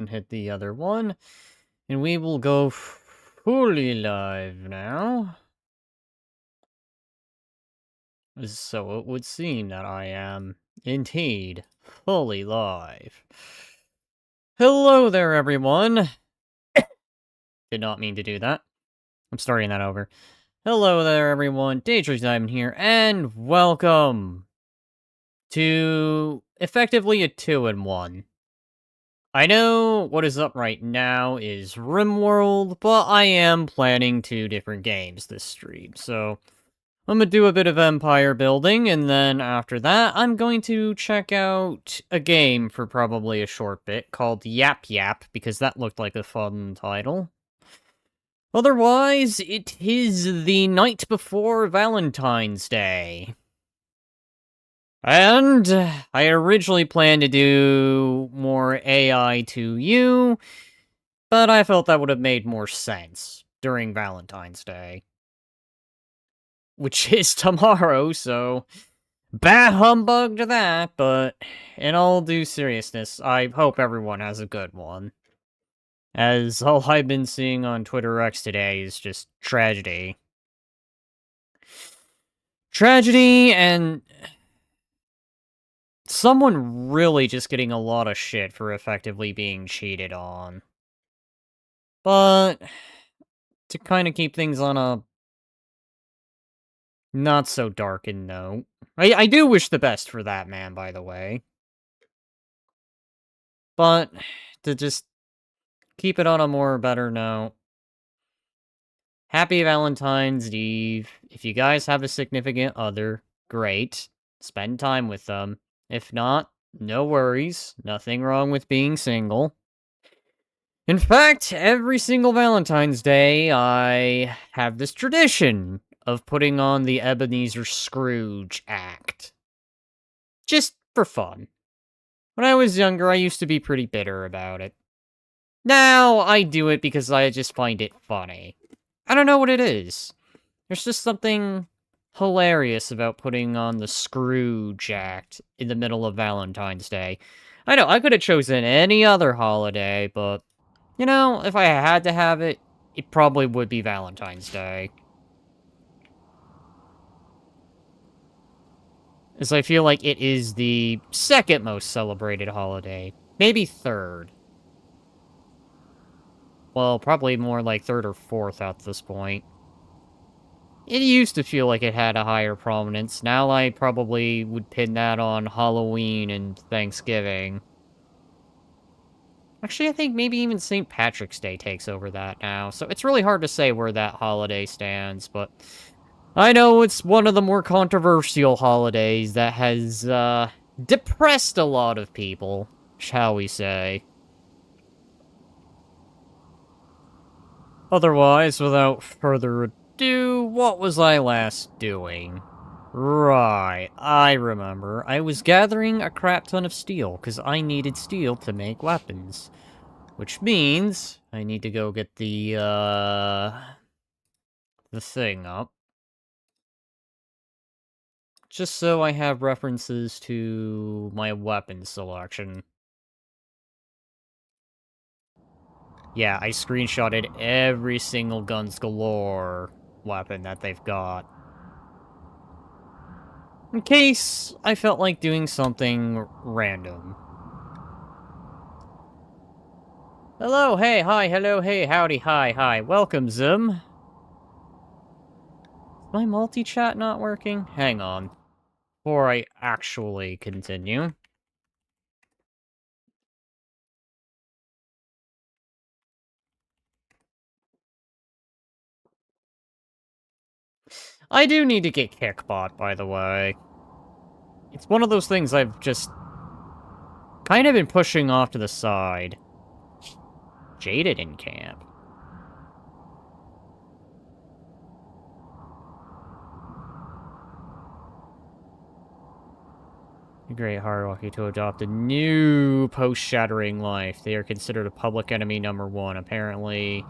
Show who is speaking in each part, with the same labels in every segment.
Speaker 1: and hit the other one. And we will go fully live now. So it would seem that I am, indeed, fully live. Hello there, everyone. Did not mean to do that. I'm starting that over. Hello there, everyone. Daedrus Diamond here, and welcome to effectively a 2-in-1. I know what is up right now is Rimworld, but I am planning 2 different games this stream, so I'm gonna do a bit of empire building, and then after that, I'm going to check out a game for probably a short bit called YapYap, because that looked like a fun title. Otherwise, it is the night before Valentine's Day. And I originally planned to do more AI2U, but I felt that would have made more sense during Valentine's Day. Which is tomorrow, so bah humbug to that, but in all due seriousness, I hope everyone has a good one. As all I've been seeing on Twitter X today is just tragedy. Tragedy and someone really just getting a lot of shit for effectively being cheated on. But to kind of keep things on a not so darkened note, I do wish the best for that man, by the way. But to just keep it on a more better note, happy Valentine's Eve. If you guys have a significant other, great. Spend time with them. If not, no worries. Nothing wrong with being single. In fact, every single Valentine's Day, I have this tradition of putting on the Ebenezer Scrooge act. Just for fun. When I was younger, I used to be pretty bitter about it. Now, I do it because I just find it funny. I don't know what it is. There's just something hilarious about putting on the Scrooge act in the middle of Valentine's Day. I know, I could have chosen any other holiday, but, you know, if I had to have it, it probably would be Valentine's Day. As I feel like it is the second most celebrated holiday. Maybe third. Well, probably more like third or fourth at this point. It used to feel like it had a higher prominence. Now I probably would pin that on Halloween and Thanksgiving. Actually, I think maybe even St. Patrick's Day takes over that now, so it's really hard to say where that holiday stands, but I know it's one of the more controversial holidays that has, depressed a lot of people, shall we say. Otherwise, without further ado, what was I last doing? Right, I remember. I was gathering a crap ton of steel, because I needed steel to make weapons. Which means I need to go get the thing up. Just so I have references to my weapon selection. Yeah, I screenshotted every single Guns Galore weapon that they've got. In case I felt like doing something random. Hello, hey, hi, hello, hey, howdy, hi, welcome, Zim. Is my multi-chat not working? Hang on. Before I actually continue. I do need to get Kickbot, by the way. It's one of those things I've just kind of been pushing off to the side. Jaded in camp. A great hierarchy to adopt a new post-shattering life. They are considered a public enemy #1, apparently.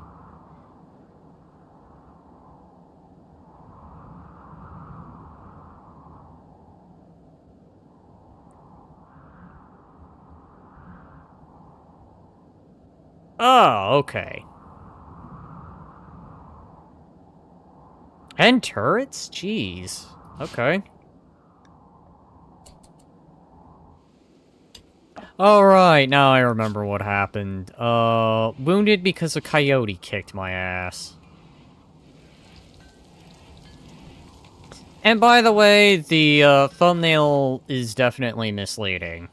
Speaker 1: Oh, okay. And turrets? Jeez. Okay. Alright, now I remember what happened. Wounded because a coyote kicked my ass. And by the way, the thumbnail is definitely misleading.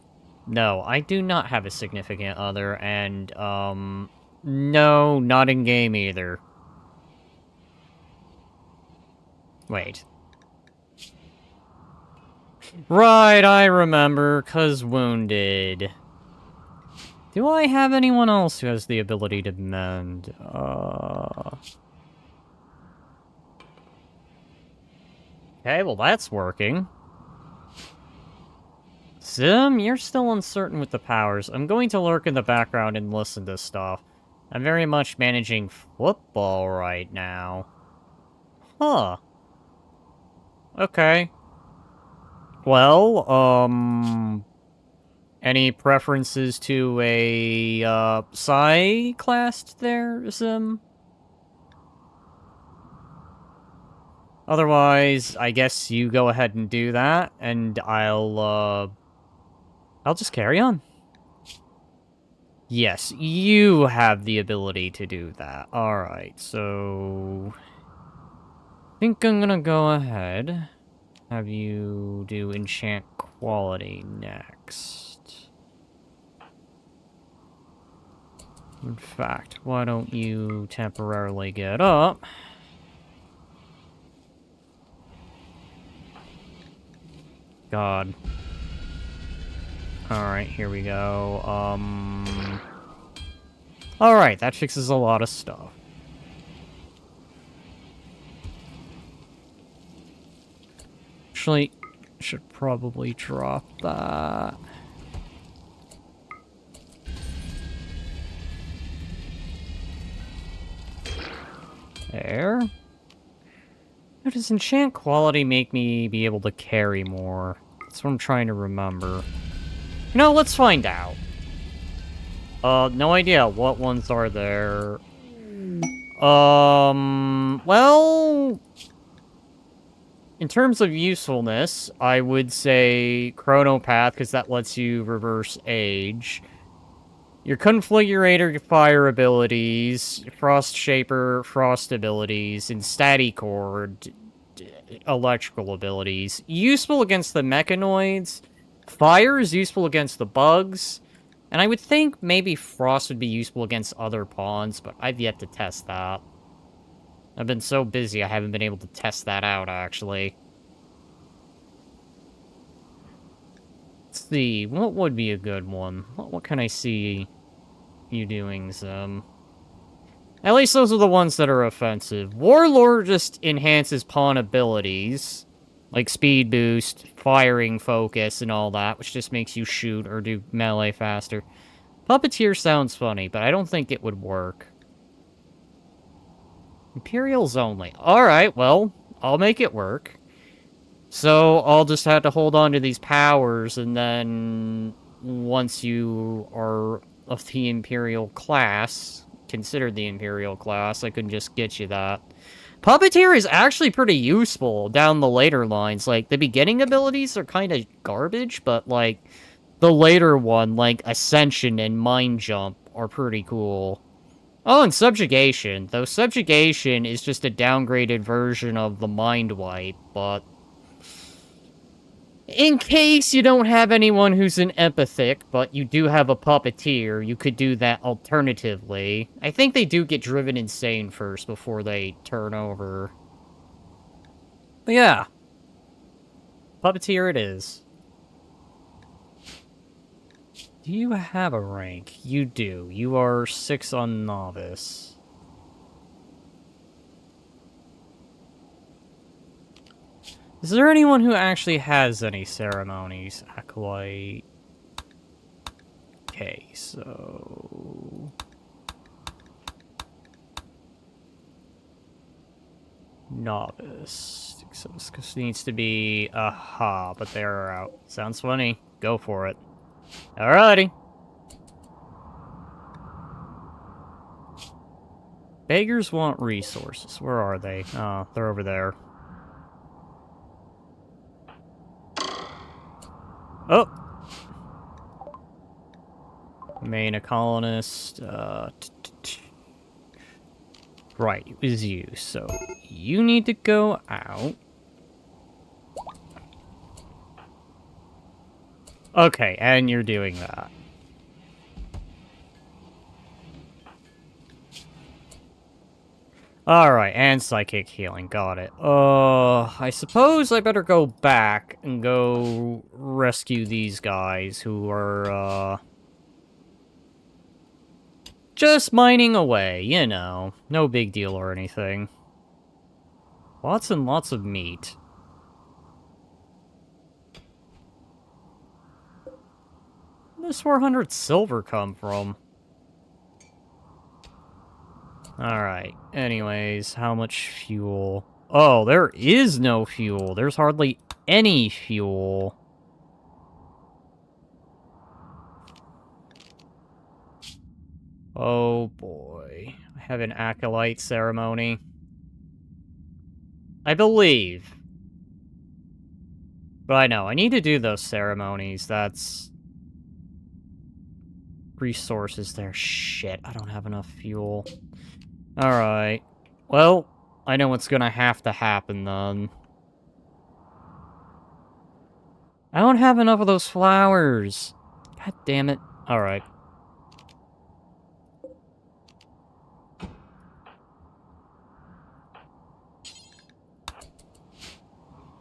Speaker 1: No, I do not have a significant other, and, no, not in-game either. Wait. Right, I remember, 'cause wounded. Do I have anyone else who has the ability to mend? Okay, well that's working. Zim, you're still uncertain with the powers. I'm going to lurk in the background and listen to stuff. I'm very much managing football right now. Huh. Okay. Well, any preferences to a, psi class there, Zim? Otherwise, I guess you go ahead and do that, and I'll just carry on. Yes, you have the ability to do that. Alright, so... I think I'm gonna go ahead. Have you do enchant quality next. In fact, why don't you temporarily get up? God. Alright, here we go. Alright, that fixes a lot of stuff. Actually, should probably drop that. There. How does enchant quality make me be able to carry more? That's what I'm trying to remember. No, let's find out. No idea what ones are there. Well... In terms of usefulness, I would say Chronopath, because that lets you reverse age. Your Configurator, your fire abilities, Frost Shaper, frost abilities, and Staticord, electrical abilities. Useful against the mechanoids. Fire is useful against the bugs. And I would think maybe Frost would be useful against other pawns, but I've yet to test that. I've been so busy I haven't been able to test that out, actually. Let's see, what would be a good one? What can I see you doing, Zim? At least those are the ones that are offensive. Warlord just enhances pawn abilities, like speed boost, firing focus, and all that, which just makes you shoot or do melee faster. Puppeteer sounds funny, but I don't think it would work. Imperials only. Alright, well, I'll make it work. So, I'll just have to hold on to these powers, and then... once you are of the Imperial class, considered the Imperial class, I can just get you that. Puppeteer is actually pretty useful down the later lines. Like, the beginning abilities are kind of garbage, but, like, the later one, like Ascension and Mind Jump, are pretty cool. Oh, and Subjugation. Though Subjugation is just a downgraded version of the Mind Wipe, but... in case you don't have anyone who's an empathic, but you do have a puppeteer, you could do that alternatively. I think they do get driven insane first before they turn over. But yeah. Puppeteer it is. Do you have a rank? You do. You are 6 on Novice. Is there anyone who actually has any ceremonies? Acolyte. Okay, so... Novice. So this needs to be... aha, but they're out. Sounds funny. Go for it. Alrighty. Beggars want resources. Where are they? Oh, they're over there. Oh! Remain a colonist. Right, it was you. So, you need to go out. Okay, and you're doing that. Alright, and psychic healing. Got it. I suppose I better go back and go rescue these guys who are, just mining away, you know. No big deal or anything. Lots and lots of meat. Where does 400 silver come from? Alright, anyways, how much fuel? Oh, there is no fuel. There's hardly any fuel. Oh boy. I have an acolyte ceremony. I believe. But I know, I need to do those ceremonies. That's... resources there. Shit, I don't have enough fuel. Alright. Well, I know what's gonna have to happen then. I don't have enough of those flowers. God damn it. Alright.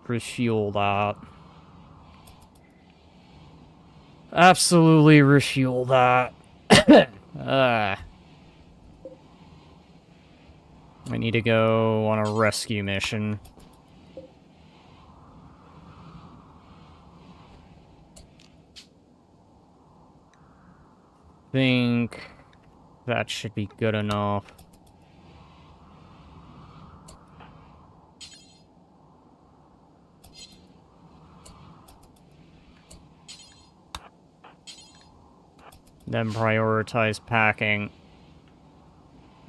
Speaker 1: Refuel that. Absolutely refuel that. I need to go on a rescue mission. Think that should be good enough. Then prioritize packing.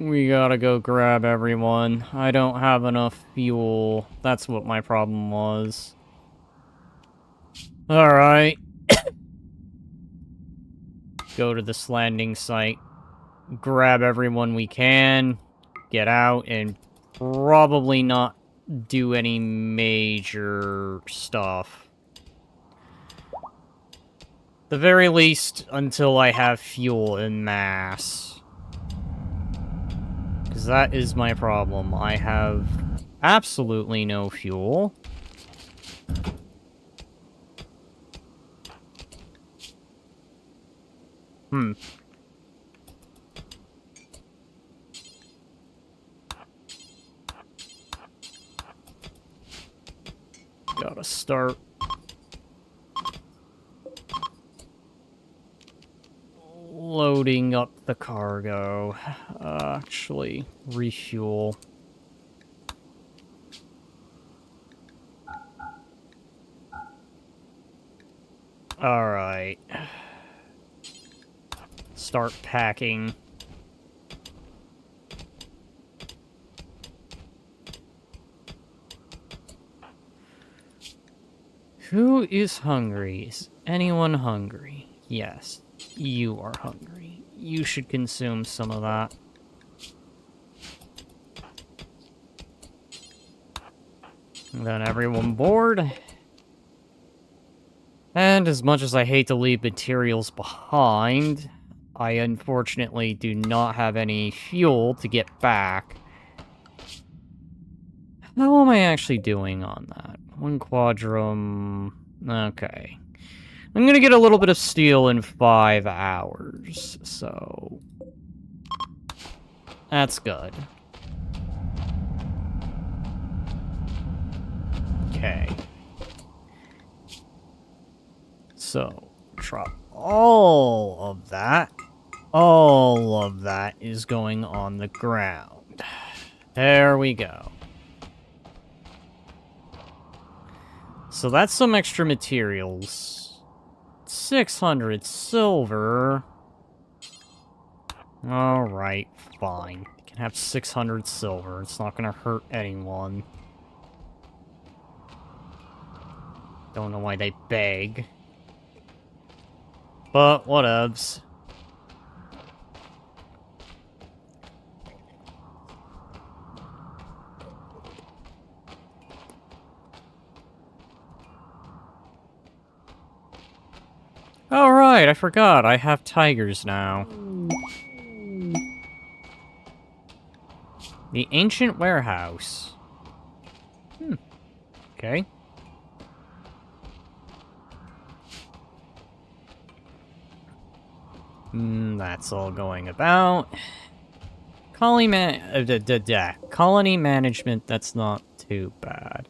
Speaker 1: We gotta go grab everyone. I don't have enough fuel. That's what my problem was. Alright. Go to this landing site. Grab everyone we can. Get out and probably not do any major stuff. The very least, until I have fuel en masse. Because that is my problem. I have absolutely no fuel. Gotta start loading up the cargo. Actually, refuel. Alright. Start packing. Who is hungry? Is anyone hungry? Yes, you are hungry. You should consume some of that. And then everyone bored. And as much as I hate to leave materials behind, I unfortunately do not have any fuel to get back. How am I actually doing on that? One quadrum... Okay. I'm gonna get a little bit of steel in 5 hours, so... That's good. Okay. So, drop all of that. All of that is going on the ground. There we go. So that's some extra materials. 600 silver. Alright, fine. You can have 600 silver. It's not gonna hurt anyone. Don't know why they beg. But, whatevs. Oh, right, I forgot. I have tigers now. The Ancient Warehouse. Okay. That's all going about. Colony management, that's not too bad.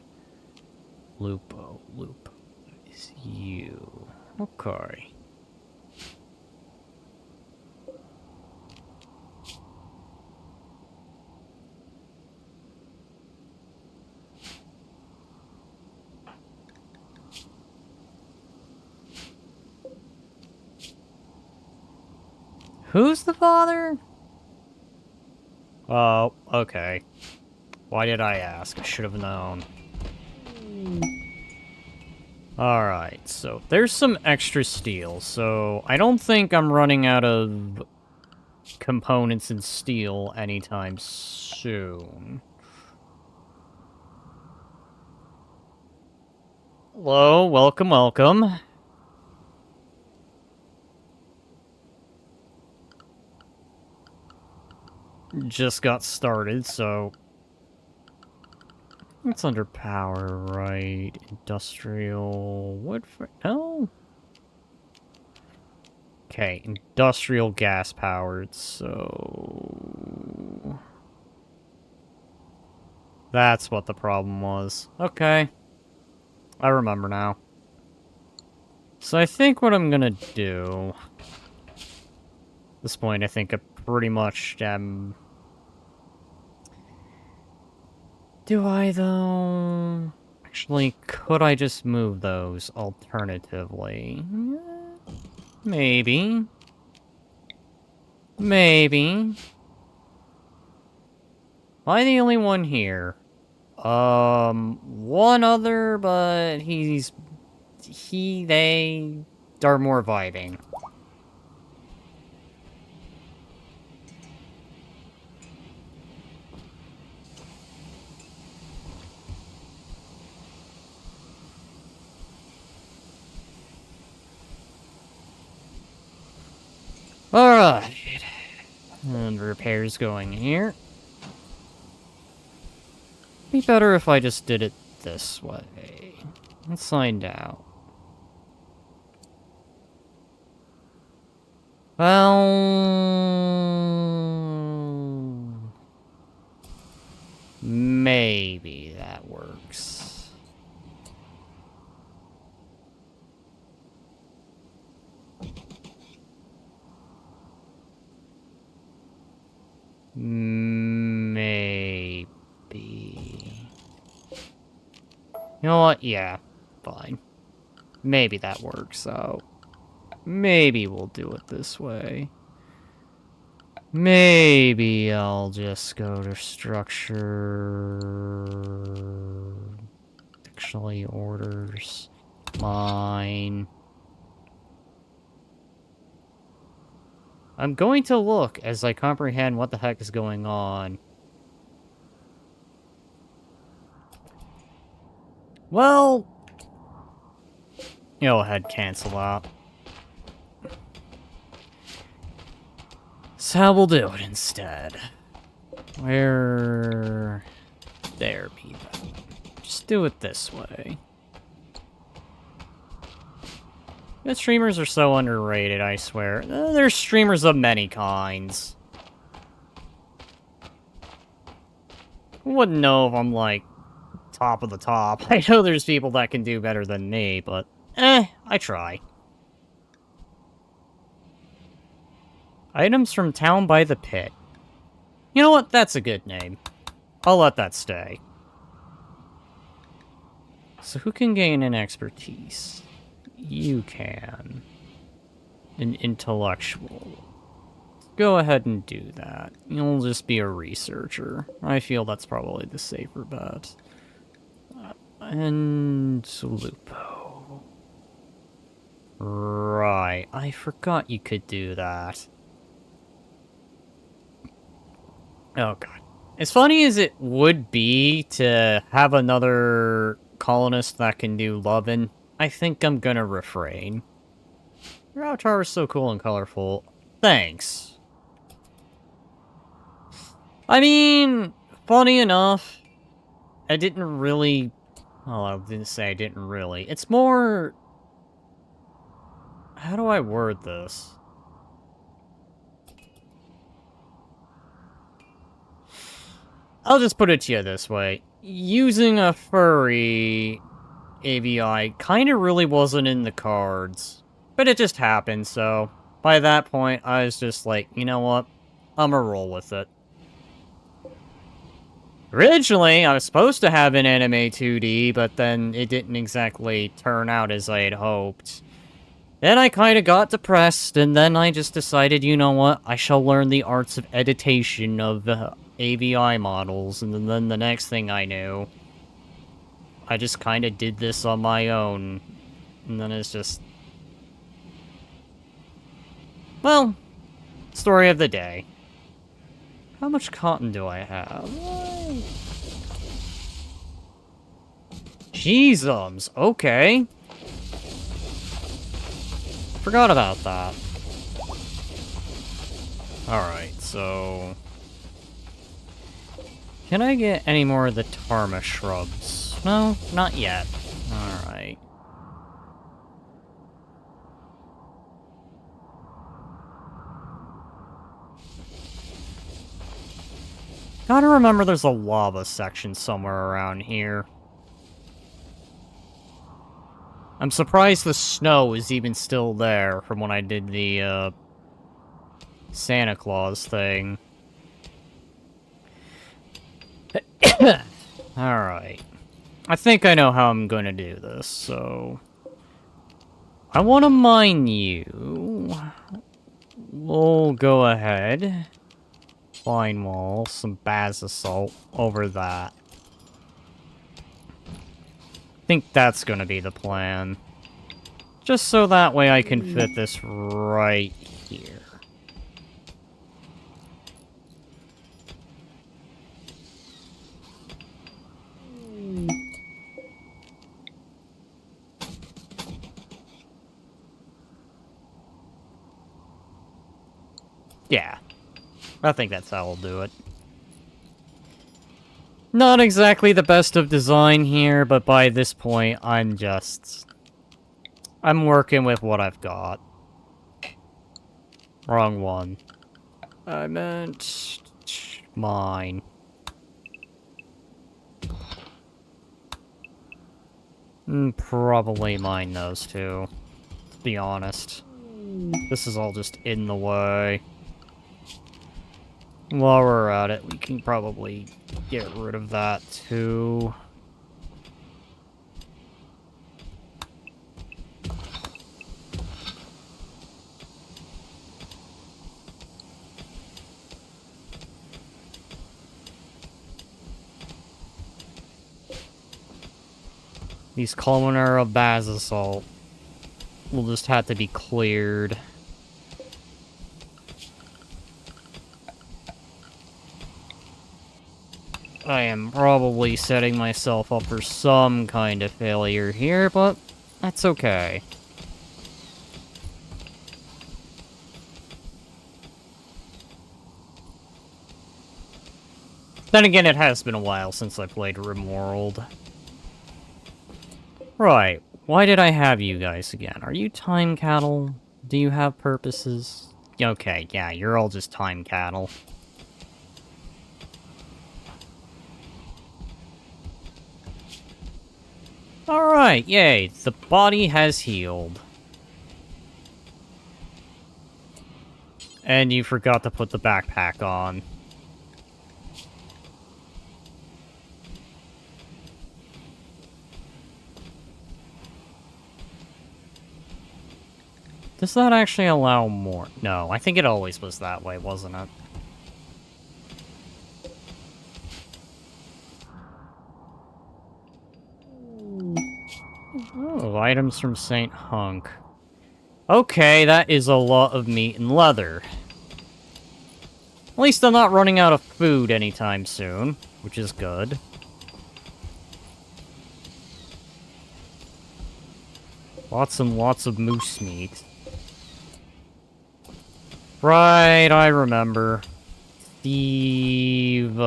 Speaker 1: Lupo is you. Okay. Who's the father? Oh, okay. Why did I ask? I should have known. Alright, so there's some extra steel, so I don't think I'm running out of components in steel anytime soon. Hello, welcome, welcome. Just got started, so... It's under power, right? Industrial... What for... No? Okay, industrial gas-powered, so... That's what the problem was. Okay. I remember now. So I think what I'm gonna do... At this point, I think I pretty much am... Do I, though? Actually, could I just move those alternatively? Maybe. Maybe. Am I the only one here? One other, but they are more vibing. Alright. And repairs going here. Be better if I just did it this way. Let's find out. Well... Maybe that works. Maybe. You know what? Yeah, fine. Maybe that works, so... Maybe we'll do it this way. Maybe I'll just go to structure... Actually, orders... Mine... I'm going to look as I comprehend what the heck is going on. Well... Go ahead, cancel out. So how we'll do it instead. Where... There be that. Just do it this way. The streamers are so underrated, I swear. There's streamers of many kinds. Wouldn't know if I'm, like, top of the top. I know there's people that can do better than me, but... I try. Items from Town by the Pit. You know what? That's a good name. I'll let that stay. So who can gain an expertise? You can. An intellectual. go ahead and do that. You'll just be a researcher. I feel that's probably the safer bet. And Lupo. Right, I forgot you could do that. Oh god. As funny as it would be to have another colonist that can do lovin', I think I'm gonna refrain. Your avatar is so cool and colorful. Thanks. I mean, funny enough, I didn't really... Well, I didn't say I didn't really. It's more... How do I word this? I'll just put it to you this way. Using a furry AVI kind of really wasn't in the cards. But it just happened, so... By that point, I was just like, you know what? I'ma roll with it. Originally, I was supposed to have an anime 2D, but then it didn't exactly turn out as I had hoped. Then I kind of got depressed, and then I just decided, you know what, I shall learn the arts of editation of AVI models, and then the next thing I knew, I just kind of did this on my own, and then it's just... Well, story of the day. How much cotton do I have? Jeezums, okay. Forgot about that. Alright, so... Can I get any more of the Tarma shrubs? No, not yet. Alright. Gotta remember there's a lava section somewhere around here. I'm surprised the snow is even still there from when I did the, Santa Claus thing. Alright. I think I know how I'm gonna do this, so... I want to mine you. We'll go ahead. Fine wall, some basalt over that. I think that's gonna be the plan. Just so that way I can fit this right here. Yeah. I think that's how we'll do it. Not exactly the best of design here, but by this point, I'm working with what I've got. Wrong one. I meant... mine. Probably mine those two, to be honest. This is all just in the way. While we're at it, we can probably get rid of that too. These columnar of basalt will just have to be cleared. I am probably setting myself up for some kind of failure here, but that's okay. Then again, it has been a while since I played Rimworld. Right, why did I have you guys again? Are you time cattle? Do you have purposes? Okay, yeah, you're all just time cattle. Alright, yay, the body has healed. And you forgot to put the backpack on. Does that actually allow more? No, I think it always was that way, wasn't it? Oh, items from St. Hunk. Okay, that is a lot of meat and leather. At least I'm not running out of food anytime soon, which is good. Lots and lots of moose meat. Right, I remember. Steve.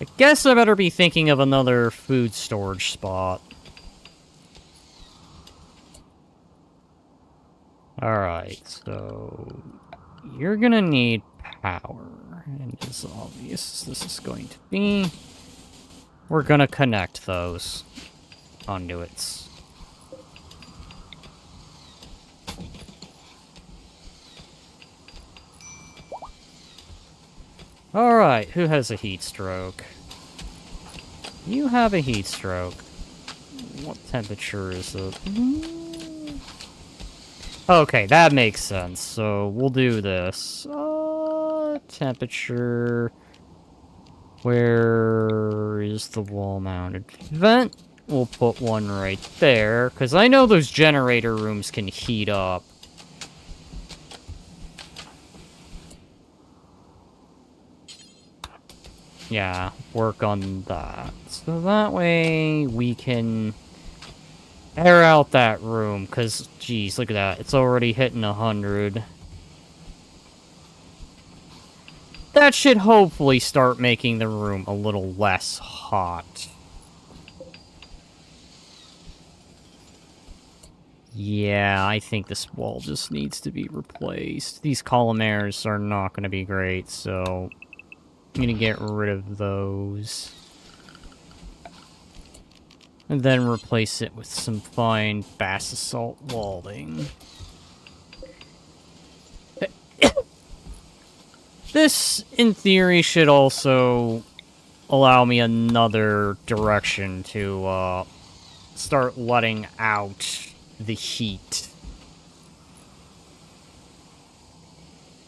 Speaker 1: I guess I better be thinking of another food storage spot. Alright, so... You're gonna need power. And as obvious as this is going to be, we're gonna connect those conduits. Alright, who has a heat stroke? You have a heat stroke. What temperature is it? Okay, that makes sense. So we'll do this. Temperature. Where is the wall-mounted vent? We'll put one right there, because I know those generator rooms can heat up. Yeah, work on that. So that way we can air out that room, because, geez, look at that. It's already hitting 100. That should hopefully start making the room a little less hot. Yeah, I think this wall just needs to be replaced. These columnaires are not going to be great, so I'm going to get rid of those. And then replace it with some fine basalt walling. This, in theory, should also allow me another direction to start letting out the heat.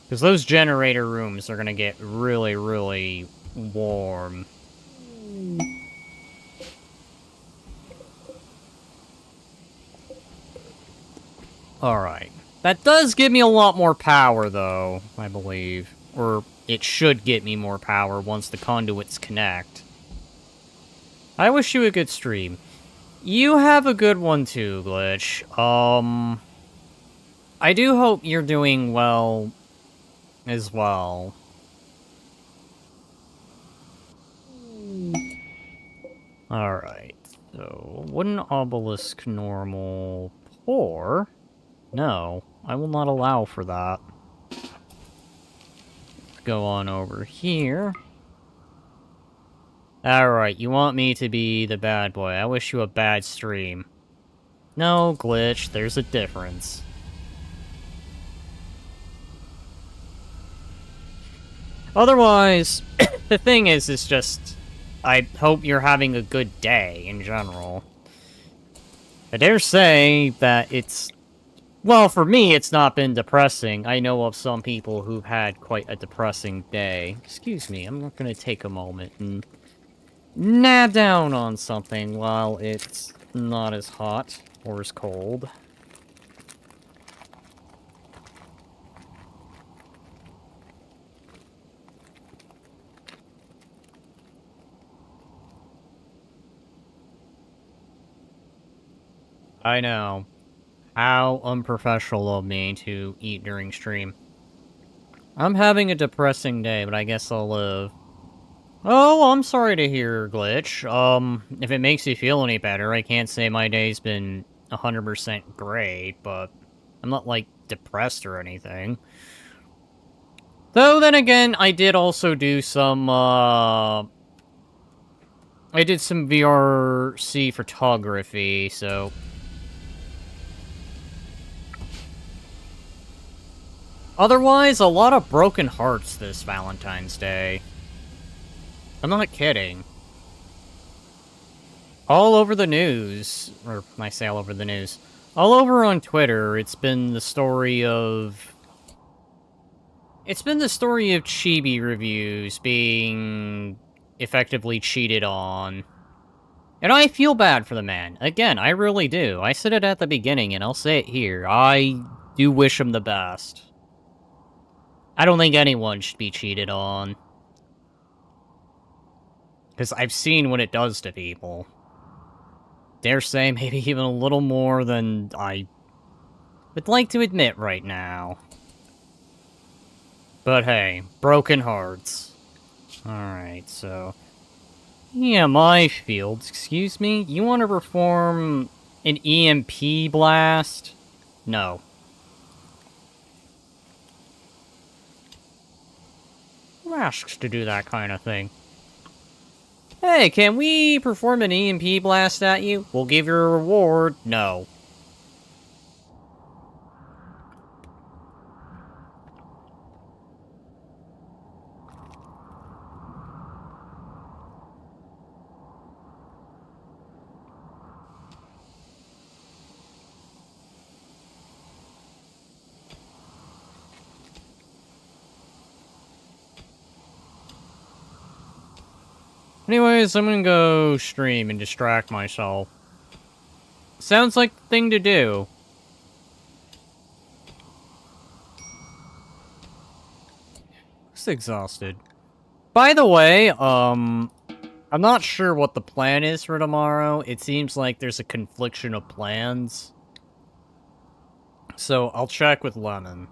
Speaker 1: Because those generator rooms are going to get really, really warm. Alright. That does give me a lot more power, though, I believe. Or it should get me more power once the conduits connect. I wish you a good stream. You have a good one too, Glitch. I do hope you're doing well as well. Alright, so wooden obelisk normal pour? No, I will not allow for that. Let's go on over here. Alright, you want me to be the bad boy. I wish you a bad stream. No, Glitch, there's a difference. Otherwise, the thing is just... I hope you're having a good day, in general. I dare say that it's... Well, for me, it's not been depressing. I know of some people who've had quite a depressing day. Excuse me, I'm not gonna take a moment and... nab down on something while it's not as hot or as cold. I know. How unprofessional of me to eat during stream. I'm having a depressing day, but I guess I'll live. Oh, I'm sorry to hear, Glitch. If it makes you feel any better, I can't say my day's been 100% great, but I'm not, like, depressed or anything. Though, then again, I did also do some, I did some VRC photography, so... Otherwise, a lot of broken hearts this Valentine's Day. I'm not kidding. all over the news, or I say all over the news, all over on Twitter, it's been the story of Chibi reviews being effectively cheated on. And I feel bad for the man. Again, I really do. I said it at the beginning, and I'll say it here. I do wish him the best. I don't think anyone should be cheated on. Because I've seen what it does to people. Dare say maybe even a little more than I would like to admit right now. But hey, broken hearts. Alright, so... yeah, my field. Excuse me? You want to perform an EMP blast? No. Who asks to do that kind of thing? Hey, can we perform an EMP blast at you? We'll give you a reward. No. Anyways, I'm gonna go stream and distract myself. Sounds like the thing to do. Just exhausted. By the way, I'm not sure what the plan is for tomorrow. It seems like there's a confliction of plans. So, I'll check with Lemon.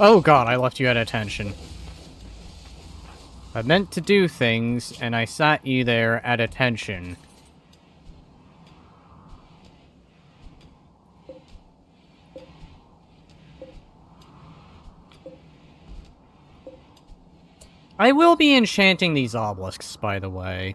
Speaker 1: Oh god, I left you at attention. I meant to do things, and I sat you there at attention. I will be enchanting these obelisks, by the way.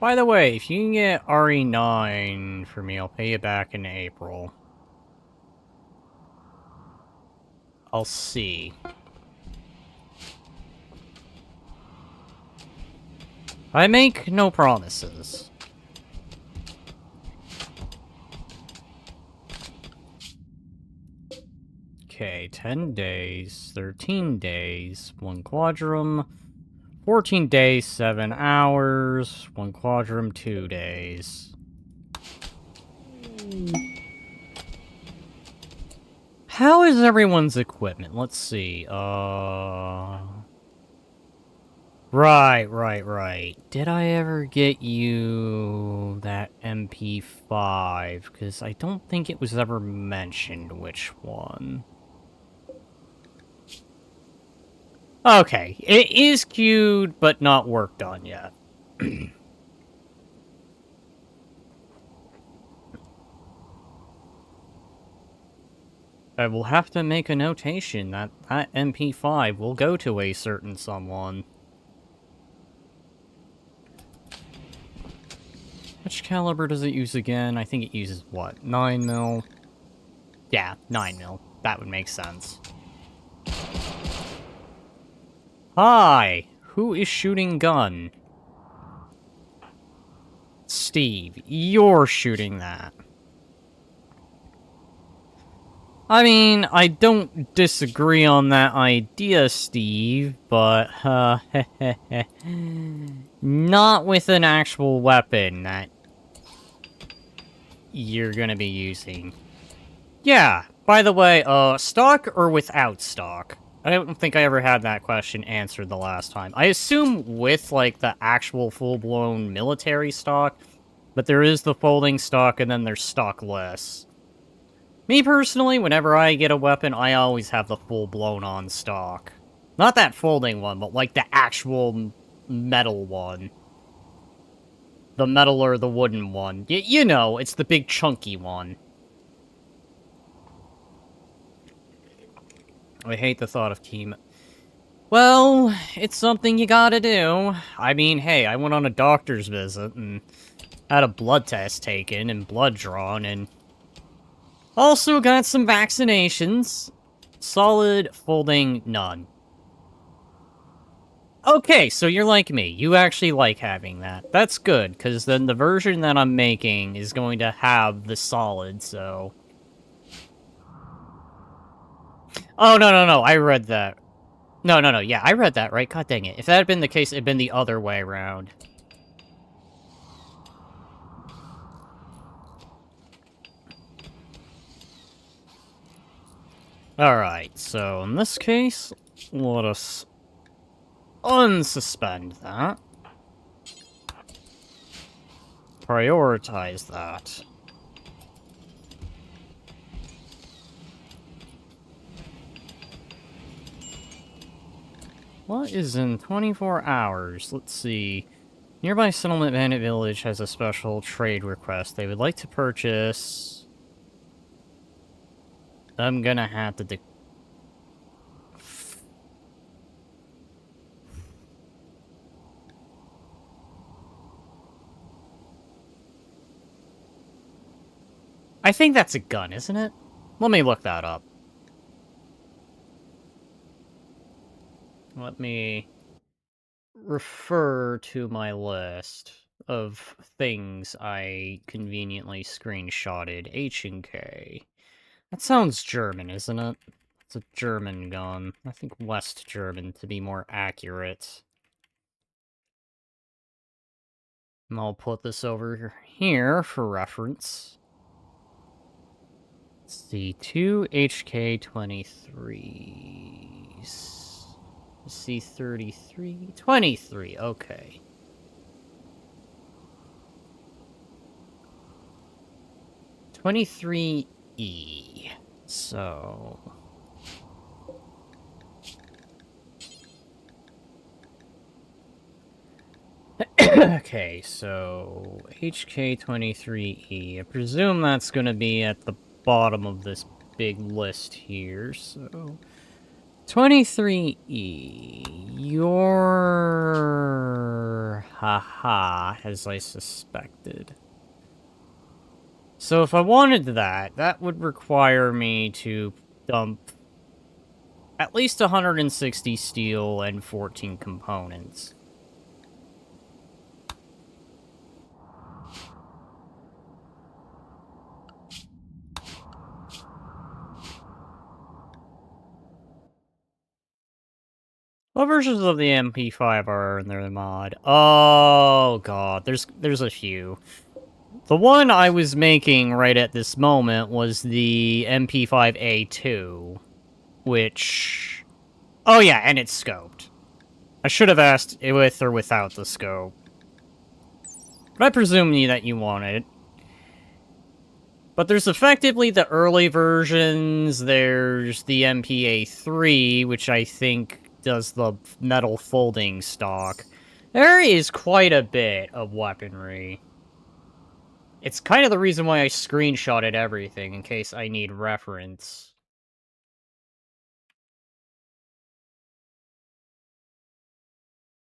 Speaker 1: By the way, if you can get RE9 for me, I'll pay you back in April. I'll see. I make no promises. Okay, 10 days, 13 days, 1 quadrum, 14 days, 7 hours, 1 quadrum, 2 days. How is everyone's equipment? Let's see, Right. Did I ever get you that MP5? Because I don't think it was ever mentioned which one. Okay, it is queued, but not worked on yet. I will have to make a notation that that MP5 will go to a certain someone. Which caliber does it use again? I think it uses, what, 9mm? Yeah, 9mm. That would make sense. Hi! Who is shooting gun? Steve, you're shooting that. I mean, I don't disagree on that idea, Steve, but, not with an actual weapon that you're gonna be using. Yeah, by the way, stock or without stock? I don't think I ever had that question answered the last time. I assume with, like, the actual full-blown military stock, but there is the folding stock and then there's stockless. Me personally, whenever I get a weapon, I always have the full-blown on stock. Not that folding one, but like the actual metal one. The metal or the wooden one. You know, it's the big chunky one. I hate the thought of chemo. Well, it's something you gotta do. I mean, hey, I went on a doctor's visit and had a blood test taken and blood drawn and also got some vaccinations. Solid, folding, none. Okay, so you're like me. You actually like having that. That's good, because then the version that I'm making is going to have the solid, so... Oh, no, I read that. No, yeah, I read that, right? God dang it. If that had been the case, it'd been the other way around. Alright, so in this case, let us unsuspend that. Prioritize that. What is in 24 hours? Let's see. Nearby settlement bandit village has a special trade request. They would like to purchase... I'm gonna have to... I think that's a gun, isn't it? Let me look that up. Let me refer to my list of things I conveniently screenshotted. H and K. That sounds German, isn't it? It's a German gun. I think West German, to be more accurate. And I'll put this over here for reference. Let's see, 2 HK-23s. C-33... 23, okay. (23E). So... okay, so... HK-23E. I presume that's gonna be at the bottom of this big list here, so... 23E. You're... haha, as I suspected. So if I wanted that, that would require me to dump at least 160 steel and 14 components. What versions of the MP5 are in their mod? Oh god, there's a few. The one I was making right at this moment was the MP5A2, which... oh yeah, and it's scoped. I should have asked with or without the scope. But I presume that you want it. But there's effectively the early versions, there's the MPA3, which I think does the metal folding stock. There is quite a bit of weaponry. It's kind of the reason why I screenshotted everything, in case I need reference.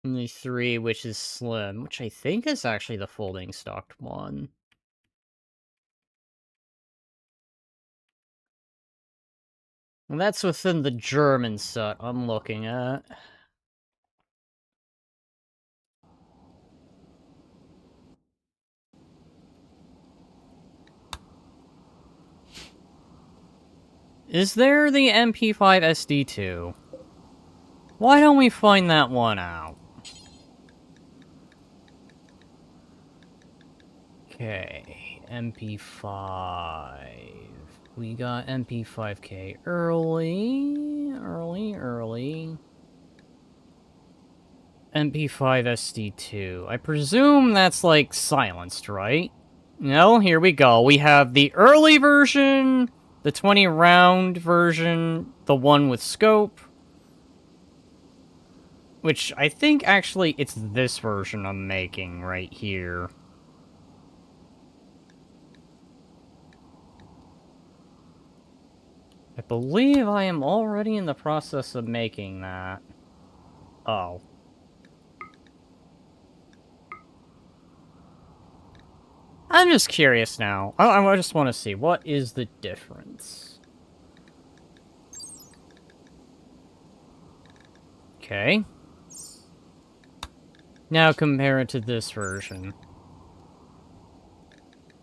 Speaker 1: Only 3, which is slim, which I think is actually the folding stocked one. And that's within the German set I'm looking at. Is there the MP5 SD2? Why don't we find that one out? Okay, MP5. We got MP5K early. MP5 SD2. I presume that's, like, silenced, right? No, here we go. We have the early version, The 20 round version, the one with scope. Which I think actually it's this version I'm making right here. I believe I am already in the process of making that. Oh. I'm just curious now. I just want to see, what is the difference? Okay. Now compare it to this version.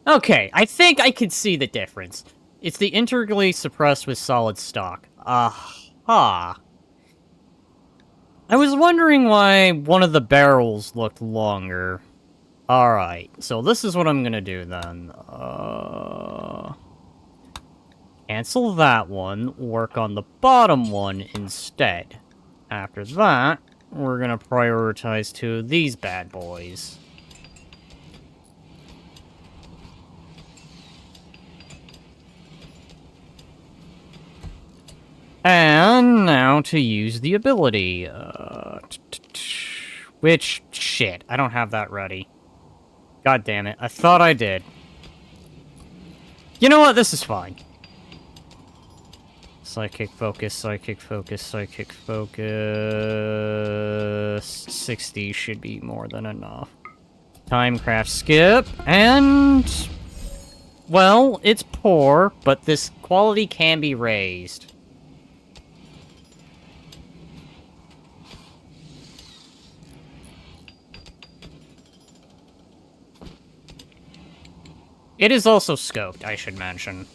Speaker 1: Okay, I think I can see the difference. It's the integrally suppressed with solid stock. Aha. I was wondering why one of the barrels looked longer. Alright, so this is what I'm gonna do then. Cancel that one, work on the bottom one instead. After that, we're gonna prioritize two of these bad boys. And now to use the ability. Which, shit, I don't have that ready. God damn it, I thought I did. You know what, this is fine. Psychic focus, psychic focus, psychic focus. 60 should be more than enough. Timecraft skip, and... well, it's poor, but this quality can be raised. It is also scoped, I should mention.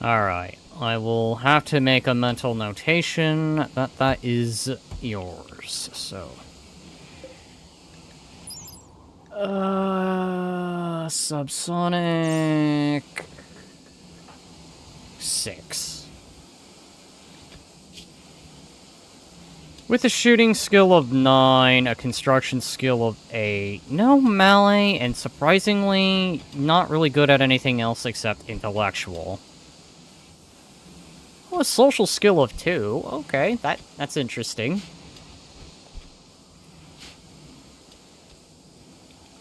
Speaker 1: Alright, I will have to make a mental notation that that is yours, so... subsonic... 6. With a shooting skill of 9, a construction skill of 8, no melee, and surprisingly, not really good at anything else except intellectual. Oh, a social skill of 2. Okay, that's interesting.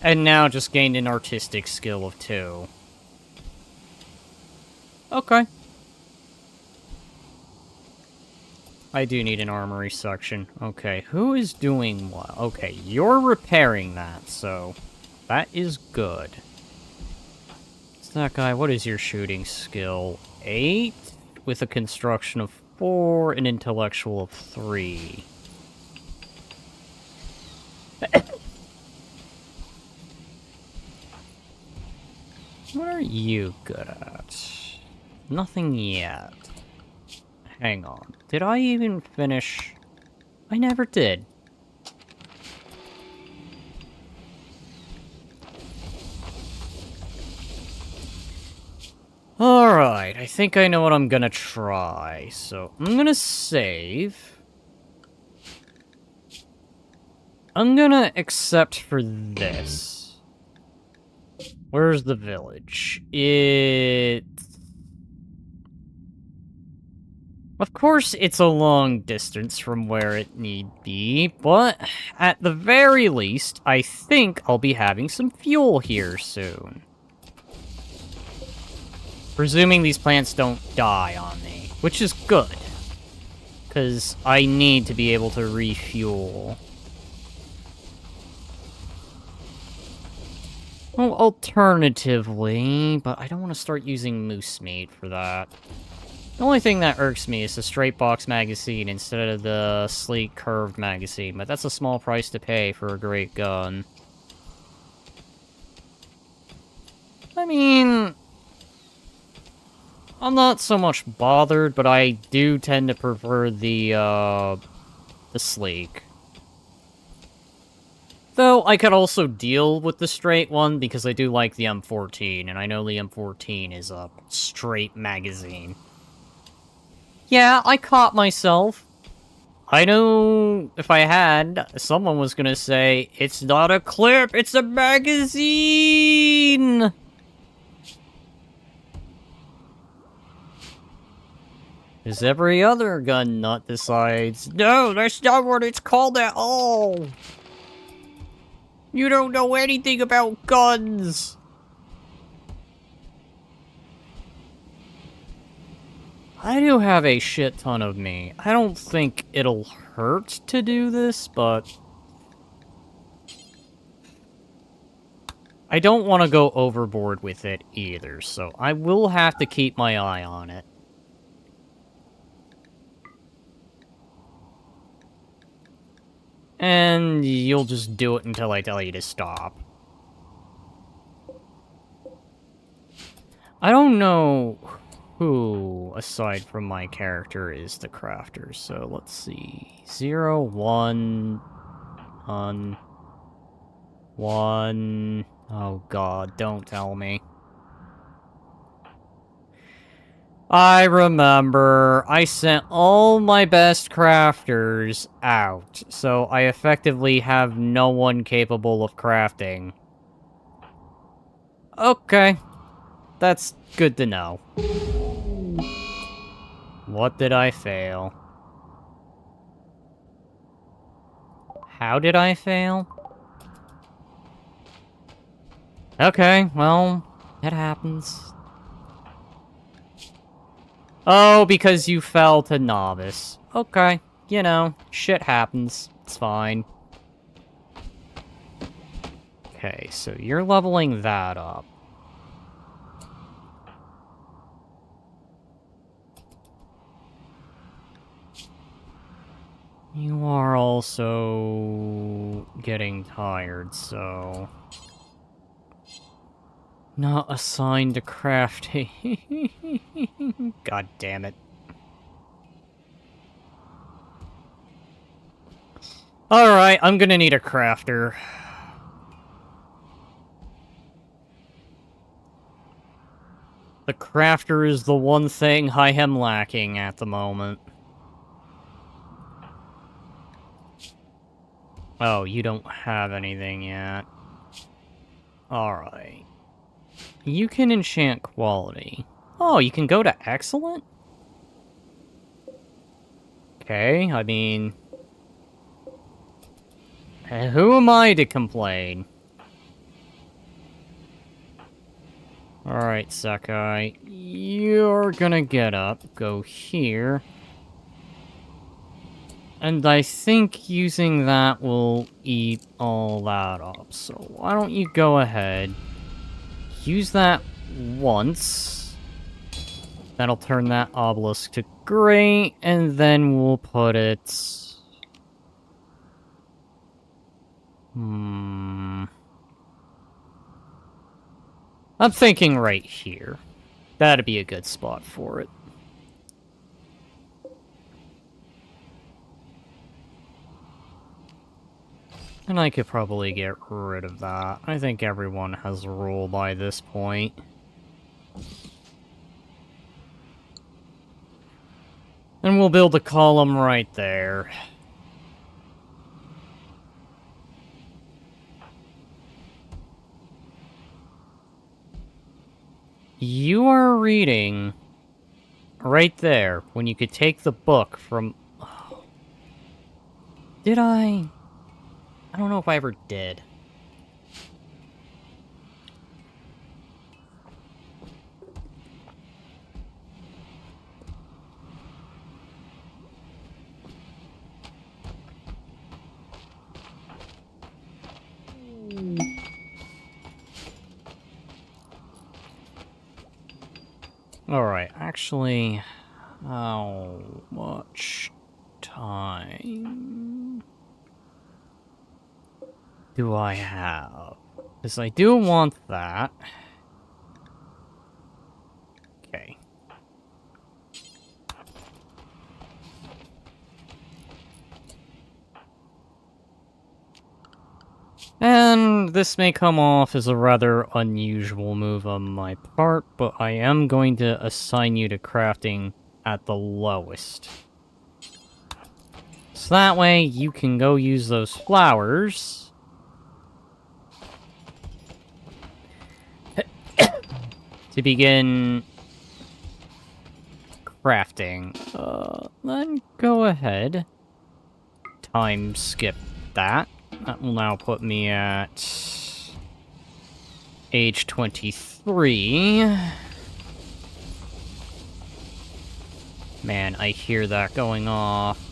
Speaker 1: And now just gained an artistic skill of 2. Okay. I do need an armory section. Okay, who is doing what? Okay, you're repairing that, so that is good. It's that guy. What is your shooting skill? 8? With a construction of 4, an intellectual of 3. What are you good at? Nothing yet. Hang on. Did I even finish? I never did. Alright, I think I know what I'm gonna try. So, I'm gonna save. I'm gonna accept for this. Where's the village? Of course, it's a long distance from where it need be, but at the very least, I think I'll be having some fuel here soon. Presuming these plants don't die on me, which is good. Because I need to be able to refuel. Well, alternatively, but I don't want to start using moose meat for that. The only thing that irks me is the straight box magazine instead of the sleek curved magazine, but that's a small price to pay for a great gun. I mean, I'm not so much bothered, but I do tend to prefer the sleek. Though, I could also deal with the straight one, because I do like the M14, and I know the M14 is a straight magazine. Yeah, I caught myself. I know if I had, someone was gonna say, it's not a clip, it's a magazine! As every other gun nut decides, no, that's not what it's called at all! You don't know anything about guns! I do have a shit ton of me. I don't think it'll hurt to do this, but I don't want to go overboard with it either, so I will have to keep my eye on it. And you'll just do it until I tell you to stop. I don't know who, aside from my character, is the crafter, so let's see. 0, 1, 1... Oh god, don't tell me. I remember, I sent all my best crafters out, so I effectively have no one capable of crafting. Okay, that's good to know. What did I fail? How did I fail? Okay, well, it happens. Oh, because you fell to novice. Okay, you know, shit happens. It's fine. Okay, so you're leveling that up. You are also getting tired, so... Not assigned to crafting. God damn it. Alright, I'm gonna need a crafter. The crafter is the one thing I am lacking at the moment. Oh, you don't have anything yet. Alright. You can enchant quality. Oh, you can go to excellent? Okay, I mean... who am I to complain? Alright, Sakai. You're gonna get up, go here. And I think using that will eat all that up. So why don't you go ahead, use that once. That'll turn that obelisk to gray, and then we'll put it... I'm thinking right here. That'd be a good spot for it. And I could probably get rid of that. I think everyone has a rule by this point. And we'll build a column right there. You are reading right there when you could take the book from... Oh. Did I don't know if I ever did. Alright, actually, how much time do I have? Because I do want that. Okay. And this may come off as a rather unusual move on my part, but I am going to assign you to crafting at the lowest. So that way you can go use those flowers to begin crafting. Then go ahead. Time skip that. That will now put me at age 23. Man, I hear that going off.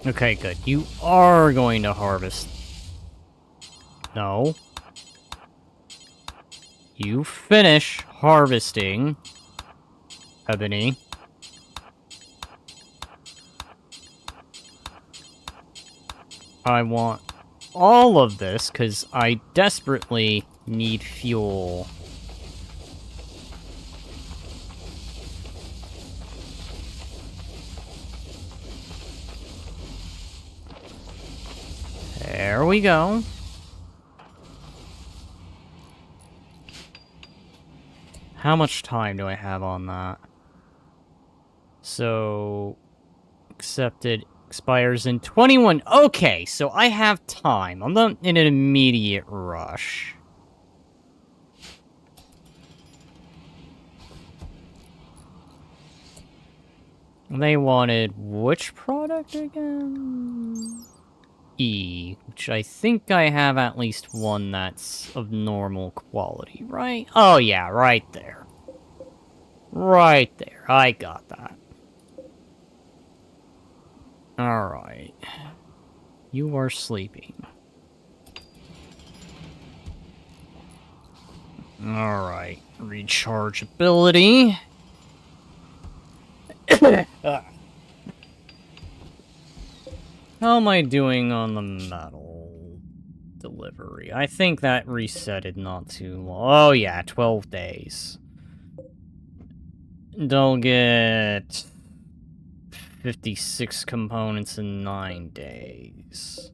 Speaker 1: Okay, good. You are going to harvest. No. You finish harvesting, Ebony. I want all of this, because I desperately need fuel. There we go. How much time do I have on that? So, accepted expires in 21. Okay, so I have time. I'm not in an immediate rush. They wanted which product again? E, which I think I have at least one that's of normal quality, right? Oh yeah, right there. Right there, I got that. Alright. You are sleeping. Alright, rechargeability. How am I doing on the metal delivery? I think that resetted not too long. Oh yeah, 12 days. They'll get 56 components in 9 days.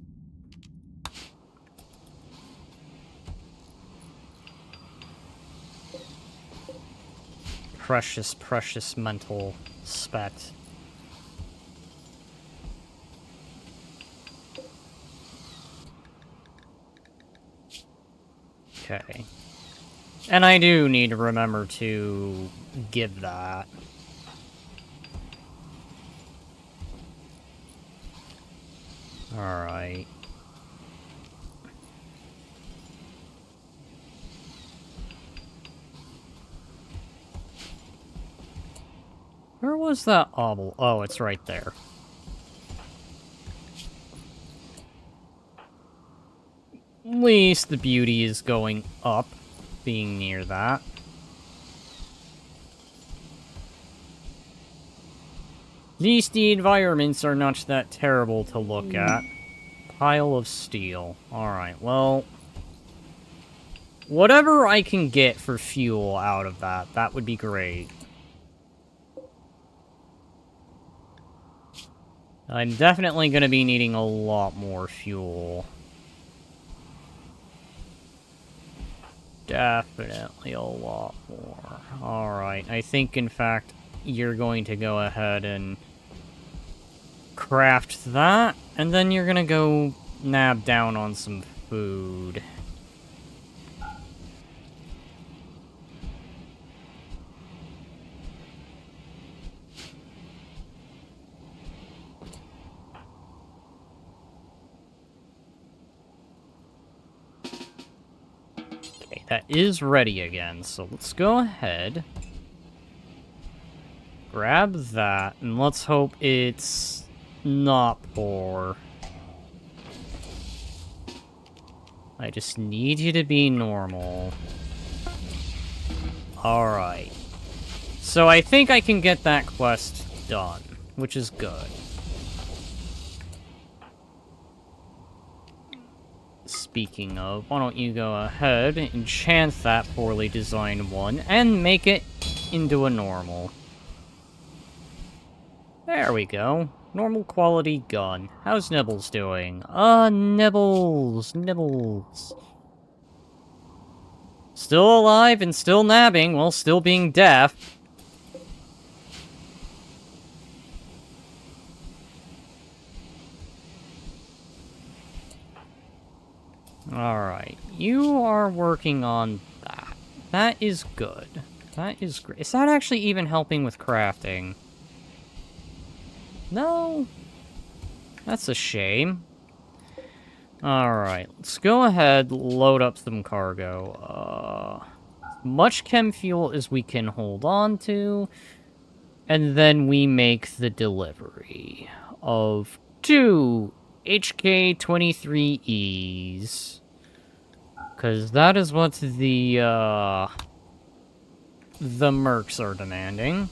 Speaker 1: Precious, precious mental spec. Okay. And I do need to remember to give that. Alright. Where was that obel? Oh, it's right there. At least the beauty is going up, being near that. At least the environments are not that terrible to look at. Pile of steel. Alright, well... whatever I can get for fuel out of that, that would be great. I'm definitely going to be needing a lot more fuel. Definitely a lot more. Alright, I think, in fact, you're going to go ahead and craft that, and then you're going to go nab down on some food. That is ready again, so let's go ahead. Grab that, and let's hope it's not poor. I just need you to be normal. Alright. So I think I can get that quest done, which is good. Speaking of, why don't you go ahead, enchant that poorly designed one, and make it into a normal. There we go. Normal quality gun. How's Nibbles doing? Nibbles. Nibbles. Still alive and still nabbing while still being deaf. Alright, you are working on that. That is good. That is great. Is that actually even helping with crafting? No? That's a shame. Alright, let's go ahead, load up some cargo. Much chem fuel as we can hold on to. And then we make the delivery of 2 HK-23Es. Because that is what the mercs are demanding.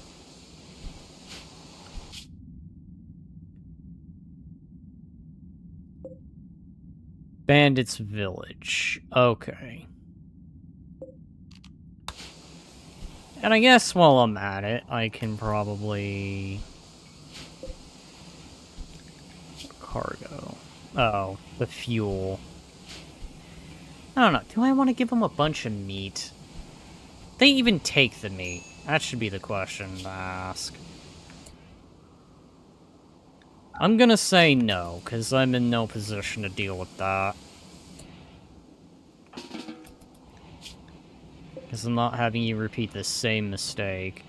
Speaker 1: Bandits Village. Okay. And I guess while I'm at it, I can probably... Cargo. Oh, the fuel. I don't know. Do I want to give them a bunch of meat? They even take the meat. That should be the question to ask. I'm gonna say no, because I'm in no position to deal with that. Because I'm not having you repeat the same mistake.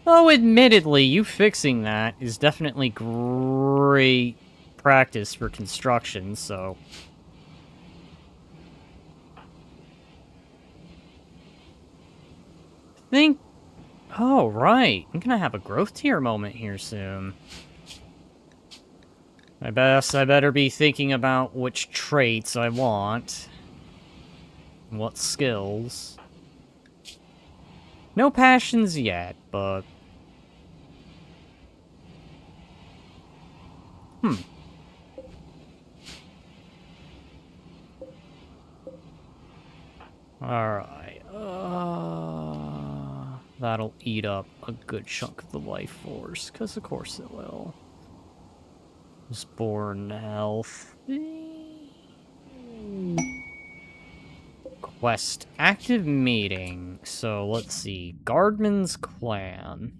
Speaker 1: Oh, admittedly, you fixing that is definitely great practice for construction, so... think... Oh, right. I'm gonna have a growth tier moment here soon. I better be thinking about which traits I want. What skills. No passions yet, but... Alright. That'll eat up a good chunk of the life force, because of course it will. Born health. Quest. Active meeting. So, let's see. Guardman's Clan.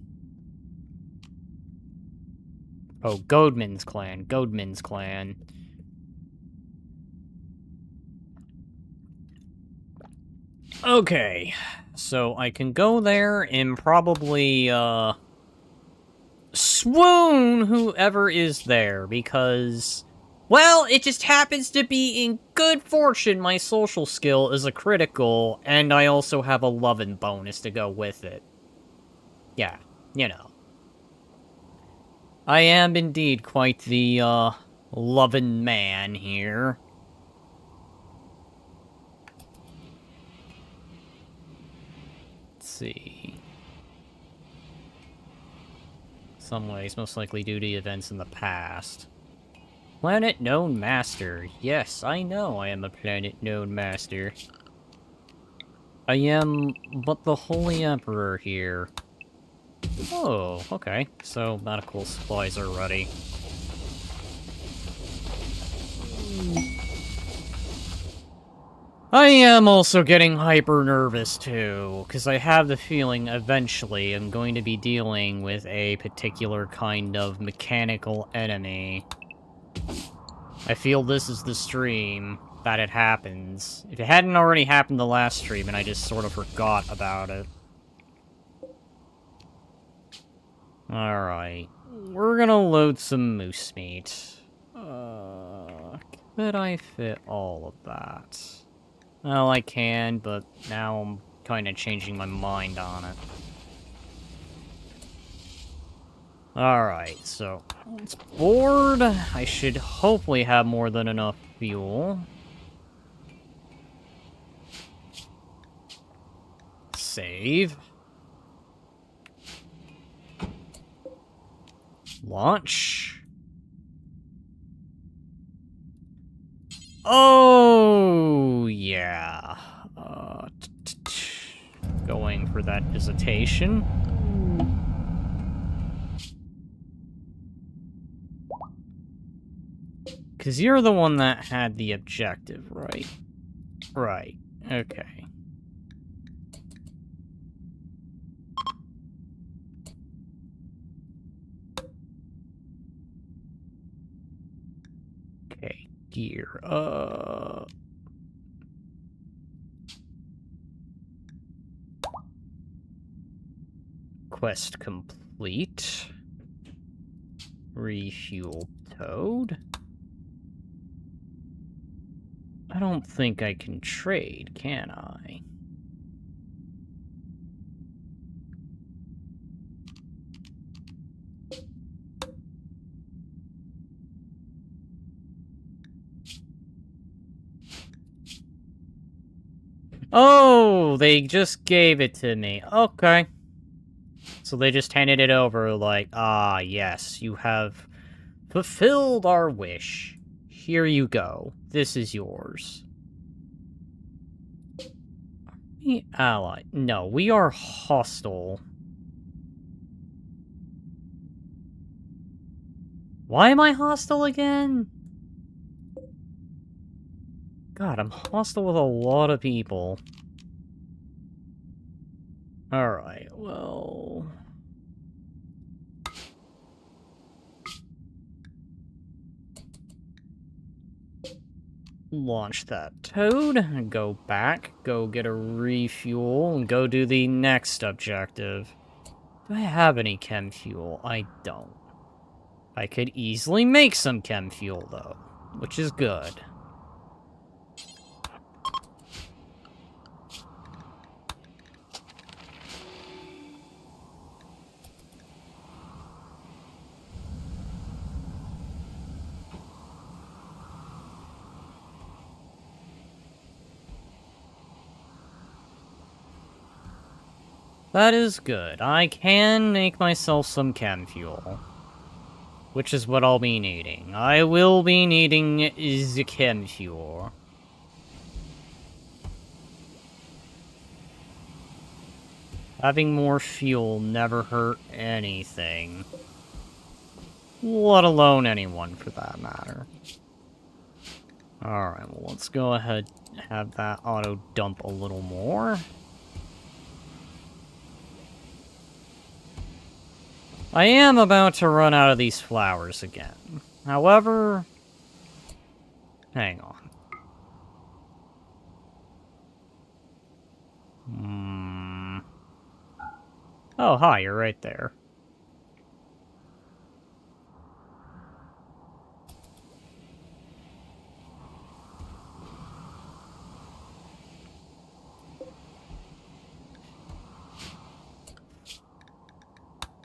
Speaker 1: Oh, Goadman's Clan. Goadman's Clan. Okay. So, I can go there and probably, swoon whoever is there, because... Well, it just happens to be in good fortune my social skill is a critical, and I also have a lovin' bonus to go with it. Yeah, you know. I am indeed quite the, lovin' man here. Let's see. Some ways, most likely due to events in the past. Planet Known Master. Yes, I know I am a Planet Known Master. I am but the Holy Emperor here. Oh, okay. So, medical supplies are ready. I am also getting hyper nervous too, because I have the feeling eventually I'm going to be dealing with a particular kind of mechanical enemy. I feel this is the stream that it happens. If it hadn't already happened the last stream and I just sort of forgot about it. Alright. We're gonna load some moose meat. Could I fit all of that? Well, I can, but now I'm kind of changing my mind on it. Alright, so it's board. I should hopefully have more than enough fuel. Save. Launch. Oh, yeah. Going for that visitation. Because you're the one that had the objective, right? Right. Okay. Okay, gear. Quest complete. Refuel Toad. I don't think I can trade, can I? Oh, they just gave it to me. Okay. So they just handed it over like, ah, yes, you have fulfilled our wish. Here you go. This is yours. We ally. No, we are hostile. Why am I hostile again? God, I'm hostile with a lot of people. Alright, well... Launch that toad, go back, go get a refuel, and go do the next objective. Do I have any chem fuel? I don't. I could easily make some chem fuel, though, which is good. That is good. I can make myself some chem fuel. Which is what I'll be needing. I will be needing the chem fuel. Having more fuel never hurt anything. Let alone anyone, for that matter. Alright, well, let's go ahead and have that auto-dump a little more. I am about to run out of these flowers again. However... Hang on. Oh, hi, you're right there.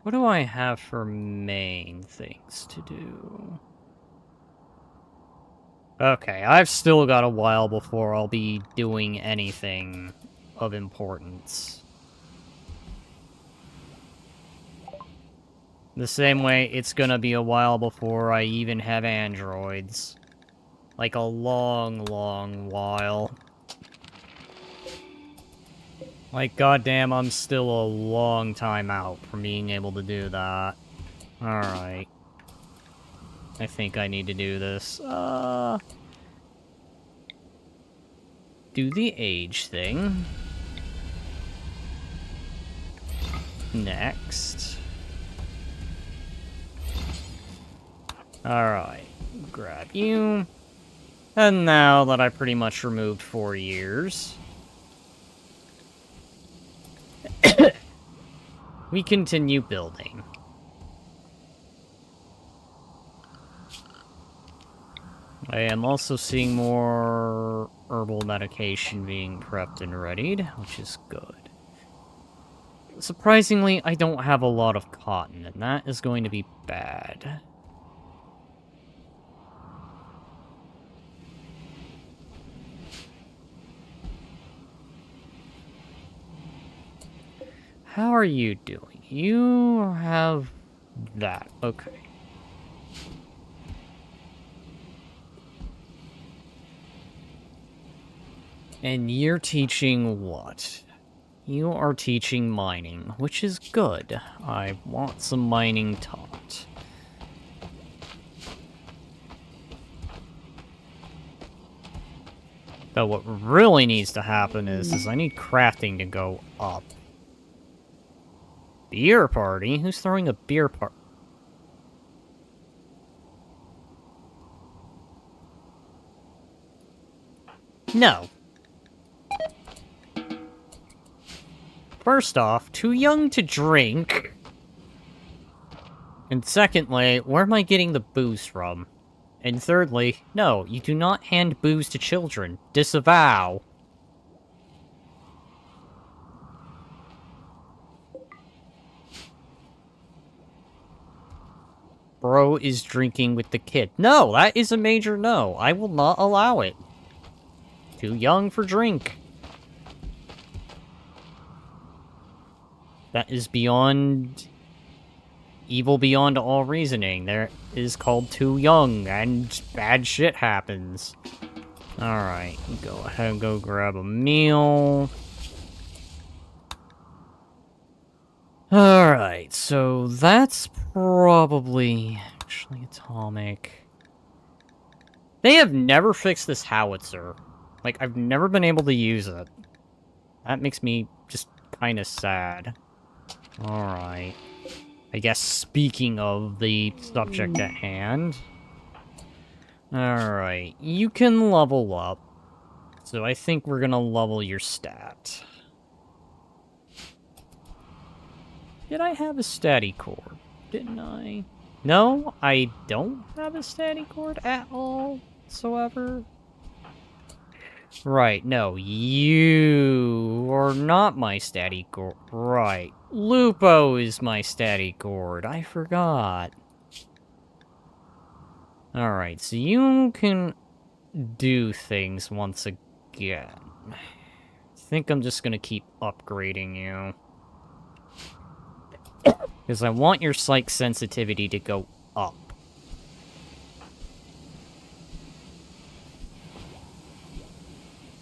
Speaker 1: What do I have for main things to do? Okay, I've still got a while before I'll be doing anything of importance. The same way it's gonna be a while before I even have androids. Like a long, long while. Like, goddamn, I'm still a long time out from being able to do that. Alright. I think I need to do this. Do the age thing. Next. Alright. Grab you. And now that I pretty much removed 4 years... we continue building. I am also seeing more herbal medication being prepped and readied, which is good. Surprisingly, I don't have a lot of cotton, and that is going to be bad. How are you doing? You have that. Okay. And you're teaching what? You are teaching mining, which is good. I want some mining taught. But what really needs to happen is I need crafting to go up. Beer party? Who's throwing a beer party? No. First off, too young to drink. And secondly, where am I getting the booze from? And thirdly, no, you do not hand booze to children. Disavow. Bro is drinking with the kid. No, that is a major no. I will not allow it. Too young for drink. That is beyond... evil beyond all reasoning. There is called too young, and bad shit happens. Alright, go ahead and go grab a meal. Alright, so that's probably... actually, atomic. They have never fixed this howitzer. Like, I've never been able to use it. That makes me just kind of sad. Alright. I guess speaking of the subject at hand... alright, you can level up. So I think we're gonna level your stat. Did I have a statty cord? Didn't I? No, I don't have a statty cord at all whatsoever. Right, no, you are not my statty cord. Right, Lupo is my statty cord. I forgot. Alright, so you can do things once again. I think I'm just gonna keep upgrading you. Because I want your psych sensitivity to go up.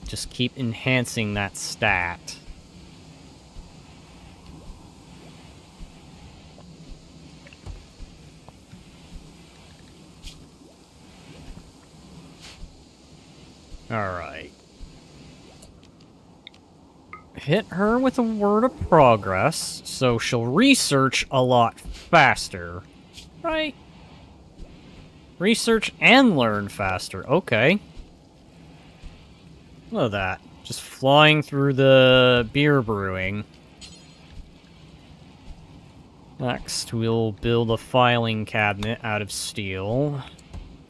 Speaker 1: Just keep enhancing that stat. Alright. Hit her with a word of progress, so she'll research a lot faster. Right? Research and learn faster. Okay. Look at that. Just flying through the beer brewing. Next, we'll build a filing cabinet out of steel.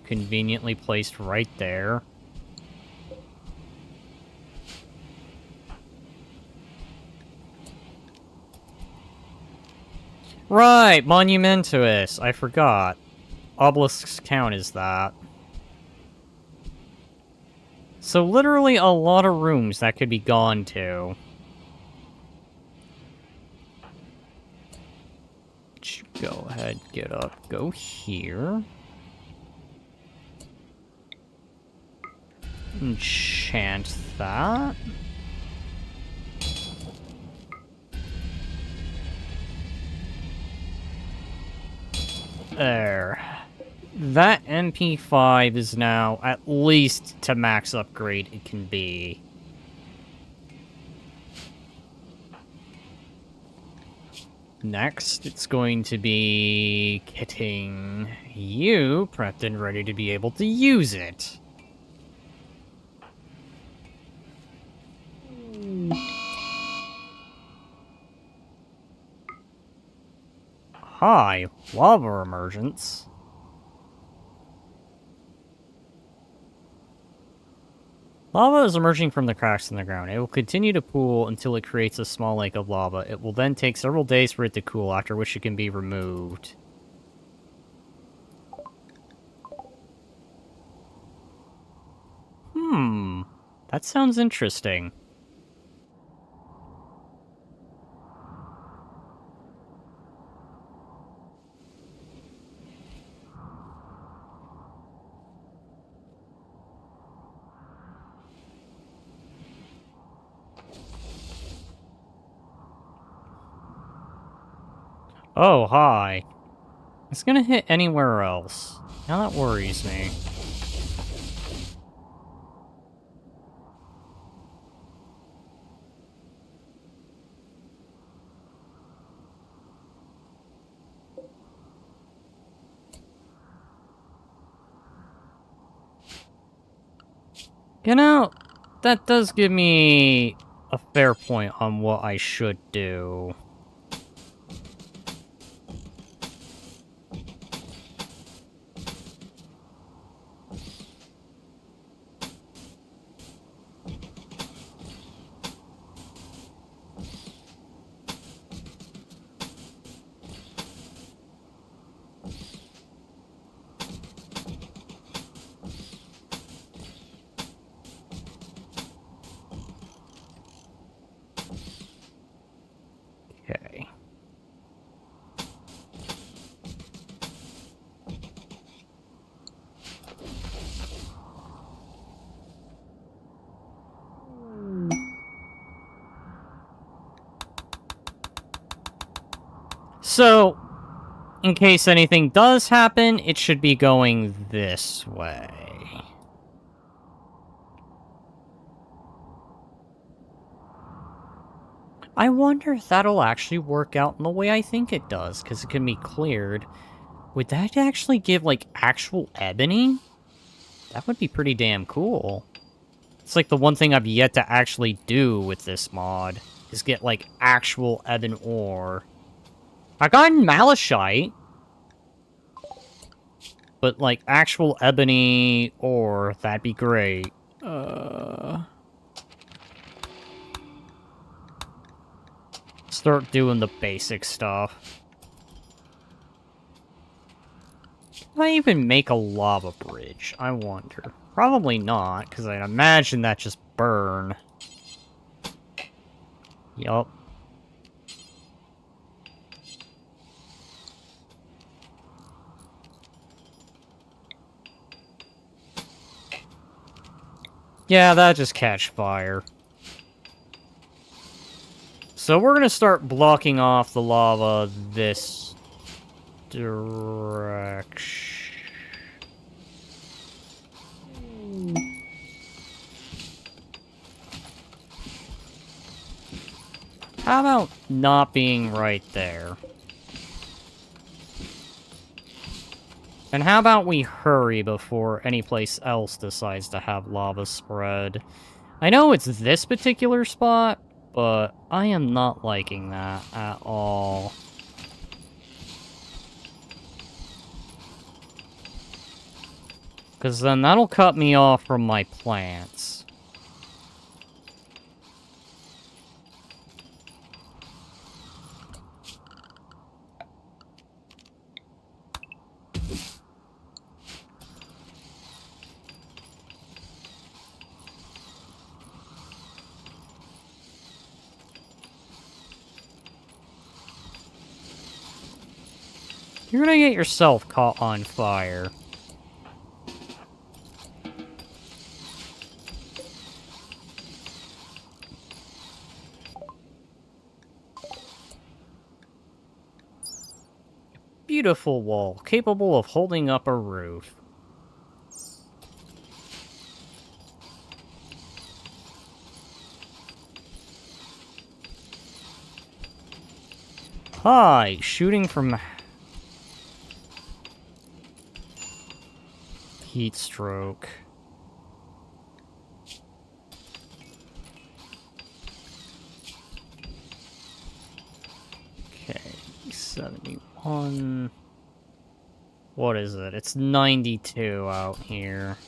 Speaker 1: Conveniently placed right there. Right, Monumentuous. I forgot. Obelisks count as that. So literally a lot of rooms that could be gone to. Go ahead, get up, go here. Enchant that. There. That MP5 is now at least to max upgrade it can be. Next, it's going to be getting you prepped and ready to be able to use it. Hi, lava emergence. Lava is emerging from the cracks in the ground. It will continue to pool until it creates a small lake of lava. It will then take several days for it to cool, after which it can be removed. That sounds interesting. Oh, hi. It's gonna hit anywhere else. Now that worries me. You know, that does give me a fair point on what I should do. Okay. So, in case anything does happen, it should be going this way. I wonder if that'll actually work out in the way I think it does, because it can be cleared. Would that actually give, like, actual ebony? That would be pretty damn cool. It's like the one thing I've yet to actually do with this mod, is get, like, actual ebon ore. I got malachite, but, like, actual ebony ore, that'd be great. Start doing the basic stuff. Can I even make a lava bridge? I wonder. Probably not, because I'd imagine that just burn. Yup. Yeah, that just catch fire. So we're gonna start blocking off the lava this direction. How about not being right there? And how about we hurry before any place else decides to have lava spread? I know it's this particular spot, but I am not liking that at all. Because then that'll cut me off from my plants. You're gonna get yourself caught on fire. Beautiful wall, capable of holding up a roof. Hi, shooting from heat stroke. Okay, 71. What is it? It's 92 out here.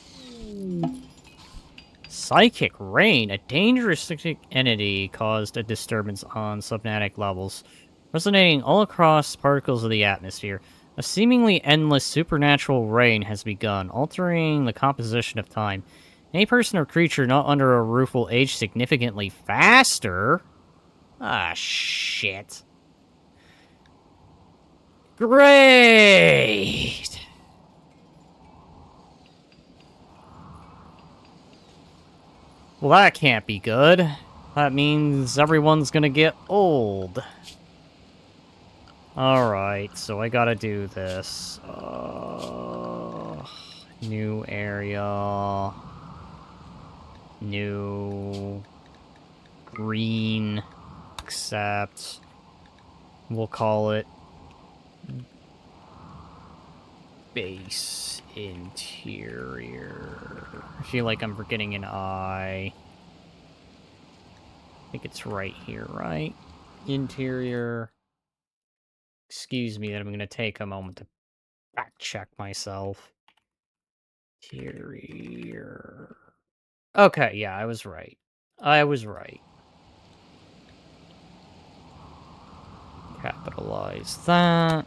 Speaker 1: Psychic rain. A dangerous psychic entity caused a disturbance on subnatic levels, resonating all across particles of the atmosphere. A seemingly endless supernatural rain has begun, altering the composition of time. Any person or creature not under a roof will age significantly faster. Ah, shit. Great! Well, that can't be good. That means everyone's gonna get old. Alright, so I gotta do this. New area. New. Green. Except. We'll call it. Base interior. I feel like I'm forgetting an I. think it's right here, right? Interior. Excuse me that I'm going to take a moment to fact check myself. Interior. Okay, yeah, I was right. I was right. Capitalize that.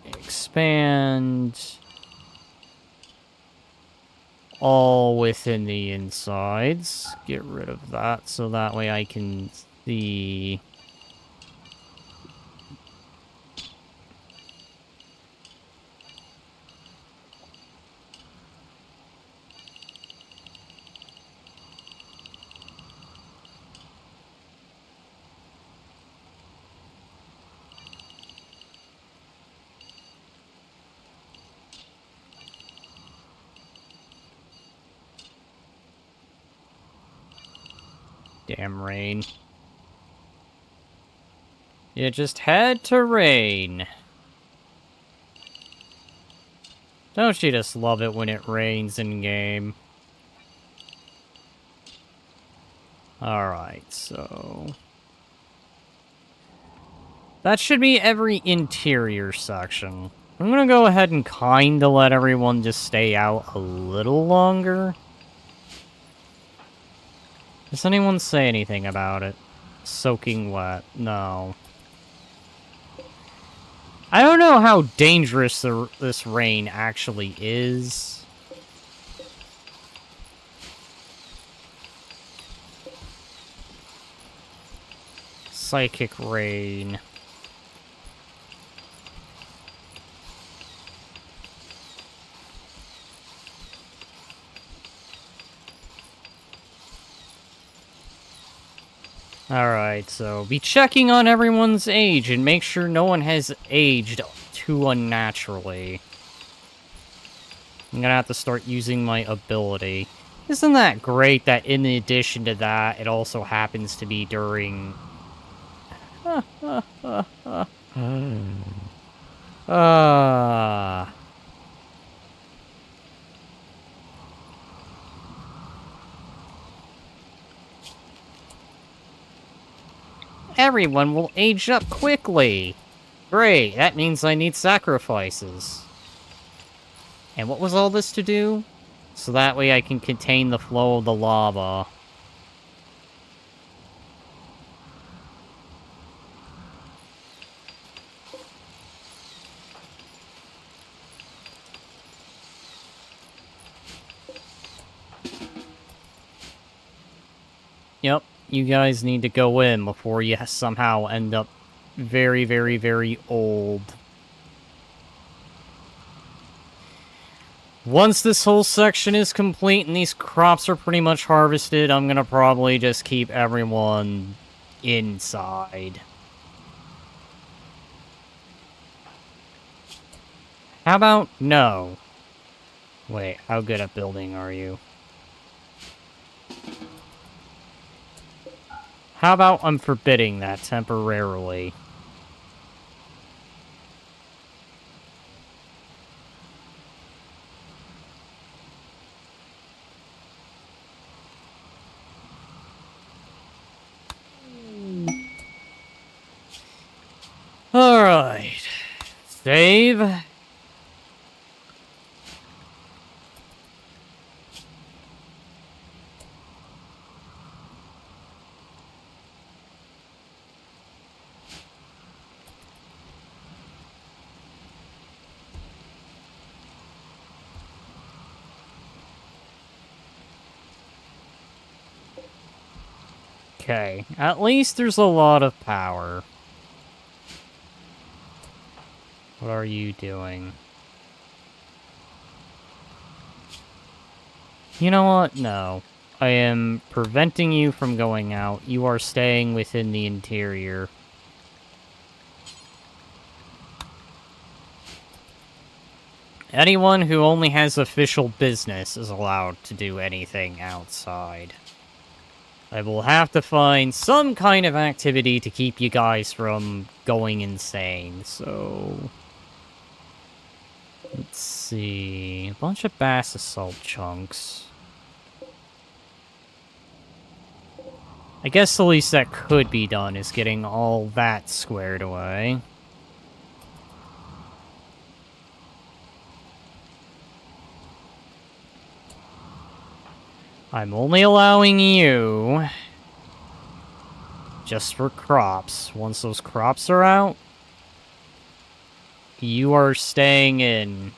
Speaker 1: Expand. All within the insides. Get rid of that so that way I can see. Damn rain. It just had to rain. Don't you just love it when it rains in-game? Alright, so... that should be every interior section. I'm gonna go ahead and kinda let everyone just stay out a little longer. Does anyone say anything about it? Soaking wet? No. I don't know how dangerous this rain actually is. Psychic rain. Alright, so be checking on everyone's age and make sure no one has aged too unnaturally. I'm gonna have to start using my ability. Isn't that great that in addition to that, it also happens to be during... Everyone will age up quickly. Great, that means I need sacrifices. And what was all this to do? So that way I can contain the flow of the lava. Yep, you guys need to go in before you somehow end up very, very, very old. Once this whole section is complete and these crops are pretty much harvested, I'm gonna probably just keep everyone inside. How about no? Wait, how good at building are you? How about I'm forbidding that temporarily? Alright. Save. Okay, at least there's a lot of power. What are you doing? You know what? No. I am preventing you from going out. You are staying within the interior. Anyone who only has official business is allowed to do anything outside. I will have to find some kind of activity to keep you guys from going insane, so... let's see... a bunch of bass assault chunks. I guess the least that could be done is getting all that squared away. I'm only allowing you just for crops. Once those crops are out, you are staying in.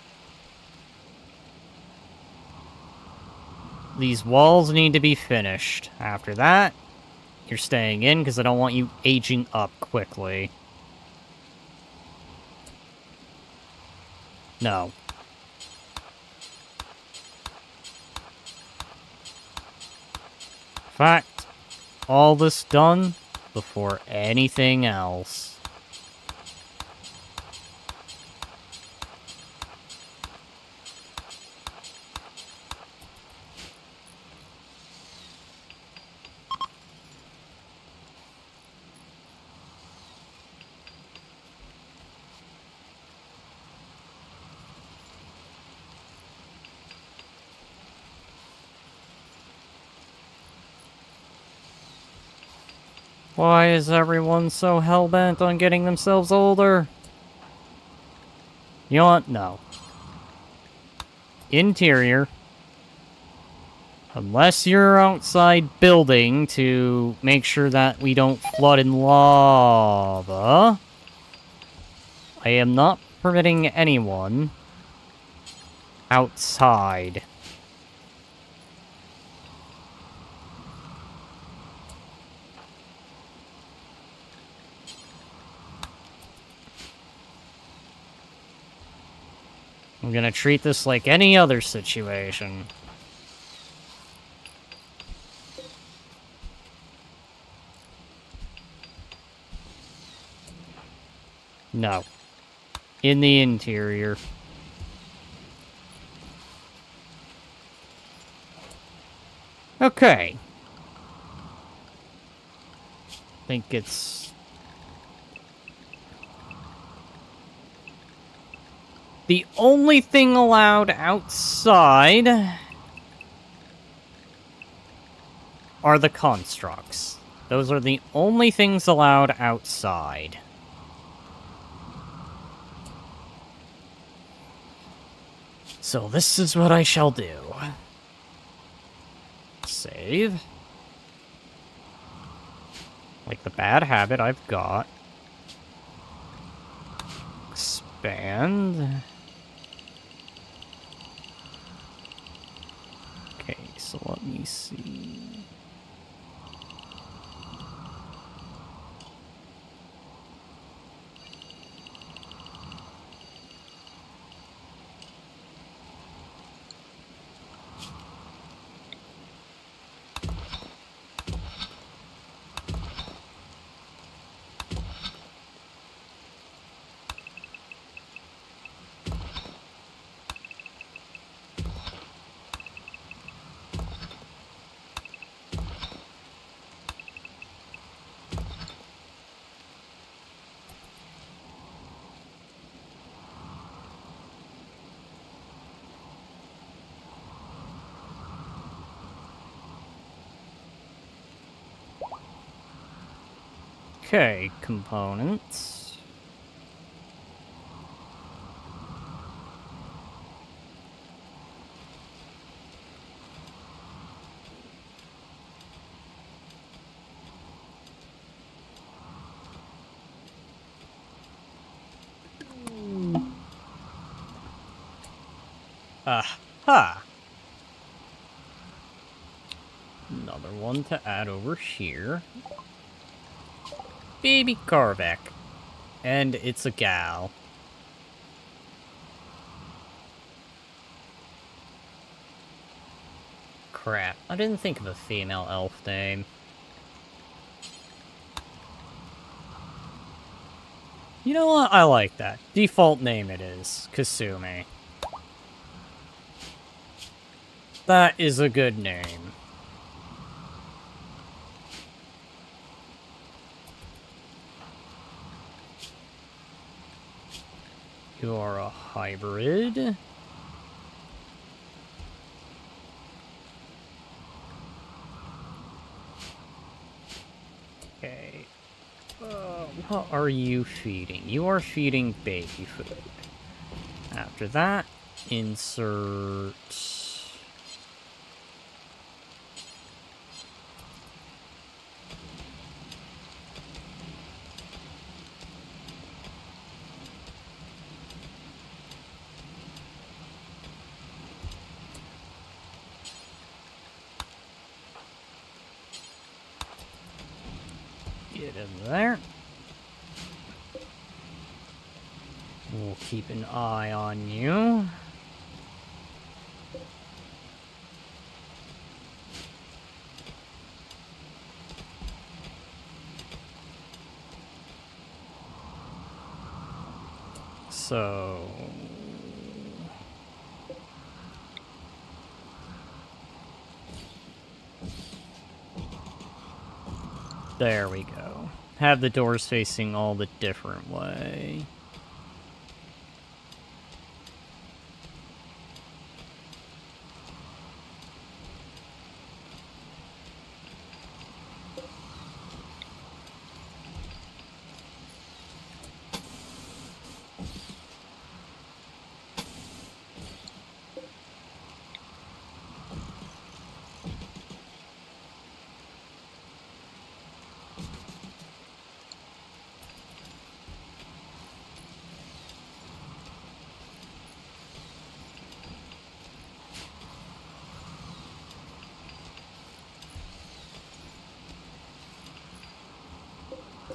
Speaker 1: These walls need to be finished. After that, you're staying in because I don't want you aging up quickly. No. In fact, all this done before anything else. Why is everyone so hell-bent on getting themselves older? You know what? No. Interior. Unless you're outside building to make sure that we don't flood in lava, I am not permitting anyone outside. I'm gonna treat this like any other situation. No. In the interior. Okay. I think it's... the only thing allowed outside are the constructs. Those are the only things allowed outside. So this is what I shall do. Save. Like the bad habit I've got. Expand. Okay, so let me see. Okay, components. Aha! Another one to add over here. Baby Carvec. And it's a gal. Crap, I didn't think of a female elf name. You know what? I like that. Default name it is. Kasumi. That is a good name. You are a hybrid. what are you feeding? You are feeding baby food. After that, insert... Get in there. We'll keep an eye on you. So... there we go. Have the doors facing all the different way.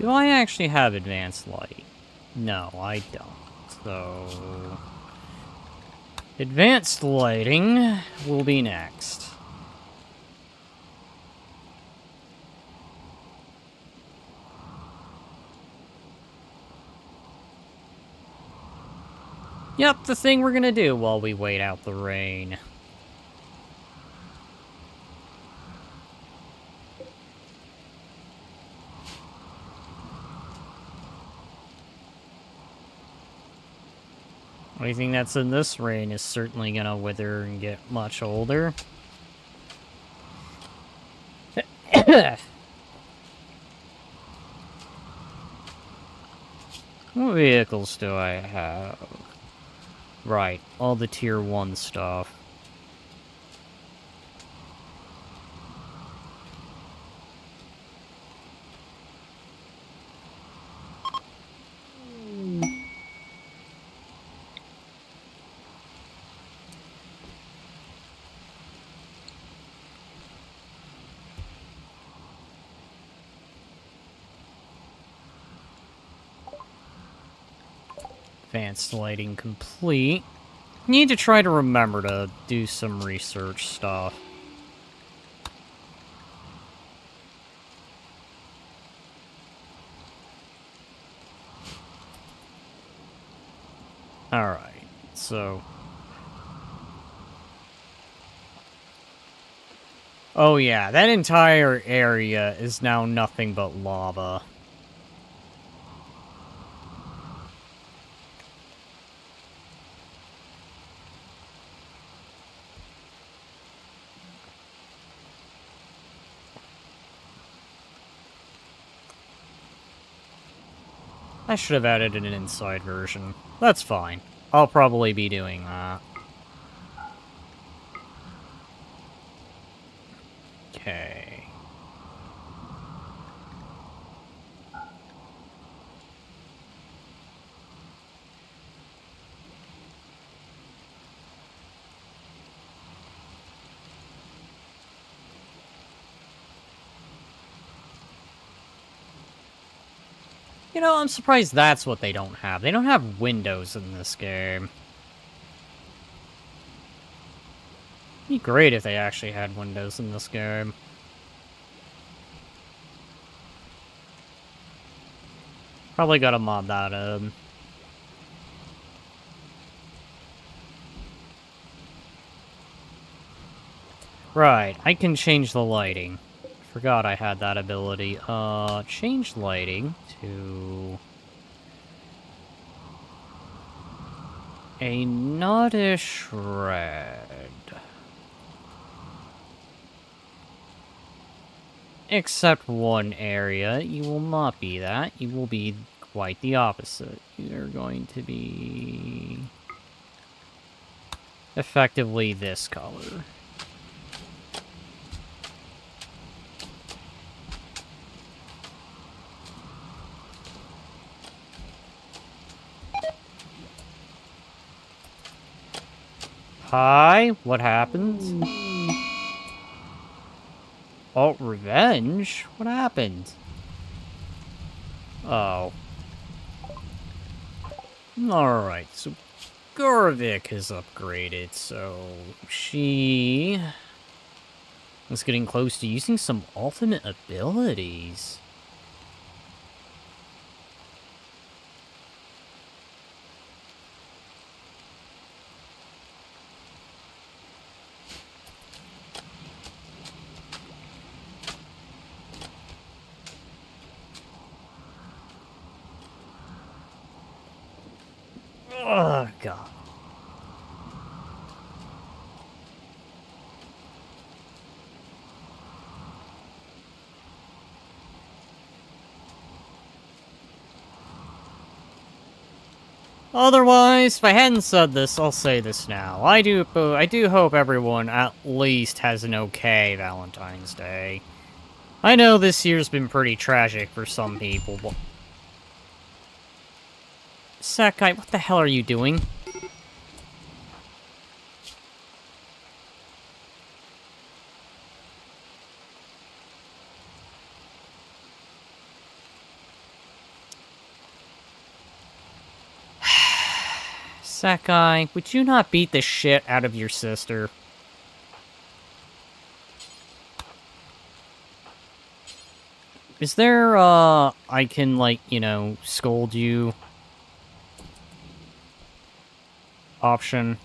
Speaker 1: Do I actually have advanced light? No, I don't. So... advanced lighting will be next. Yep, the thing we're gonna do while we wait out the rain. Anything that's in this rain is certainly gonna wither and get much older. What vehicles do I have? Right, all the tier 1 stuff. Advanced lighting complete. Need to try to remember to do some research stuff. Alright, so... oh yeah, that entire area is now nothing but lava. I should have added an inside version. That's fine. I'll probably be doing that. Okay. You know, I'm surprised that's what they don't have. They don't have windows in this game. It'd be great if they actually had windows in this game. Probably gotta mod that in. Right, I can change the lighting. Forgot I had that ability. Change lighting to... a nuttish red. Except one area, you will not be that. You will be quite the opposite. You're going to be effectively this color. Hi, what happened? Oh, revenge? What happened? Oh. Alright, so Garvik has upgraded, so she is getting close to using some ultimate abilities. Oh, God. Otherwise, if I hadn't said this, I'll say this now. I do hope everyone at least has an okay Valentine's Day. I know this year's been pretty tragic for some people, but... Sakai, what the hell are you doing? Sakai, would you not beat the shit out of your sister? Is there, I can, like, you know, scold you option?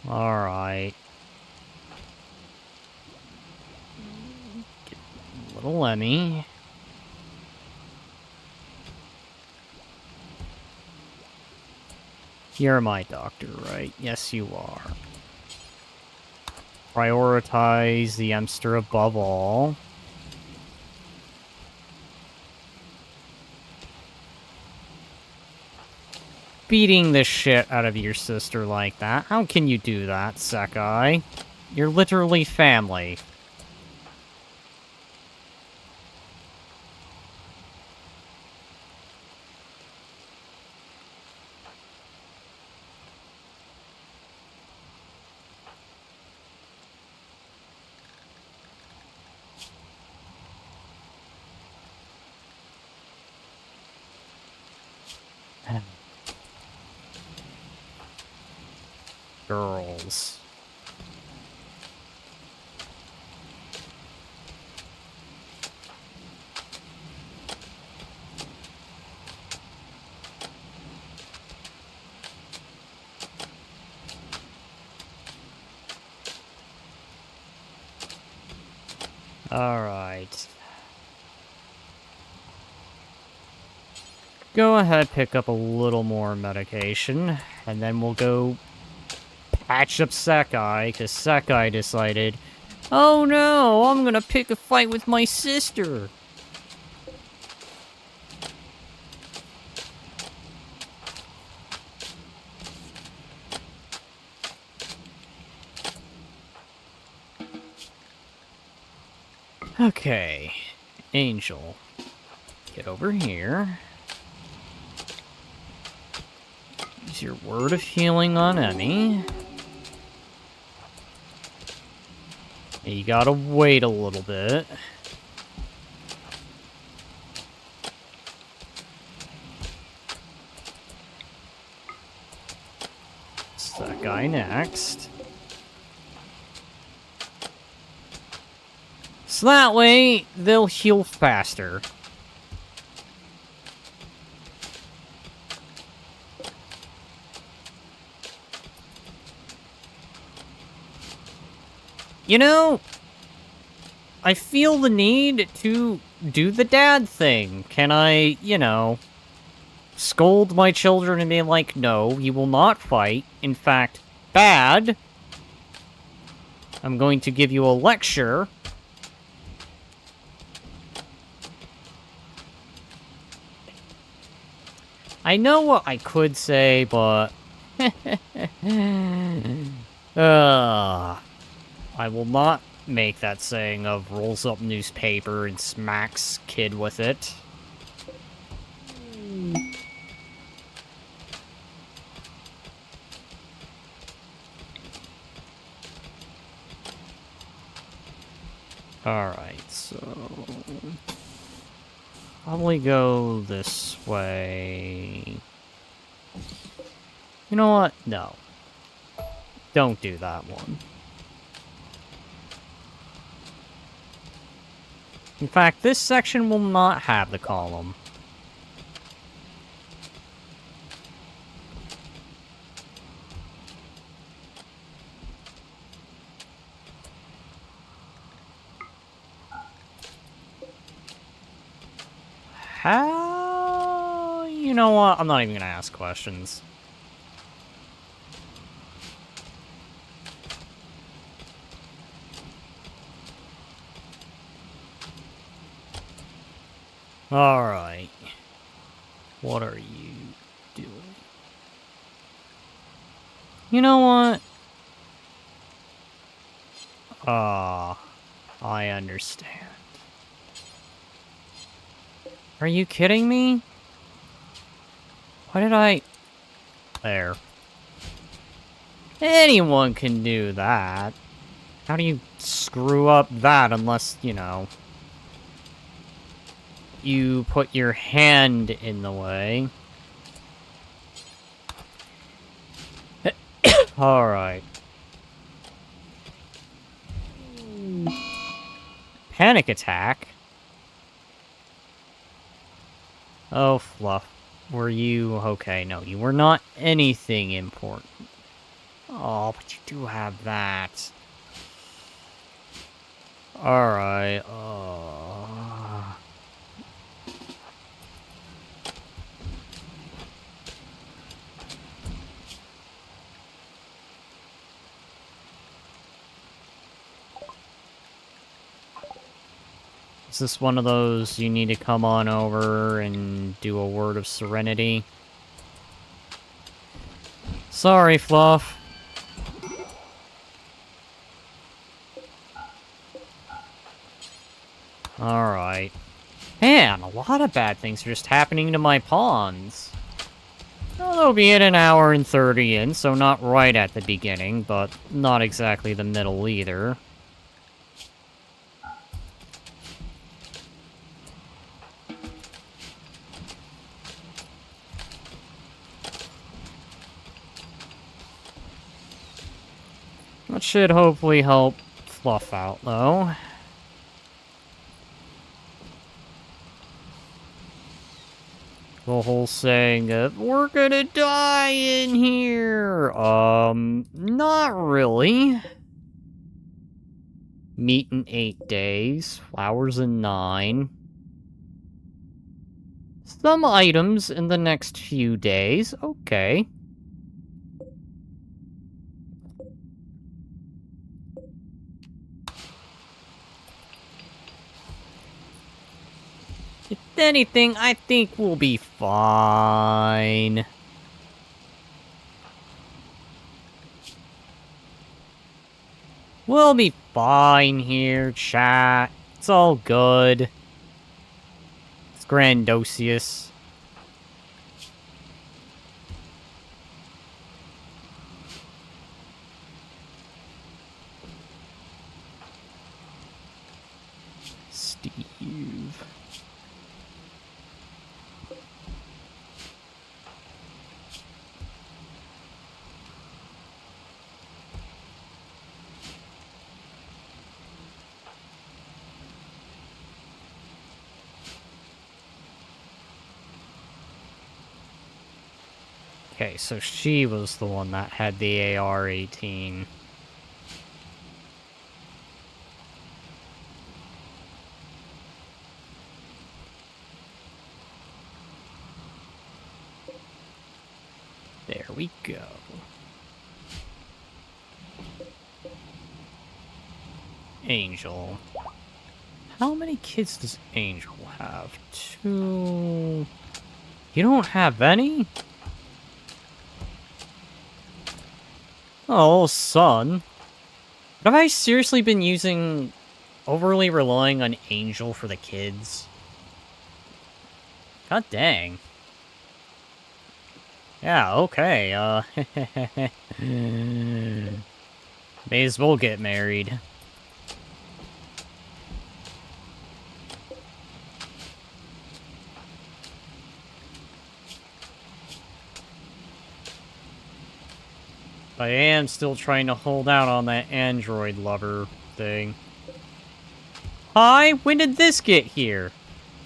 Speaker 1: Alright. Little Lemmy. You're my doctor, right? Yes, you are. Prioritize the Emster above all. Beating the shit out of your sister like that. How can you do that, Sakai? You're literally family. Girls. Alright. Go ahead, pick up a little more medication, and then we'll go patch up Sakai, because Sakai decided, oh no, I'm gonna pick a fight with my sister. Okay, Angel, get over here. Use your word of healing on Emmy. You gotta wait a little bit. It's that guy next. So that way, they'll heal faster. You know, I feel the need to do the dad thing. Can I, you know, scold my children and be like, no, you will not fight. In fact, bad. I'm going to give you a lecture. I know what I could say, but... I will not make that saying of rolls up newspaper and smacks kid with it. Alright, so... probably go this way. You know what? No. Don't do that one. In fact, this section will not have the column. How? You know what? I'm not even gonna ask questions. Alright. What are you doing? You know what? I understand. Are you kidding me? Why did I... There. Anyone can do that. How do you screw up that unless, you know... you put your hand in the way? Alright. Panic attack? Oh, Fluff. Were you... okay, no, you were not anything important. Oh, but you do have that. Alright, Is this one of those you need to come on over and do a word of serenity? Sorry, Fluff. Alright. Man, a lot of bad things are just happening to my pawns. Well, they'll be in an hour and 30 in, so not right at the beginning, but not exactly the middle either. That should hopefully help Fluff out, though. The whole saying of, we're gonna die in here! Not really. Meat in 8 days, flowers in 9. Some items in the next few days, okay. If anything, I think we'll be fine. We'll be fine here, chat. It's all good. It's grandiose. Steve. Okay, so she was the one that had the AR-18. we go. Angel. How many kids does Angel have? 2... You don't have any? Oh, son. Have I seriously been overly relying on Angel for the kids? God dang. Yeah, okay, may as well get married. I am still trying to hold out on that android lover thing. Hi, when did this get here?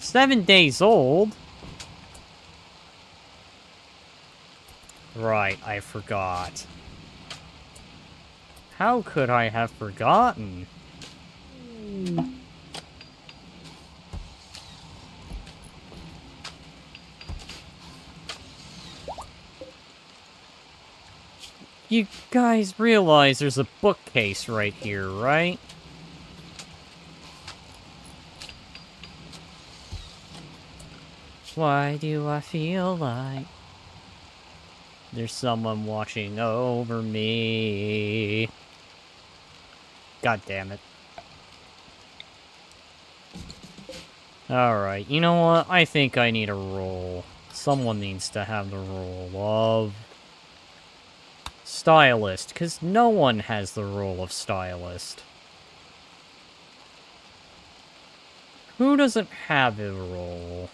Speaker 1: 7 days old? Right, I forgot. How could I have forgotten? You guys realize there's a bookcase right here, right? Why do I feel like there's someone watching over me? God damn it. Alright, you know what? I think I need a role. Someone needs to have the role of stylist, because no one has the role of stylist. Who doesn't have a role?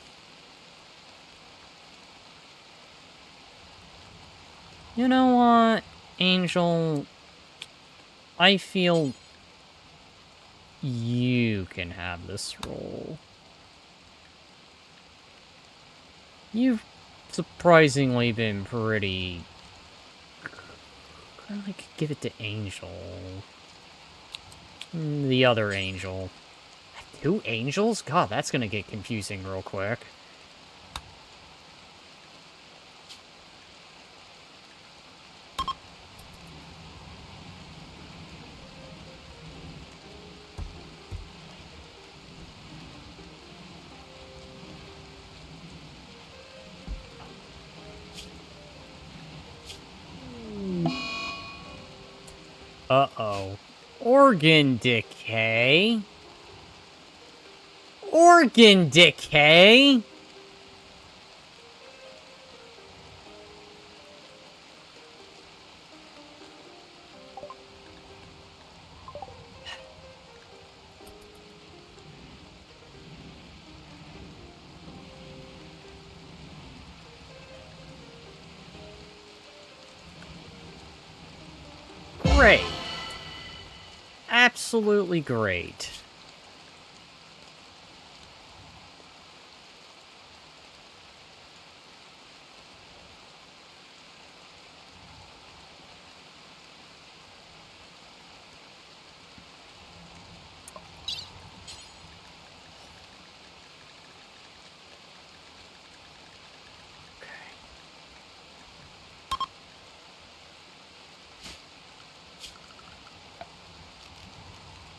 Speaker 1: You know what, Angel? I feel you can have this role. You've surprisingly been pretty... I could give it to Angel. The other Angel. 2 Angels? God, that's gonna get confusing real quick. Uh-oh. Organ decay? Organ decay? Great. Absolutely great.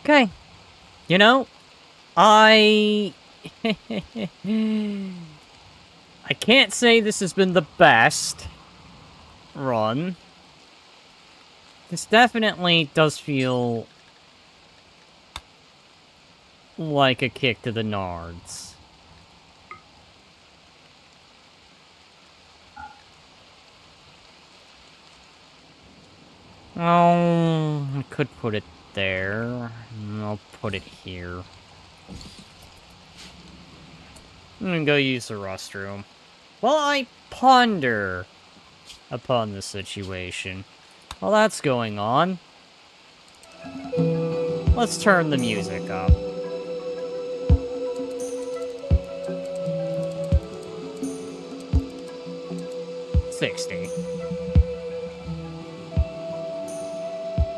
Speaker 1: Okay. You know, I can't say this has been the best run. This definitely does feel like a kick to the nards. Oh, I could put it there. I'll put it here. I'm gonna go use the restroom. While I ponder upon the situation. While that's going on, let's turn the music up. $60.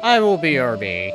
Speaker 1: I will be RB.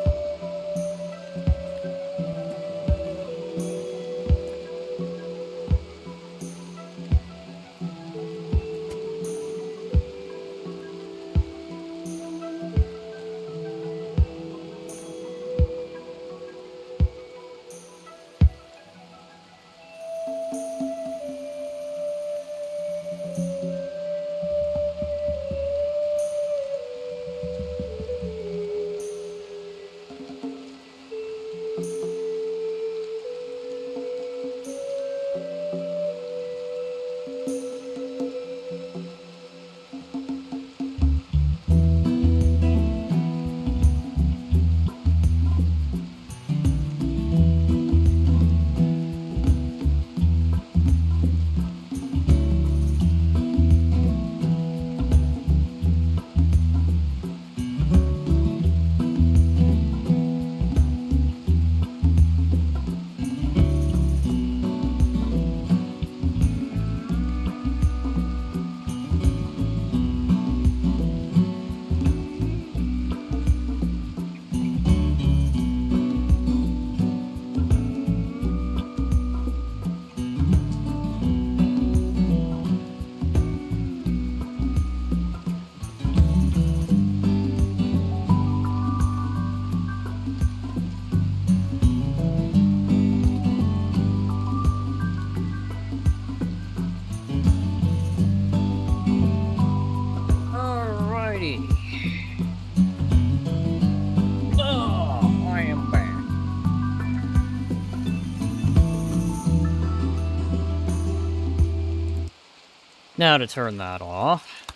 Speaker 1: Now to turn that off.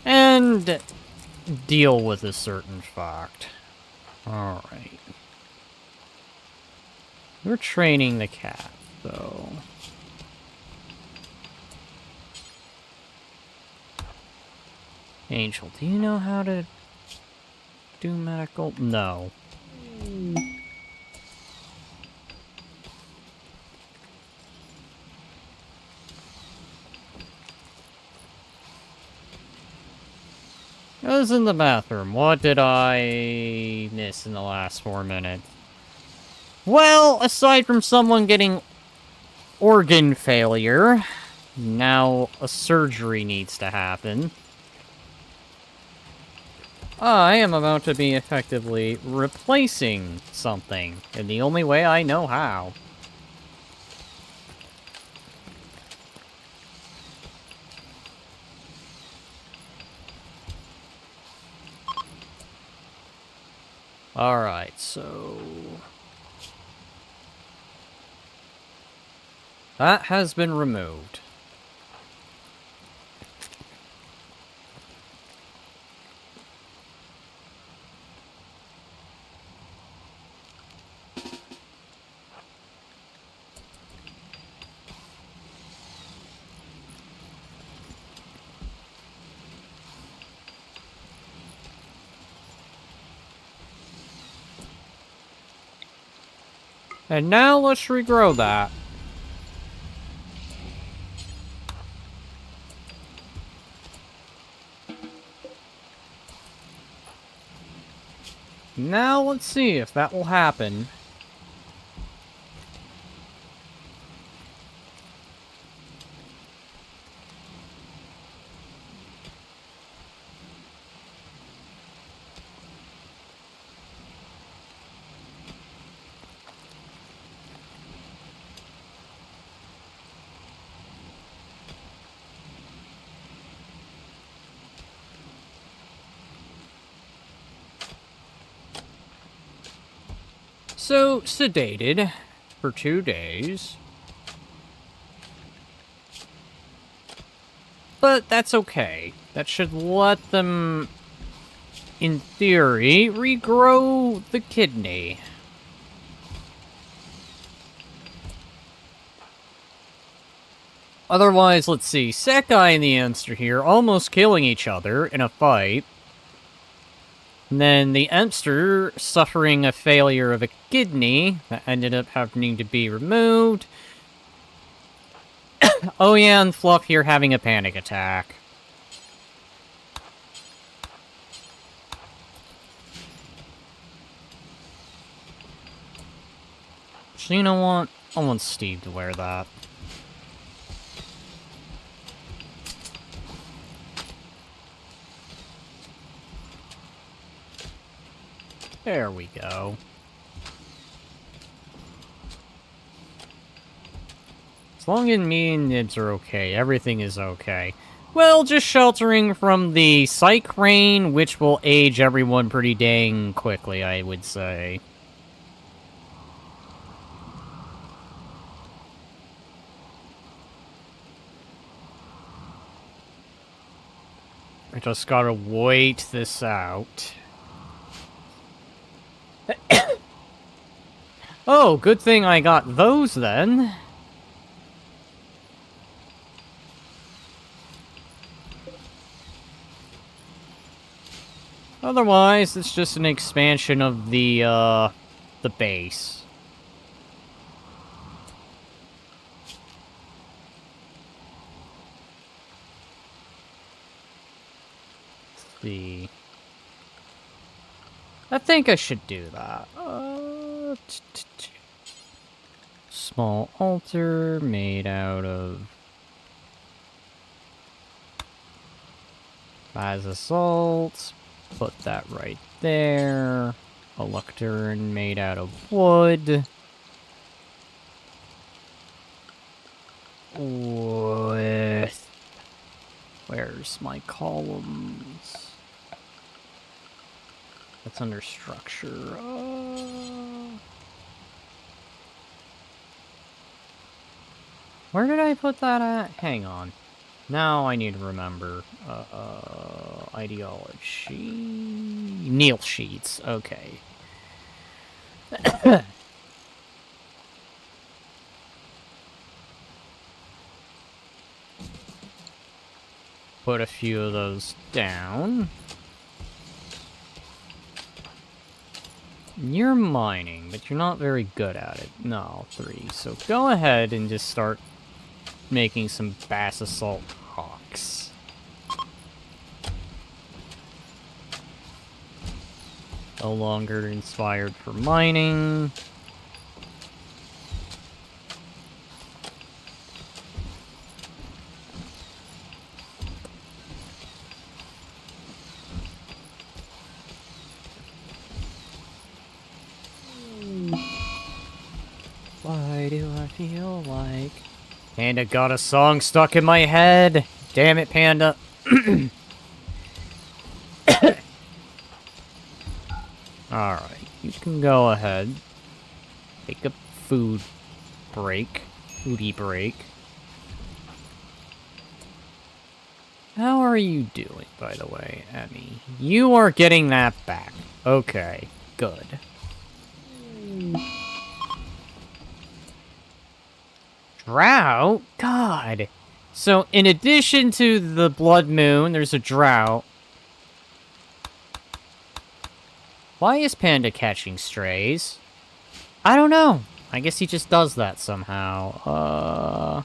Speaker 1: And deal with a certain fact. Alright. We're training the cat, though. Angel, do you know how to do medical? No. I was in the bathroom. What did I miss in the last 4 minutes? Well, aside from someone getting organ failure, now a surgery needs to happen. I am about to be effectively replacing something, in the only way I know how. Alright, so... that has been removed. And now let's regrow that. Now let's see if that will happen. So, sedated for 2 days. But that's okay. That should let them, in theory, regrow the kidney. Otherwise, let's see, Sekai and the Emster here almost killing each other in a fight. And then the Emster suffering a failure of a kidney that ended up having to be removed. Oh yeah, and Fluff here having a panic attack. So you know what? I want Steve to wear that. There we go. As long as me and Nibs are okay, everything is okay. Well, just sheltering from the psych rain, which will age everyone pretty dang quickly, I would say. I just gotta wait this out. Oh, good thing I got those then. Otherwise, it's just an expansion of the base. Let's see. I think I should do that. Small altar made out of basalt. Put that right there. A lectern made out of wood. With... where's my columns? That's under structure. Where did I put that at? Hang on. Now I need to remember. Ideology... Neil sheets. Okay. Put a few of those down. You're mining, but you're not very good at it. No, 3. So go ahead and just start making some bass assault hawks. No longer inspired for mining. Why do I feel like... Panda got a song stuck in my head! Damn it, Panda! Alright, you can go ahead. Take a food break. Foodie break. How are you doing, by the way, Emmy? You are getting that back. Okay, good. Drought? God. So, in addition to the blood moon, there's a drought. Why is Panda catching strays? I don't know. I guess he just does that somehow.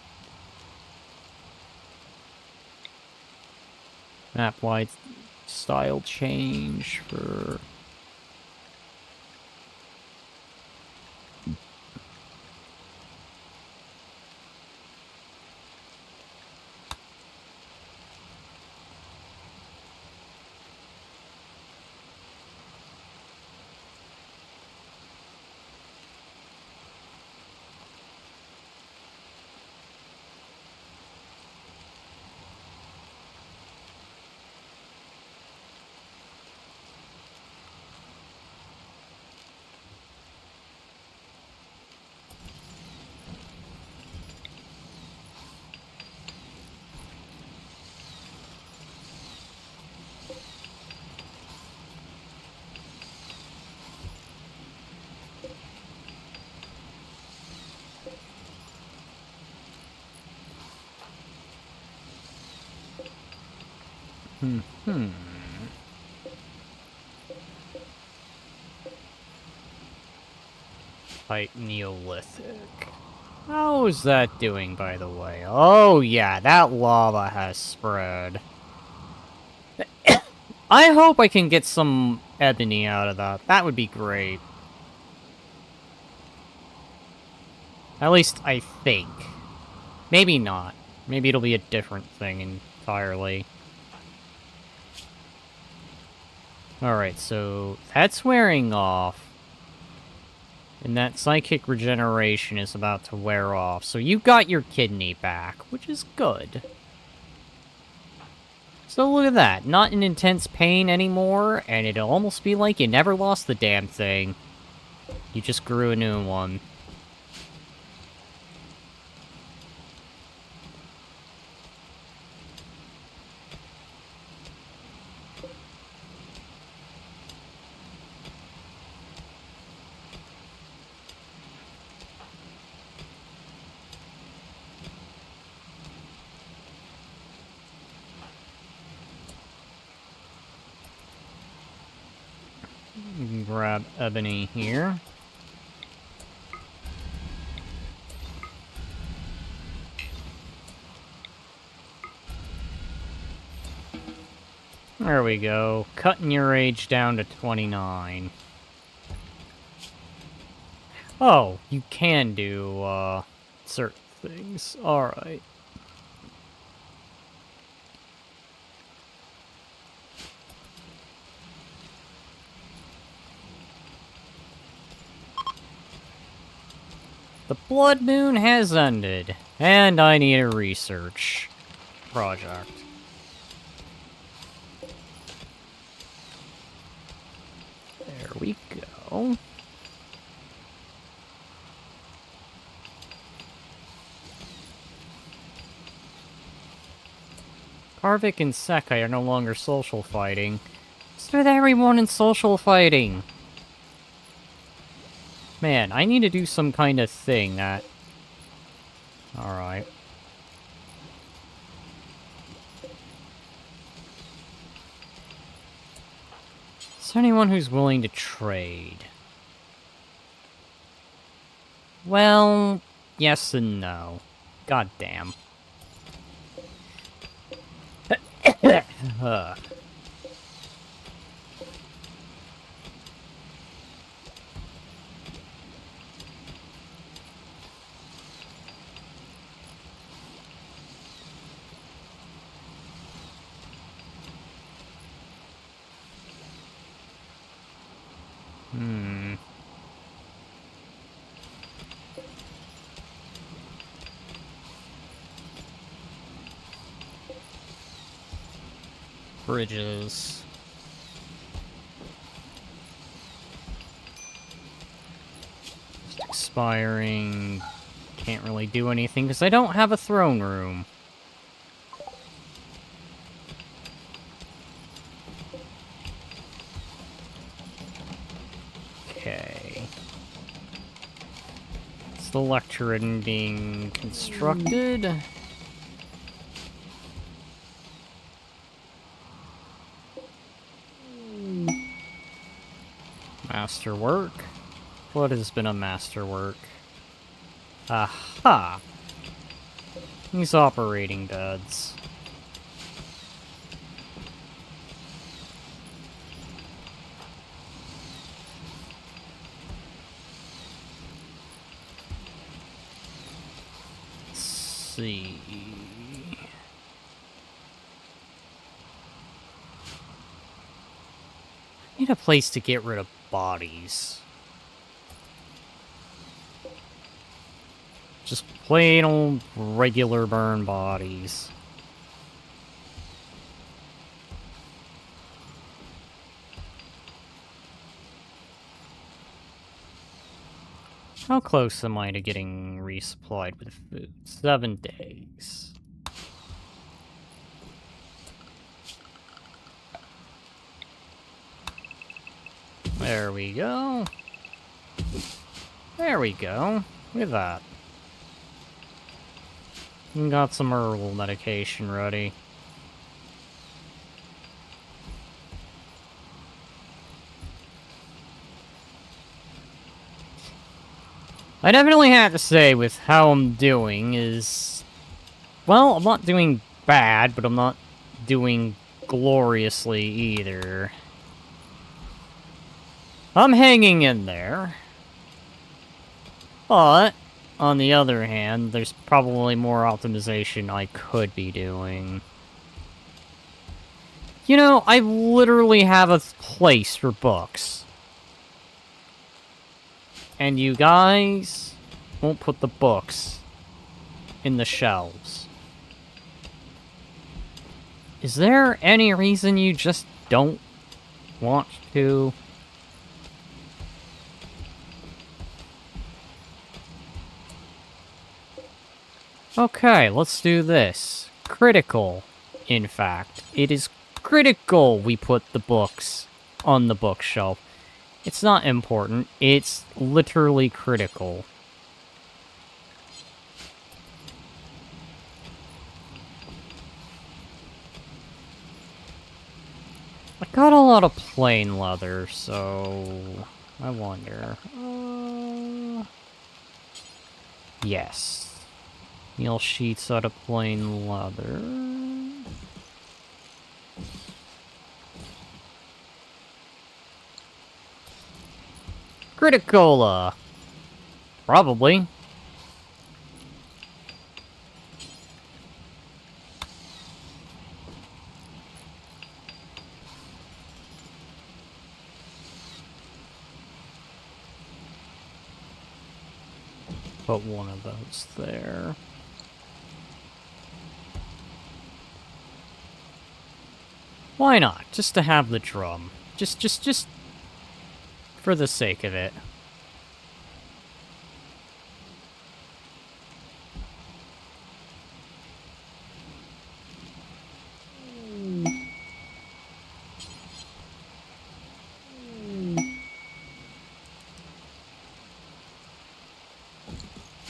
Speaker 1: Map-wide style change for... Type Neolithic. How is that doing, by the way? Oh, yeah, that lava has spread. I hope I can get some ebony out of that. That would be great. At least, I think. Maybe not. Maybe it'll be a different thing entirely. Alright, so that's wearing off. And that psychic regeneration is about to wear off. So you got your kidney back, which is good. So look at that. Not in intense pain anymore, and it'll almost be like you never lost the damn thing. You just grew a new one. Grab ebony here. There we go. Cutting your age down to 29. Oh, you can do, certain things. Alright. The blood moon has ended, and I need a research project. There we go. Karvik and Sekai are no longer social fighting. What's with everyone in social fighting? Man, I need to do some kind of thing that... Alright. Is there anyone who's willing to trade? Well, yes and no. God damn. Ugh. Bridges. Just expiring. Can't really do anything because I don't have a throne room. Okay. It's the lectern being constructed. Masterwork? What has been a masterwork? Aha! These operating beds. Let's see... I need a place to get rid of bodies. Just plain old regular burn bodies. How close am I to getting resupplied with food? 7 days. There we go. There we go. Look at that. And got some herbal medication ready. I definitely have to say with how I'm doing is... Well, I'm not doing bad, but I'm not doing gloriously either. I'm hanging in there. But, on the other hand, there's probably more optimization I could be doing. You know, I literally have a place for books. And you guys won't put the books in the shelves. Is there any reason you just don't want to? Okay, let's do this. Critical, in fact. It is critical we put the books on the bookshelf. It's not important, it's literally critical. I got a lot of plain leather, so... I wonder... Yes. Meal sheets out of plain leather... Criticola! Probably. Put one of those there. Why not? Just to have the drum. Just for the sake of it.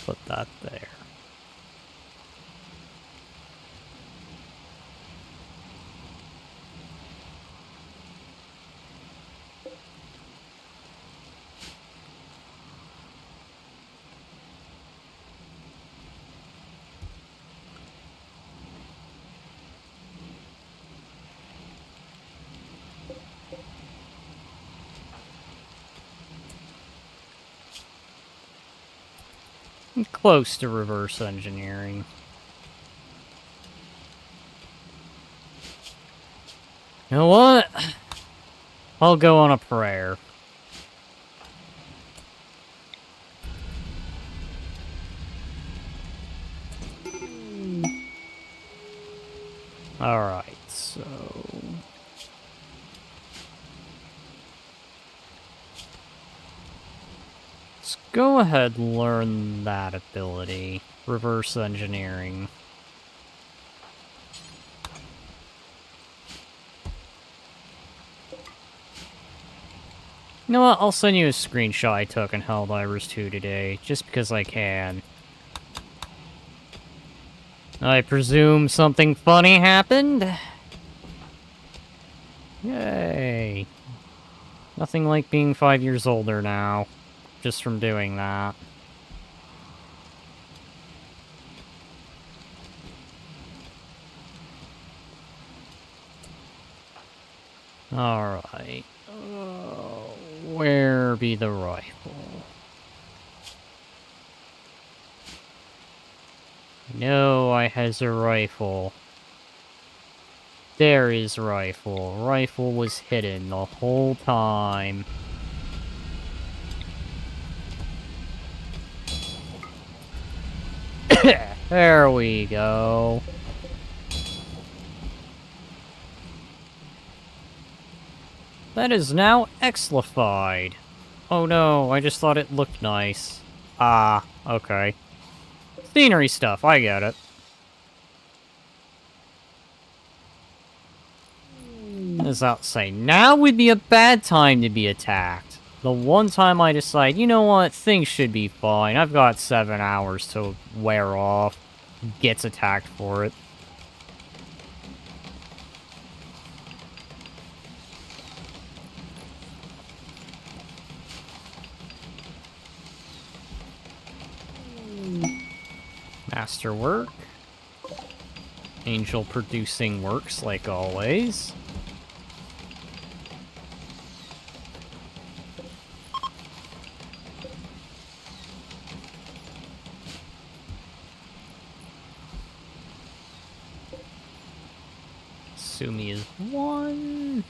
Speaker 1: put that there. Close to reverse engineering. You know what? I'll go on a prayer. Alright, so... let's go ahead and learn that ability. Reverse engineering. You know what? I'll send you a screenshot I took in Helldivers 2 today, just because I can. I presume something funny happened? Yay. Nothing like being 5 years older now, just from doing that. Alright. Where be the rifle? No, I has a rifle. There is rifle. Rifle was hidden the whole time. There we go. That is now Xlified. Oh no, I just thought it looked nice. Ah, okay. Scenery stuff, I get it. As I'll say, now would be a bad time to be attacked. The one time I decide, you know what, things should be fine. I've got 7 hours to wear off. Gets attacked for it. Masterwork. Angel producing works, like always. Sumi is 1.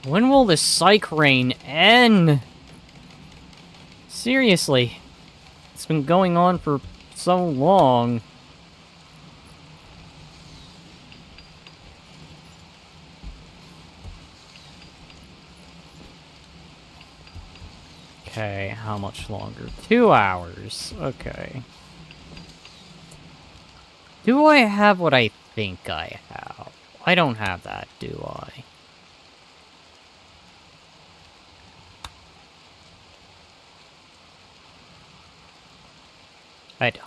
Speaker 1: When will this psych rain end? Seriously. It's been going on for so long. Okay, how much longer? 2 hours. Okay. Do I have what I think I have? I don't have that, do I? I don't.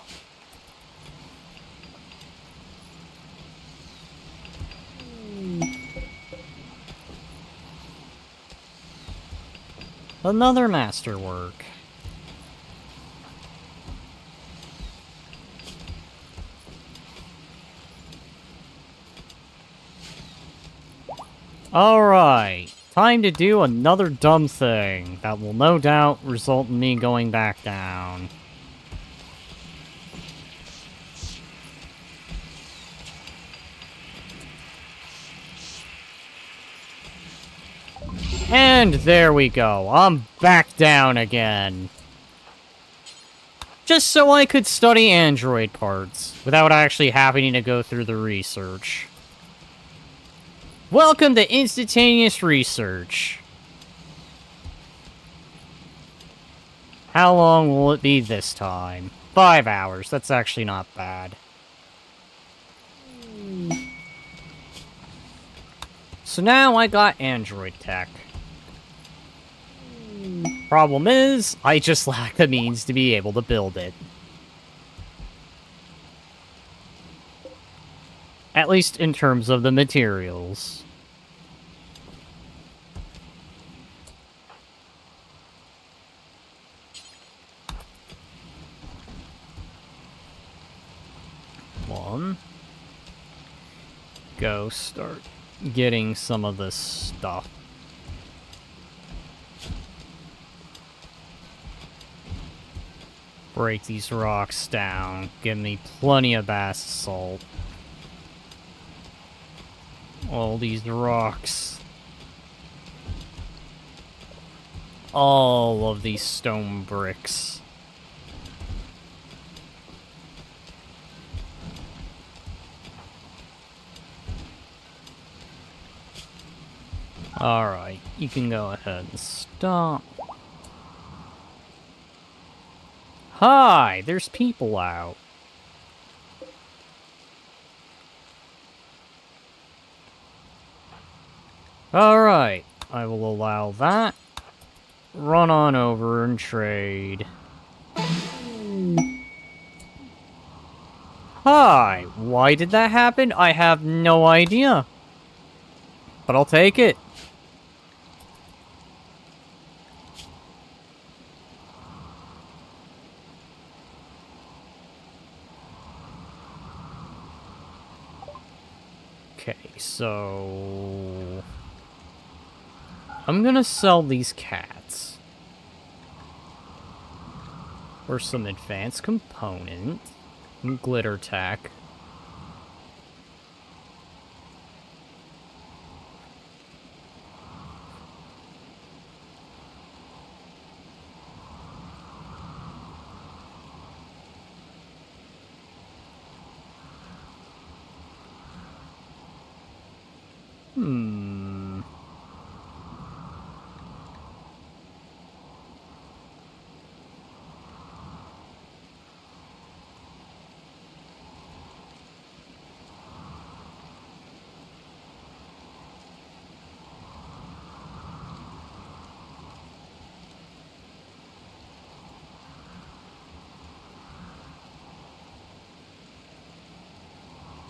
Speaker 1: Another masterwork. Alright, time to do another dumb thing that will no doubt result in me going back down. And there we go. I'm back down again. Just so I could study android parts, without actually having to go through the research. Welcome to instantaneous research. How long will it be this time? 5 hours. That's actually not bad. So now I got Android tech. Problem is, I just lack the means to be able to build it. At least in terms of the materials. Go start getting some of this stuff. Break these rocks down. Give me plenty of bass salt. All these rocks. All of these stone bricks. Alright, you can go ahead and stop. Hi, there's people out. Alright, I will allow that. Run on over and trade. Hi, why did that happen? I have no idea. But I'll take it. Okay, so... I'm gonna sell these cats. For some advanced component. Glitter tack.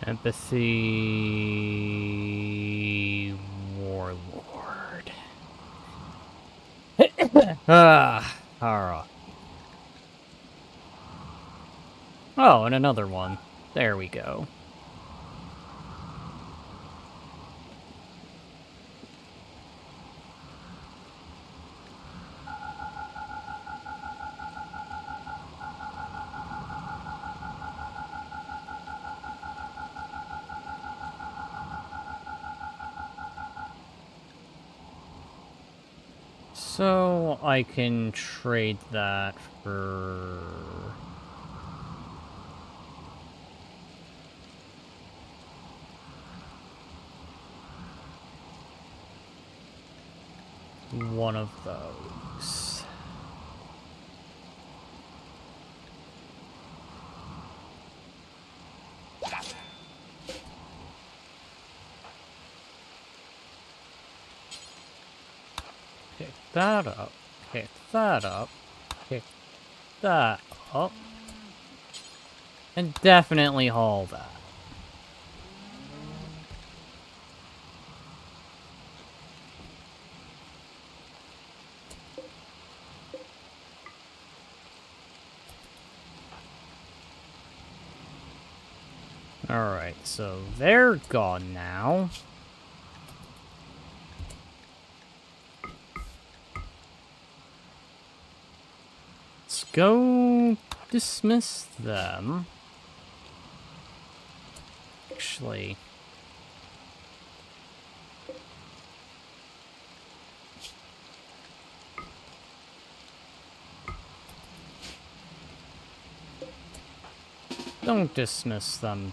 Speaker 1: Empathy... Warlord. Alright. Oh, and another one. There we go. So, I can trade that for... one of those. Pick that up. Pick that up. Pick that up. And definitely haul that. Alright, so they're gone now. Let's go dismiss them. Actually... don't dismiss them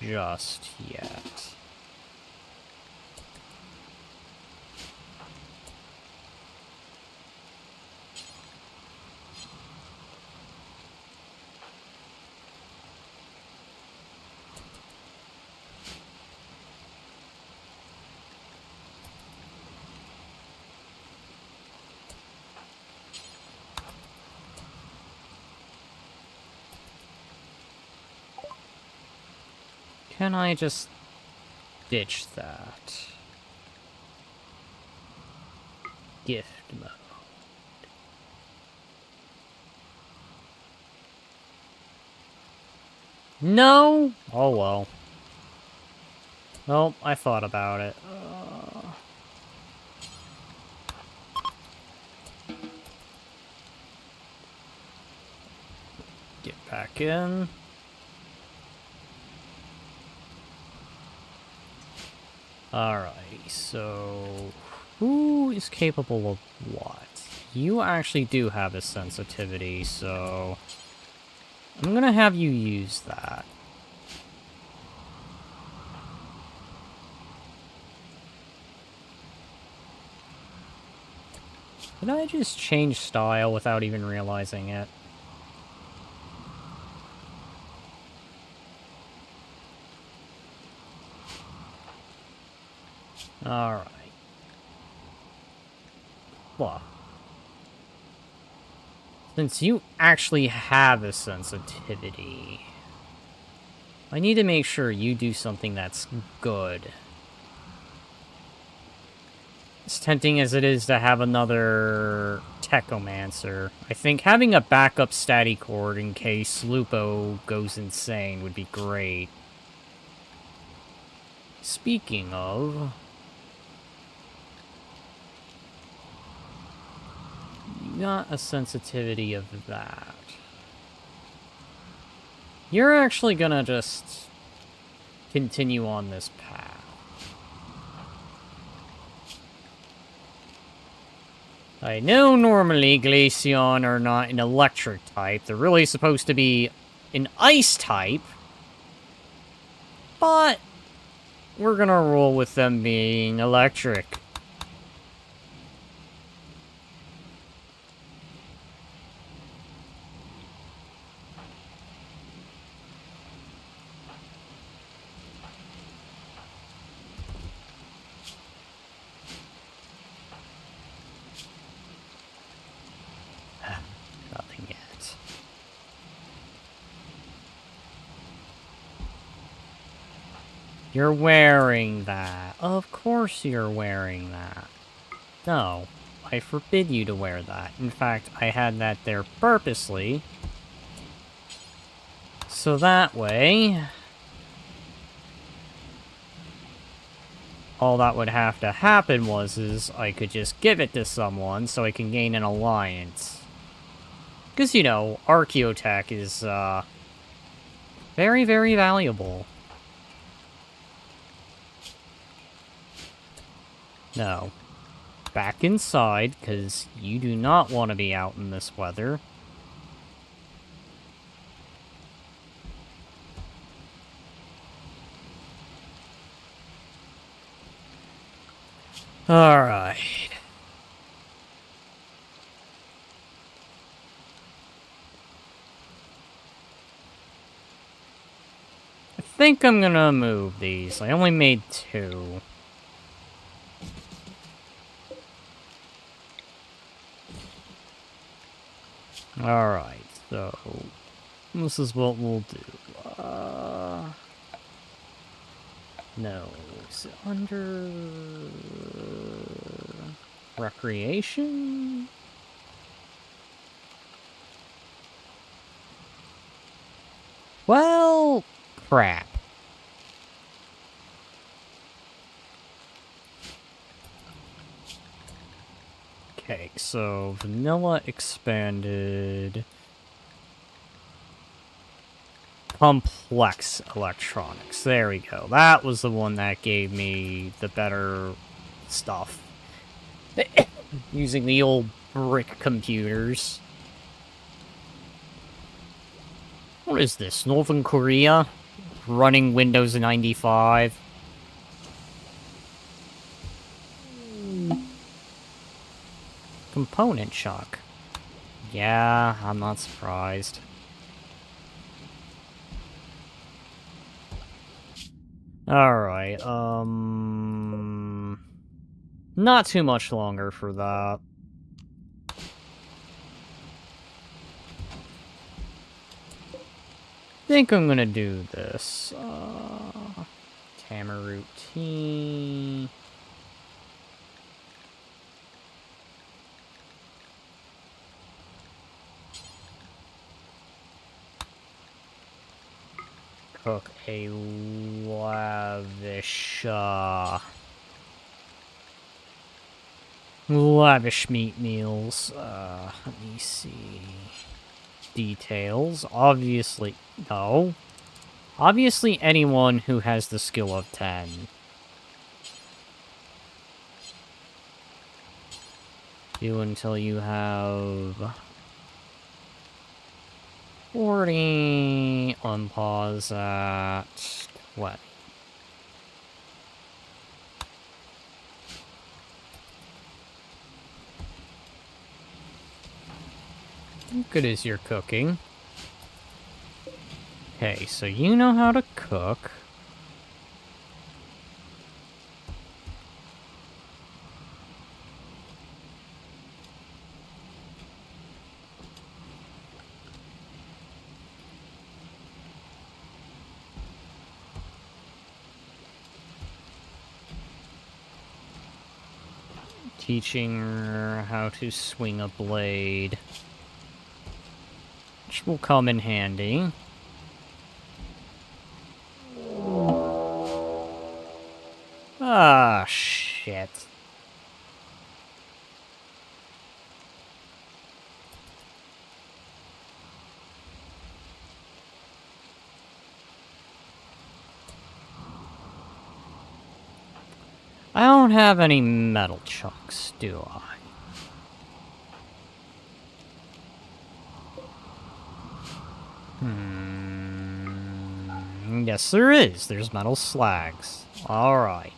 Speaker 1: just yet. Can I just ditch that? Gift mode. No? Oh well. Well, I thought about it. Get back in. Alright, so... who is capable of what? You actually do have a sensitivity, so... I'm gonna have you use that. Did I just change style without even realizing it? Alright. Well. Since you actually have a sensitivity, I need to make sure you do something that's good. As tempting as it is to have another Techomancer, I think having a backup Staticord in case Lupo goes insane would be great. Speaking of... you got a sensitivity of that. You're actually gonna just continue on this path. I know normally Glaceon are not an electric type. They're really supposed to be an ice type. But we're gonna roll with them being electric. Nothing yet. You're wearing that. Of course you're wearing that. No, I forbid you to wear that. In fact, I had that there purposely. So that way... all that would have to happen is I could just give it to someone so I can gain an alliance. Because, you know, Archaeotech is, very, very valuable. No. Back inside, because you do not want to be out in this weather. Alright. I think I'm gonna move these. I only made 2. Alright, so... this is what we'll do. No, is it under... recreation? Well, crap. Okay, so vanilla expanded... complex electronics. There we go. That was the one that gave me the better stuff. Using the old brick computers. What is this? Northern Korea? Running Windows 95? Component shock. Yeah, I'm not surprised. Alright, not too much longer for that. I think I'm gonna do this. Tamarind tea. Cook a lavish meat meals. Let me see. Details. Obviously, no. Obviously anyone who has the skill of 10. Do until you have 40. Unpause at 20. How good is your cooking? Okay, so you know how to cook. Teaching her how to swing a blade, which will come in handy. Ah, shit. I don't have any metal chunks, do I? Yes, there is. There's metal slags. Alright.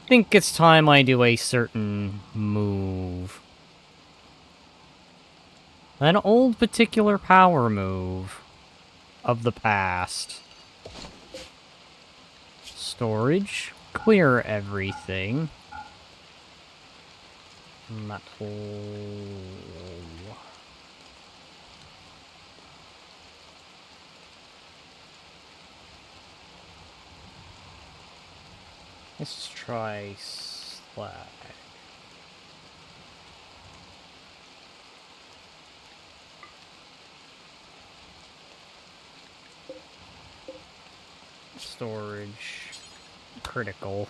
Speaker 1: Think it's time I do a certain move. An old particular power move of the past. Storage. Clear everything. Metal. Let's try slag. Storage. Critical.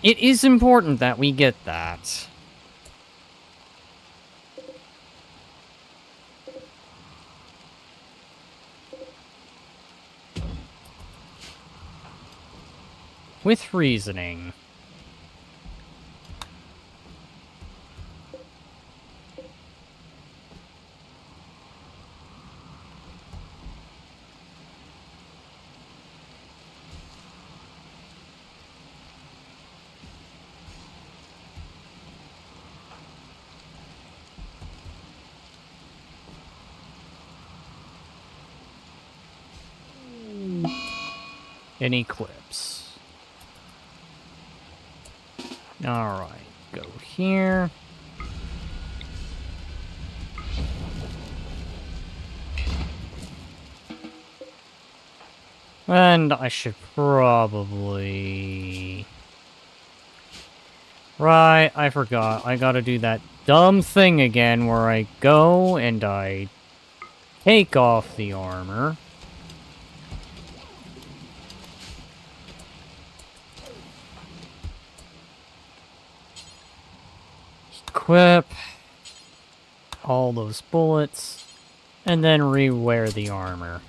Speaker 1: It is important that we get that. With reasoning. An eclipse. Alright, go here. And I should probably... Right, I forgot. I gotta do that dumb thing again where I go and I take off the armor. Equip all those bullets, and then re-wear the armor.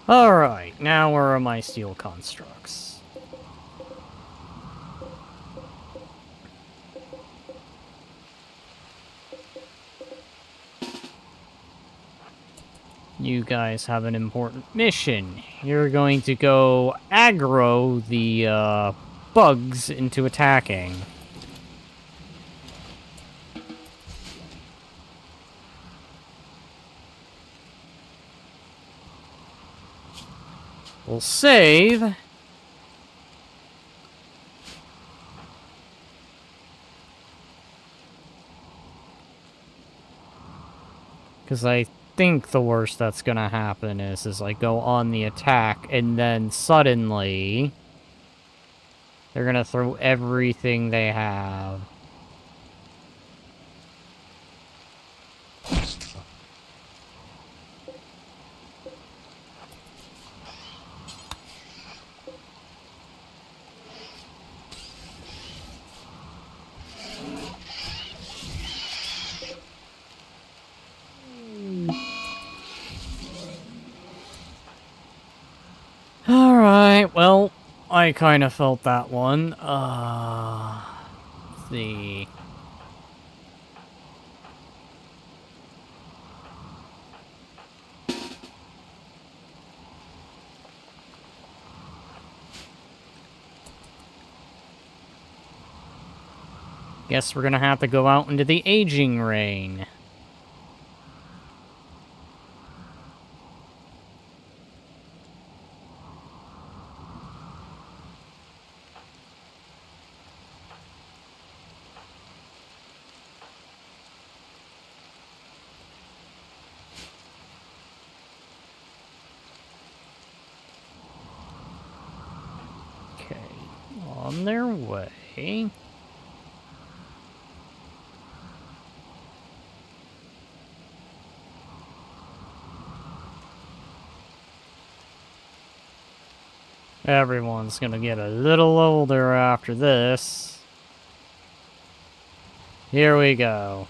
Speaker 1: Alright, now where are my steel constructs? You guys have an important mission. You're going to go aggro the bugs into attacking. We'll save. Because I think the worst that's gonna happen is I go on the attack, and then suddenly they're gonna throw everything they have. Alright, well, I kind of felt that one. Let's see. Guess we're gonna have to go out into the aging rain. Okay, on their way. Everyone's gonna get a little older after this. Here we go.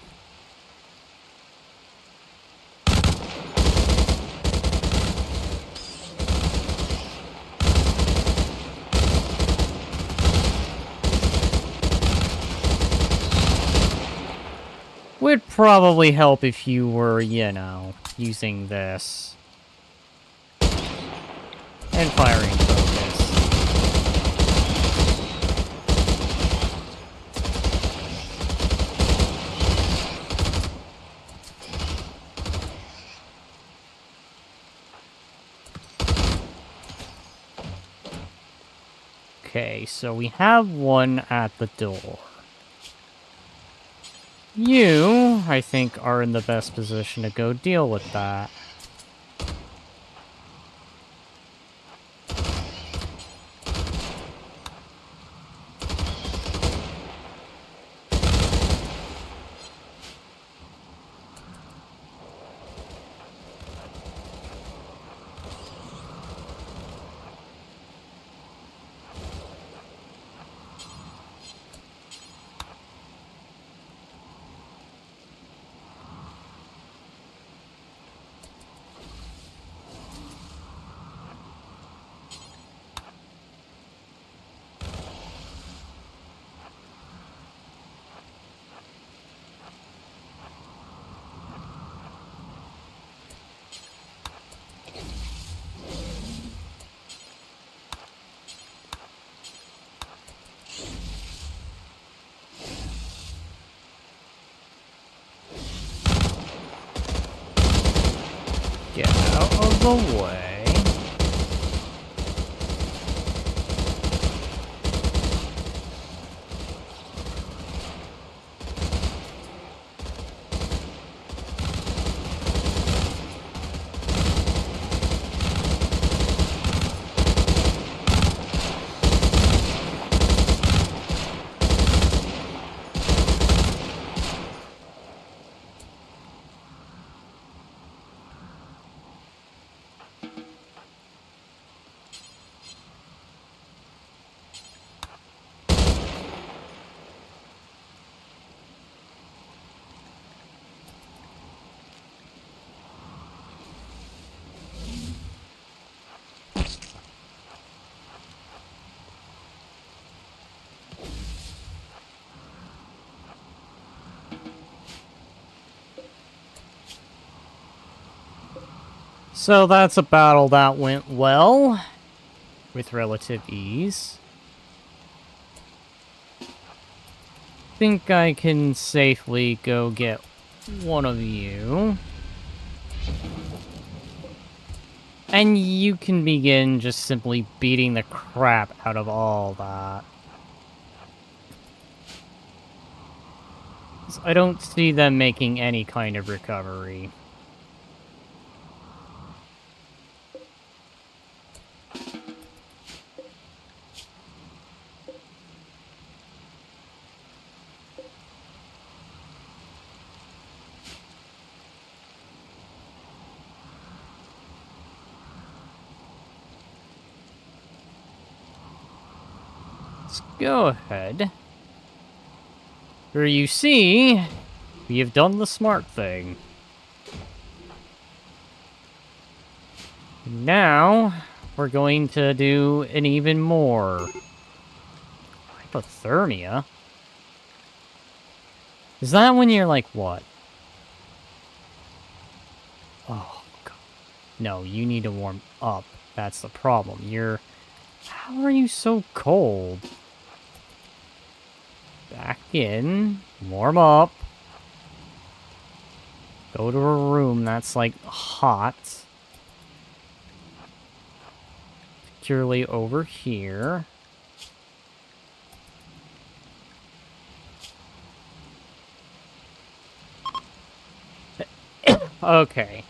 Speaker 1: Would probably help if you were, you know, using this. And firing focus. Okay, so we have one at the door. You, I think, are in the best position to go deal with that. Get out of the way. So that's a battle that went well, with relative ease. Think I can safely go get one of you. And you can begin just simply beating the crap out of all that. I don't see them making any kind of recovery. let's go ahead. Here you see, we have done the smart thing. Now, we're going to do an even more. Hypothermia? Is that when you're like, what? Oh, God. No, you need to warm up. That's the problem. How are you so cold? Back in. Warm up. Go to a room that's, like, hot. Securely over here. Okay.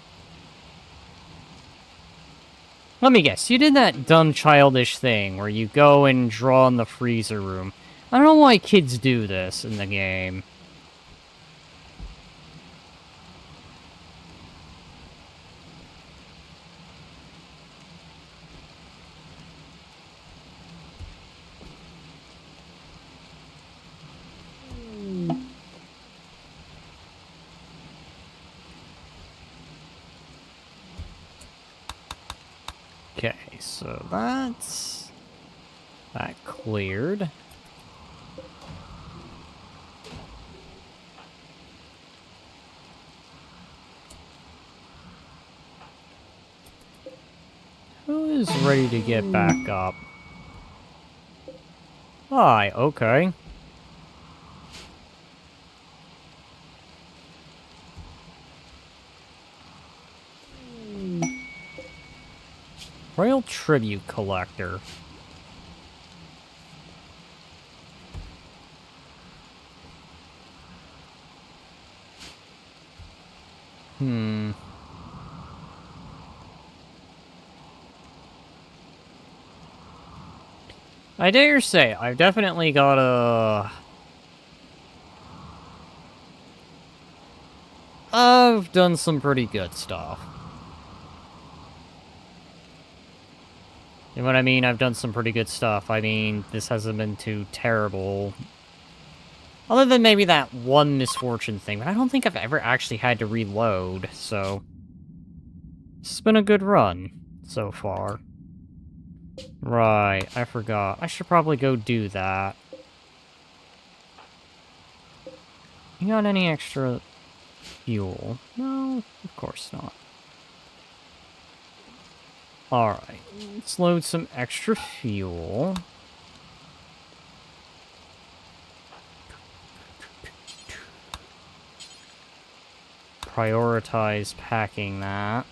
Speaker 1: Let me guess, you did that dumb childish thing where you go and draw in the freezer room. I don't know why kids do this in the game. Okay, so that cleared. Who is ready to get back up? Hi, okay. Royal Tribute Collector. I dare say, I've definitely got I've done some pretty good stuff. And when I mean I've done some pretty good stuff, I mean this hasn't been too terrible. Other than maybe that one misfortune thing, but I don't think I've ever actually had to reload, so... It's been a good run so far. Right, I forgot. I should probably go do that. You got any extra fuel? No, of course not. Alright, let's load some extra fuel. Prioritize packing that.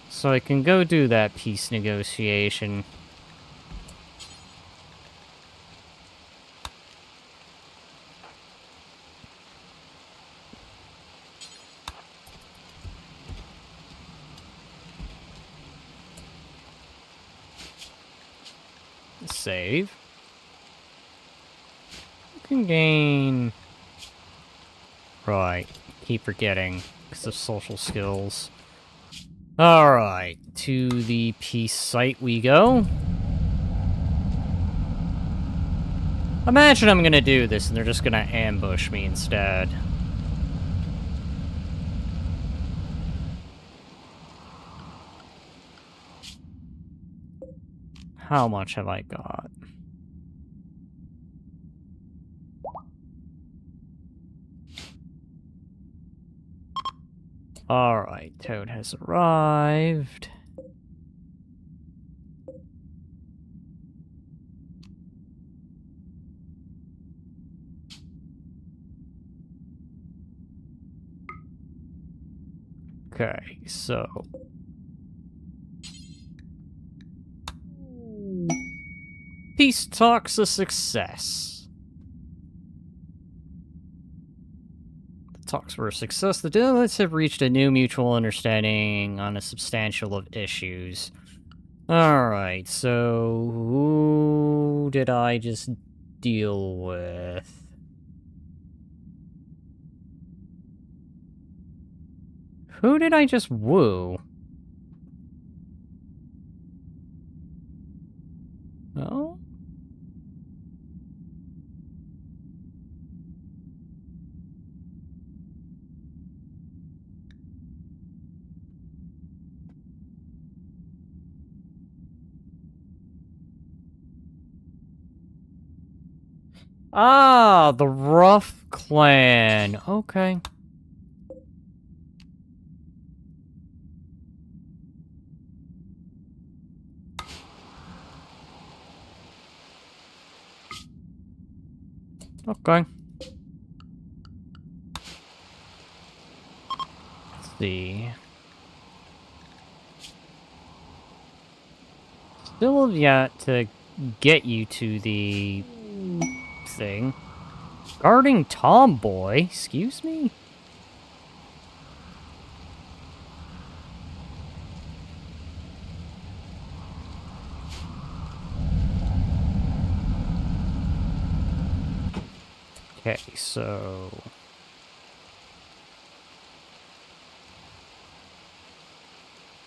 Speaker 1: So I can go do that peace negotiation. Save. You can gain... Right, keep forgetting because of social skills. Alright, to the peace site we go. Imagine I'm gonna do this and they're just gonna ambush me instead. How much have I got? Alright, Toad has arrived. Okay, so... Peace talks a success. The talks were a success. The delegates have reached a new mutual understanding on a substantial of issues. Alright, so... Who did I just deal with? Who did I just woo? Oh, Ah, the Rough Clan. Okay. Okay. Let's see. Still have yet to get you to the thing. Guarding Tomboy? Excuse me? Okay, so...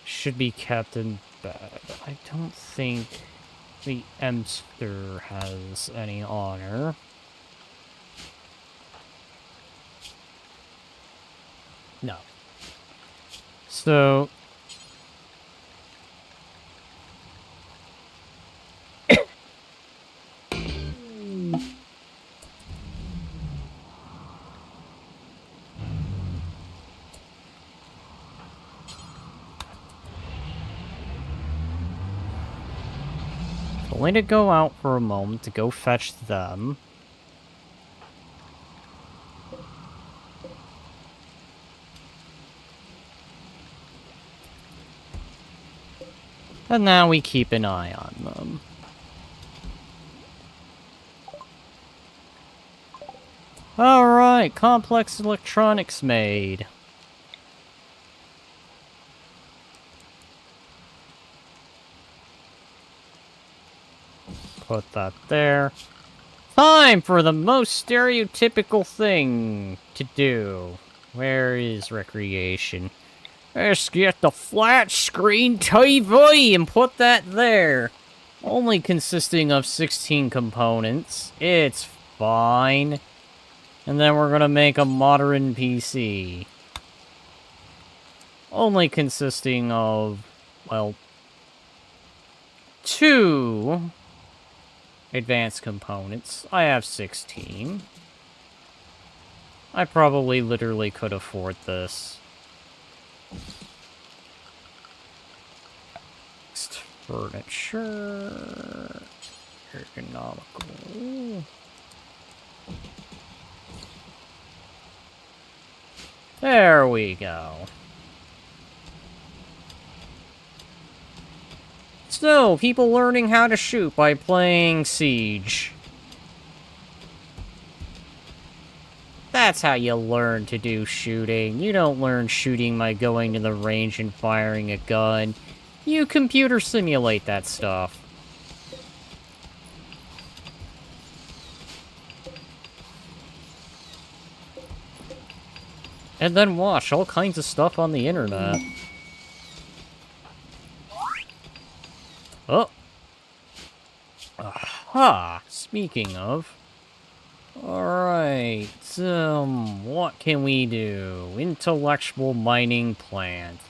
Speaker 1: should be kept in bed. I don't think the Emster has any honor. No. So... only to go out for a moment to go fetch them. And now we keep an eye on them. Alright, complex electronics made. Put that there. Time for the most stereotypical thing to do. Where is recreation? Let's get the flat screen TV and put that there. Only consisting of 16 components. It's fine. And then we're gonna make a modern PC. Only consisting of, well, 2 advanced components. I have 16. I probably literally could afford this. Next, furniture. Ergonomical. There we go. So, people learning how to shoot by playing Siege. That's how you learn to do shooting. You don't learn shooting by going to the range and firing a gun. You computer simulate that stuff. And then watch all kinds of stuff on the internet. Oh. Aha! Speaking of. Alright, what can we do? Intellectual mining plant.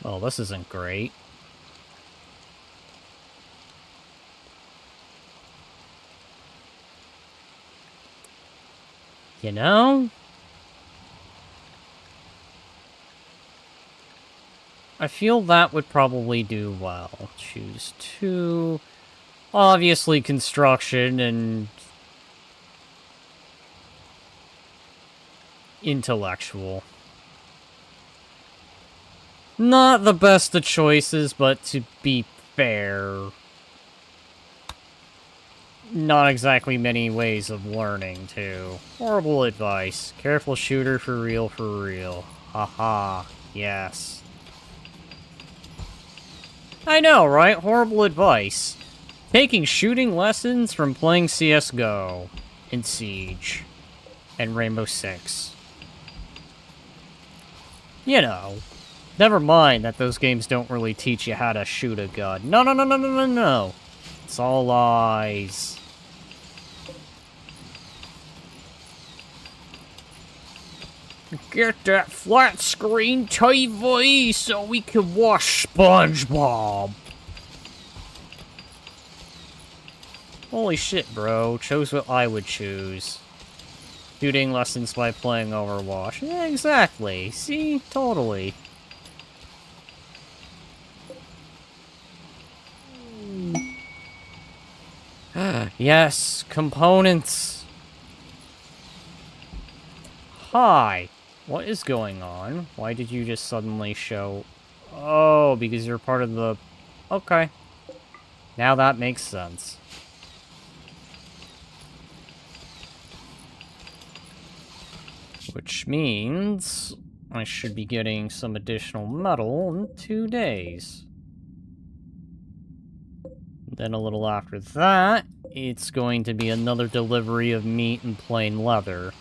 Speaker 1: Oh, this isn't great. You know? I feel that would probably do well. Choose 2. Obviously construction and intellectual. Not the best of choices, but to be fair, not exactly many ways of learning, too. Horrible advice. Careful shooter for real, for real. Haha, yes. I know, right? Horrible advice. Taking shooting lessons from playing CSGO, and Siege, and Rainbow Six. You know, never mind that those games don't really teach you how to shoot a gun. No, no, no, no, no, no, no. It's all lies. Get that flat screen TV so we can watch SpongeBob. Holy shit, bro. Chose what I would choose. Shooting lessons by playing Overwatch. Yeah, exactly. See? Totally. Yes, components. Hi. What is going on? Why did you just suddenly show... Oh, because you're part of the... Okay. Now that makes sense. Which means I should be getting some additional metal in 2 days. Then a little after that, it's going to be another delivery of meat and plain leather.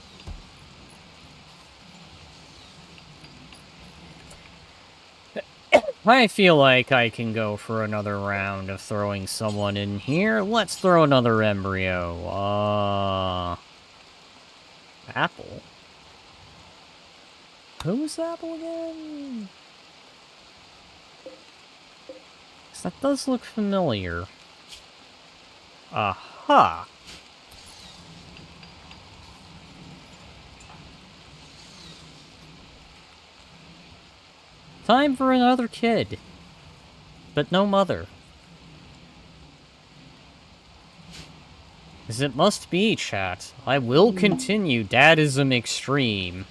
Speaker 1: I feel like I can go for another round of throwing someone in here. Let's throw another embryo. Apple? Who's Apple again? 'Cause that does look familiar. Aha! Time for another kid. But no mother. As it must be, chat. I will continue dadism extreme.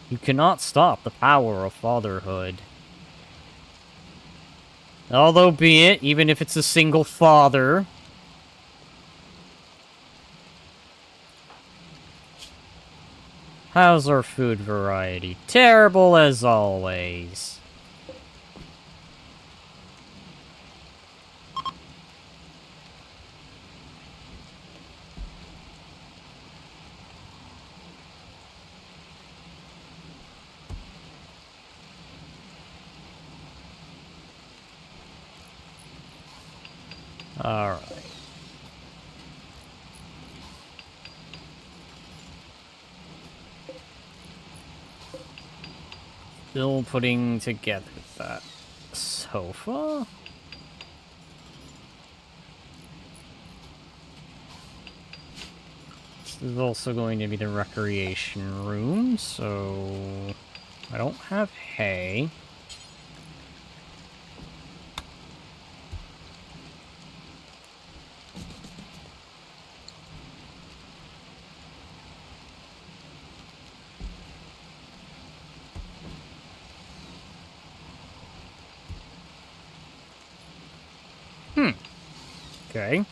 Speaker 1: You cannot stop the power of fatherhood. Although be it, even if it's a single father. How's our food variety? Terrible as always. Alright. Still putting together that sofa? This is also going to be the recreation room, so... I don't have hay. Okay.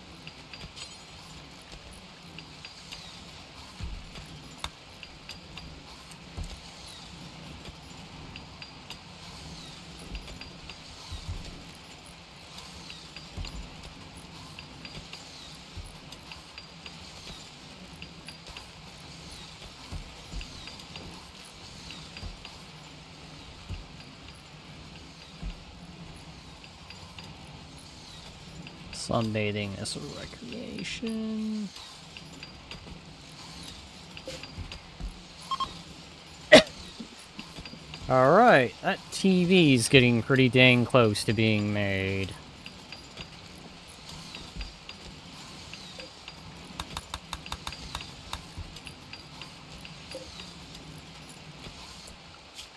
Speaker 1: Sunbathing as a recreation. Alright, that TV's getting pretty dang close to being made.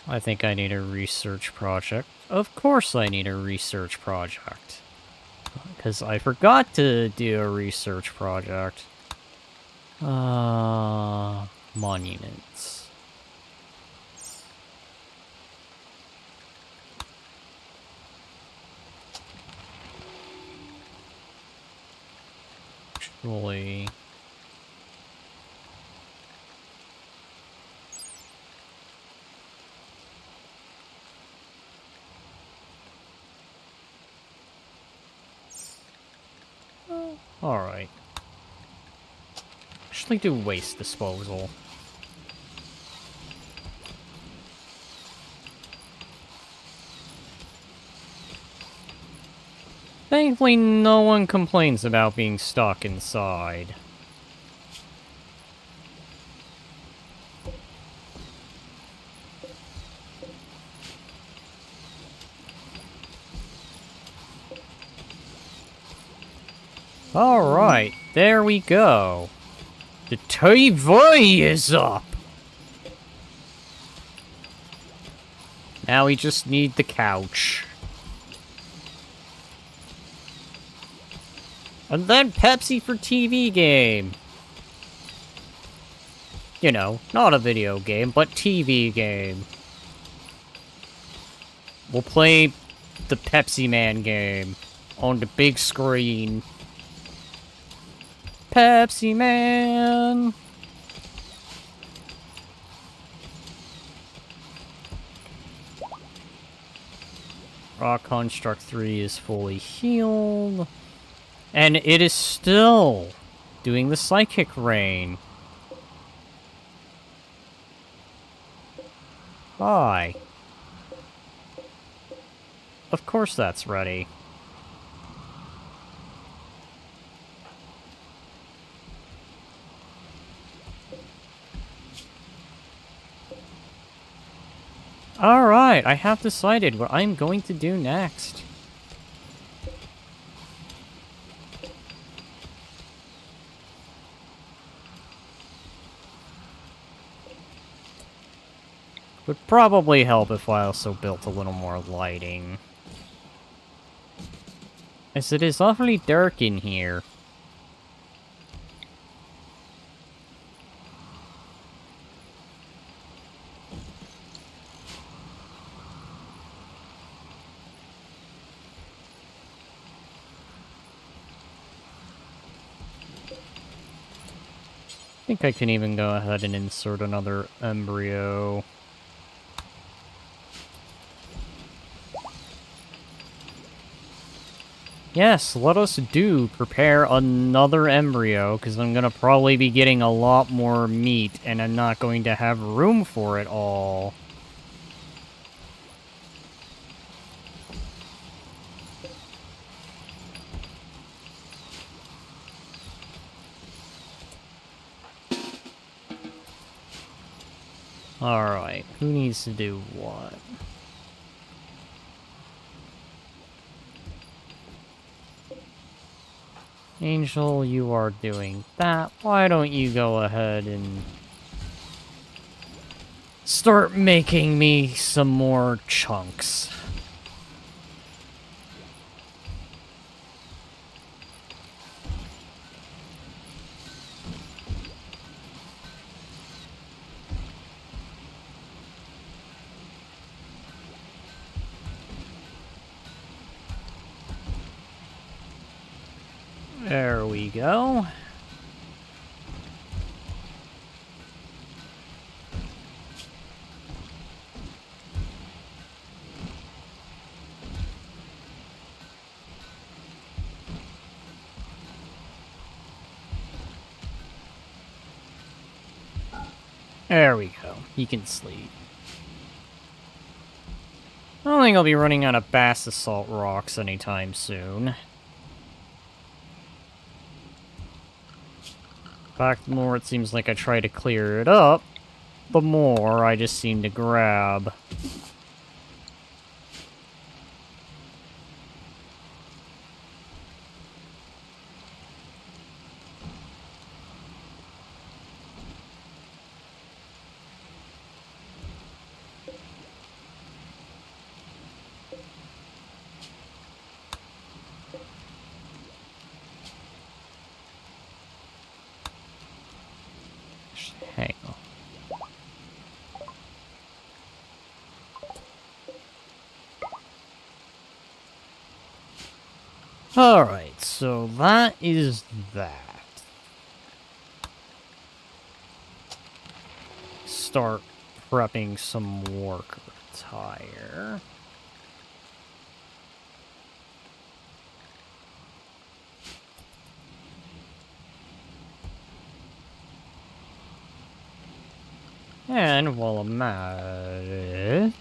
Speaker 1: I think I need a research project. Of course I need a research project. Because I forgot to do a research project. Monuments. Actually... Alright. Actually do waste disposal. Thankfully, no one complains about being stuck inside. Alright. There we go. The TV is up! Now we just need the couch. And then Pepsi for TV game. You know, not a video game, but TV game. We'll play the Pepsi Man game on the big screen. Pepsi Man! Rock Construct 3 is fully healed. And it is still doing the Psychic Rain. Bye. Of course that's ready. Alright, I have decided what I'm going to do next. Would probably help if I also built a little more lighting. As it is awfully dark in here. I think I can even go ahead and insert another embryo. Yes, let us prepare another embryo, because I'm going to probably be getting a lot more meat, and I'm not going to have room for it all. Alright, who needs to do what? Angel, you are doing that. Why don't you go ahead and start making me some more chunks? There we go. There we go. He can sleep. I don't think I'll be running out of bass assault rocks anytime soon. In fact, the more it seems like I try to clear it up, the more I just seem to grab. Hang on. Alright, so that is that. Start prepping some worker attire. And while I'm at it...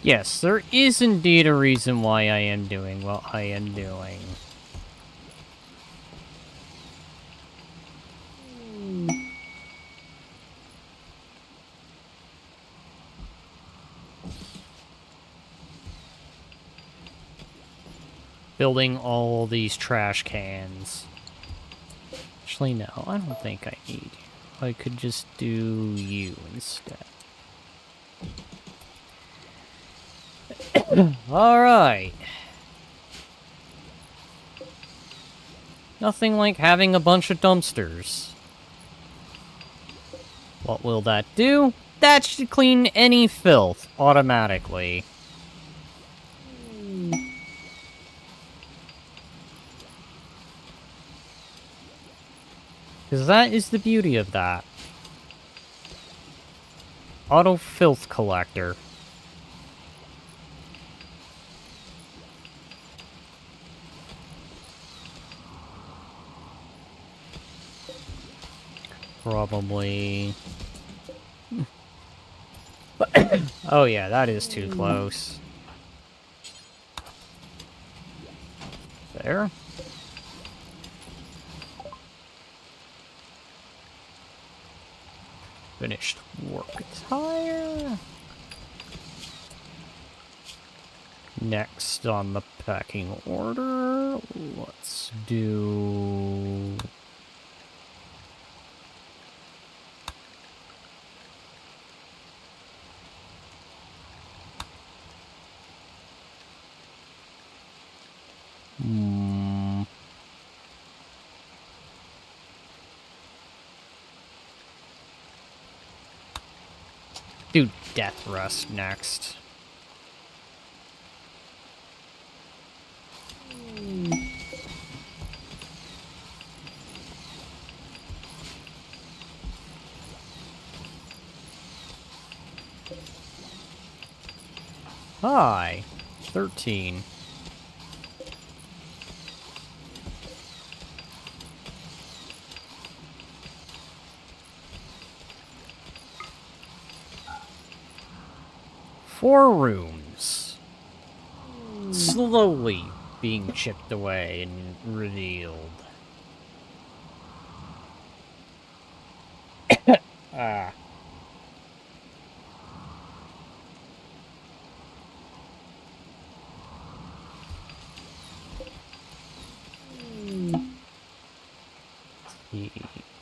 Speaker 1: Yes, there is indeed a reason why I am doing what I am doing. Building all these trash cans. Actually, no, I don't think I need you. I could just do you instead. Alright. Nothing like having a bunch of dumpsters. What will that do? That should clean any filth automatically. Because that is the beauty of that. Auto filth collector. Probably. Oh yeah, that is too close. There. Finished work attire. Next on the packing order, let's do... do Death Rust next. Hi, 13. Four rooms. Slowly being chipped away and revealed. Ah.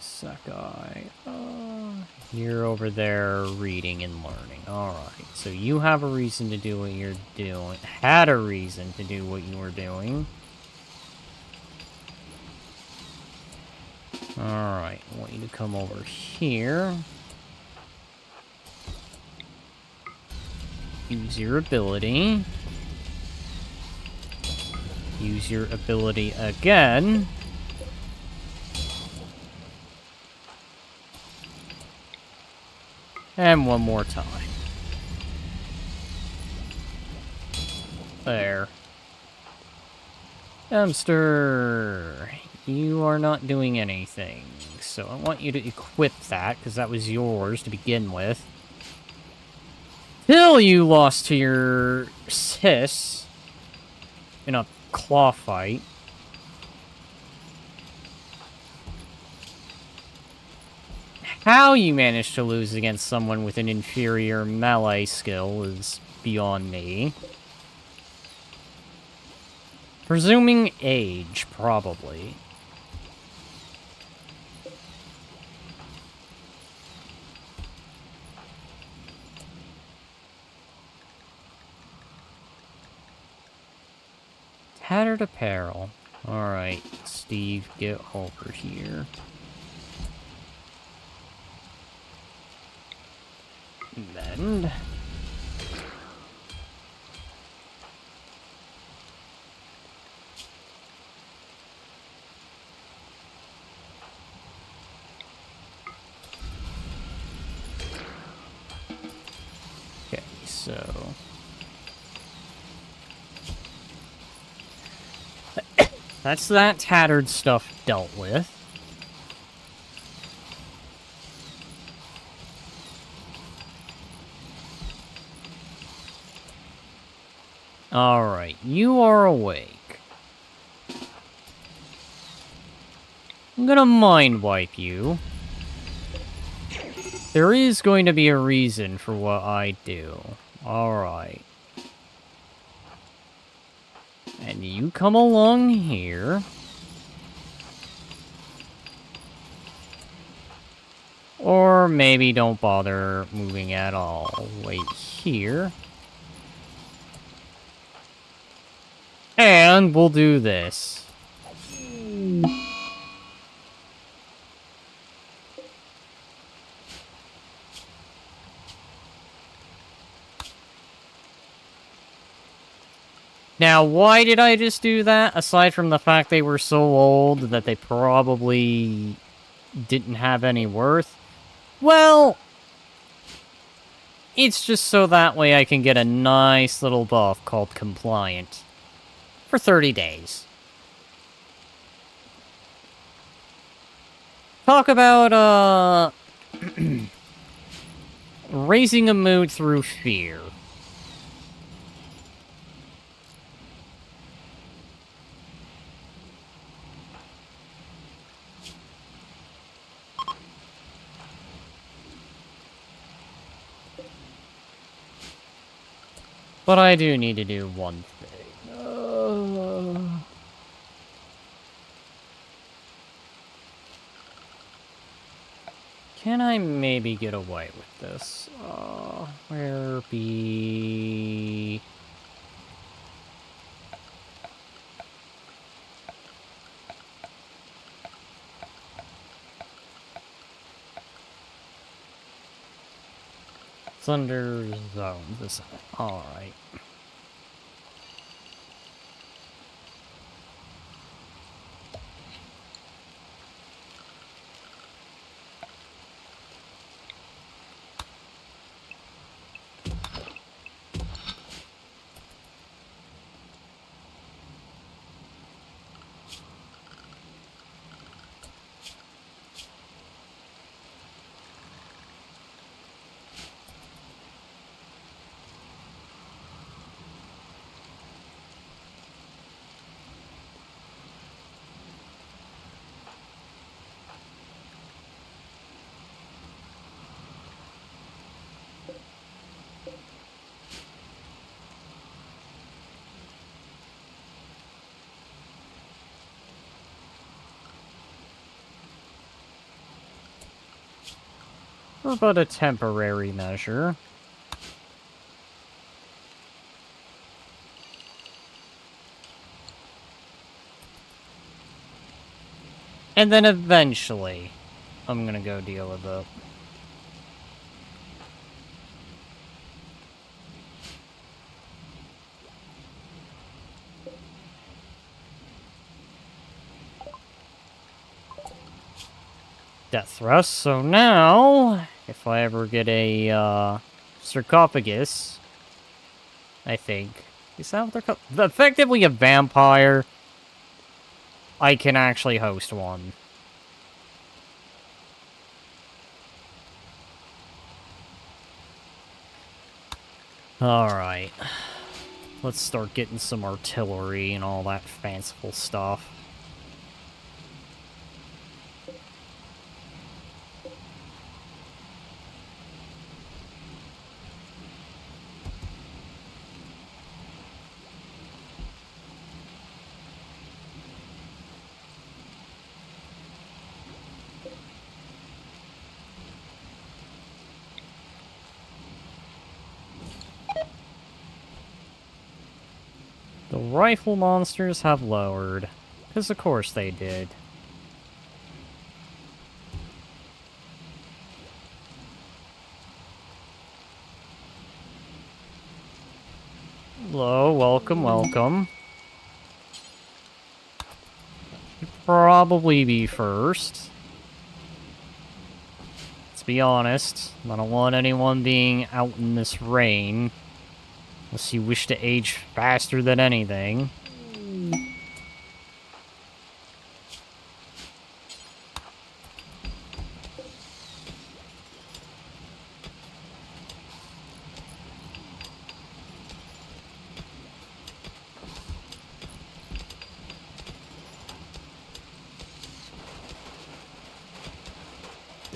Speaker 1: Sakai. You're over there reading and learning. Alright, so you have a reason to do what you're doing. Had a reason to do what you were doing. Alright, I want you to come over here. Use your ability. Use your ability again. And one more time. There. Dumpster. You are not doing anything. So I want you to equip that, because that was yours to begin with. Till you lost to your sis in a claw fight. How you managed to lose against someone with an inferior melee skill is beyond me. Presuming age, probably. Tattered apparel. Alright, Steve, get over here. Mend. Okay, so... that's that tattered stuff dealt with. Alright, you are awake. I'm gonna mind wipe you. There is going to be a reason for what I do. Alright. And you come along here. Or maybe don't bother moving at all. Wait here. And we'll do this. Now, why did I just do that? Aside from the fact they were so old that they probably didn't have any worth. Well, it's just so that way I can get a nice little buff called Compliant. For 30 days. Talk about, raising a mood through fear. But I do need to do one thing. Can I maybe get away with this? Where be... It's under zone. This. Alright. But a temporary measure. And then eventually, I'm gonna go deal with it. Death thrust, so now, if I ever get a, sarcophagus, I think. Is that what they're called? Effectively a vampire. I can actually host one. Alright. Let's start getting some artillery and all that fanciful stuff. The rifle monsters have lowered. Because of course they did. Hello, welcome, welcome. Should probably be first. Let's be honest. I don't want anyone being out in this rain. Unless you wish to age faster than anything.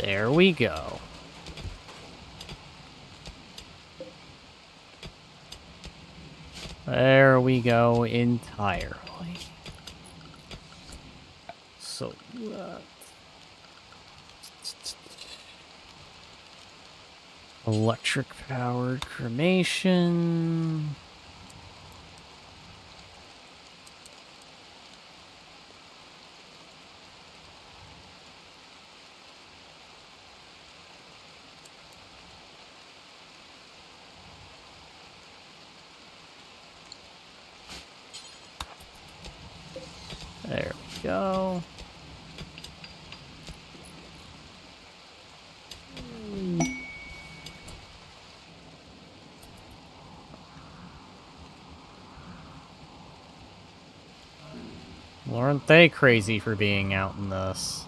Speaker 1: There we go. There we go entirely. So, electric-powered cremation. There we go. Aren't they crazy for being out in this?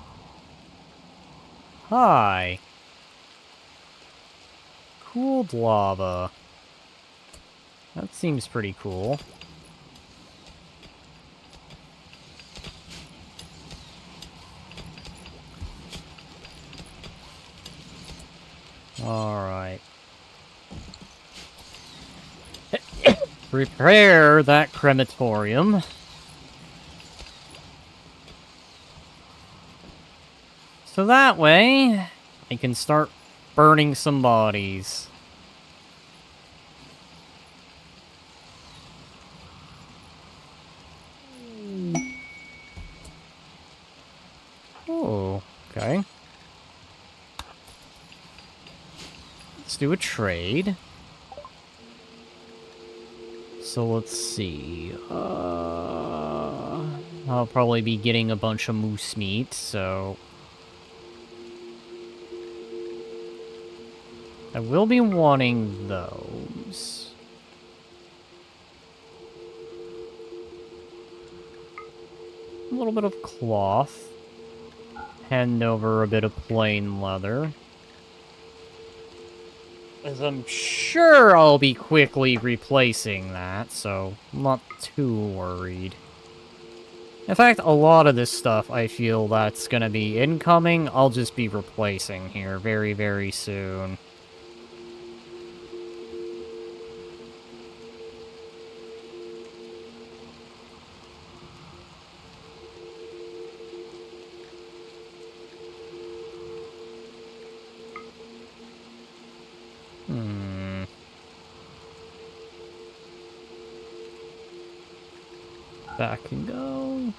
Speaker 1: Hi. Cooled lava. That seems pretty cool. Alright. Prepare that crematorium. So that way, I can start burning some bodies. Oh, okay. Let's do a trade. So let's see. I'll probably be getting a bunch of moose meat, so... I will be wanting those. A little bit of cloth. Hand over a bit of plain leather. As I'm sure I'll be quickly replacing that, so I'm not too worried. In fact, a lot of this stuff I feel that's gonna be incoming, I'll just be replacing here very, very soon. Back and go.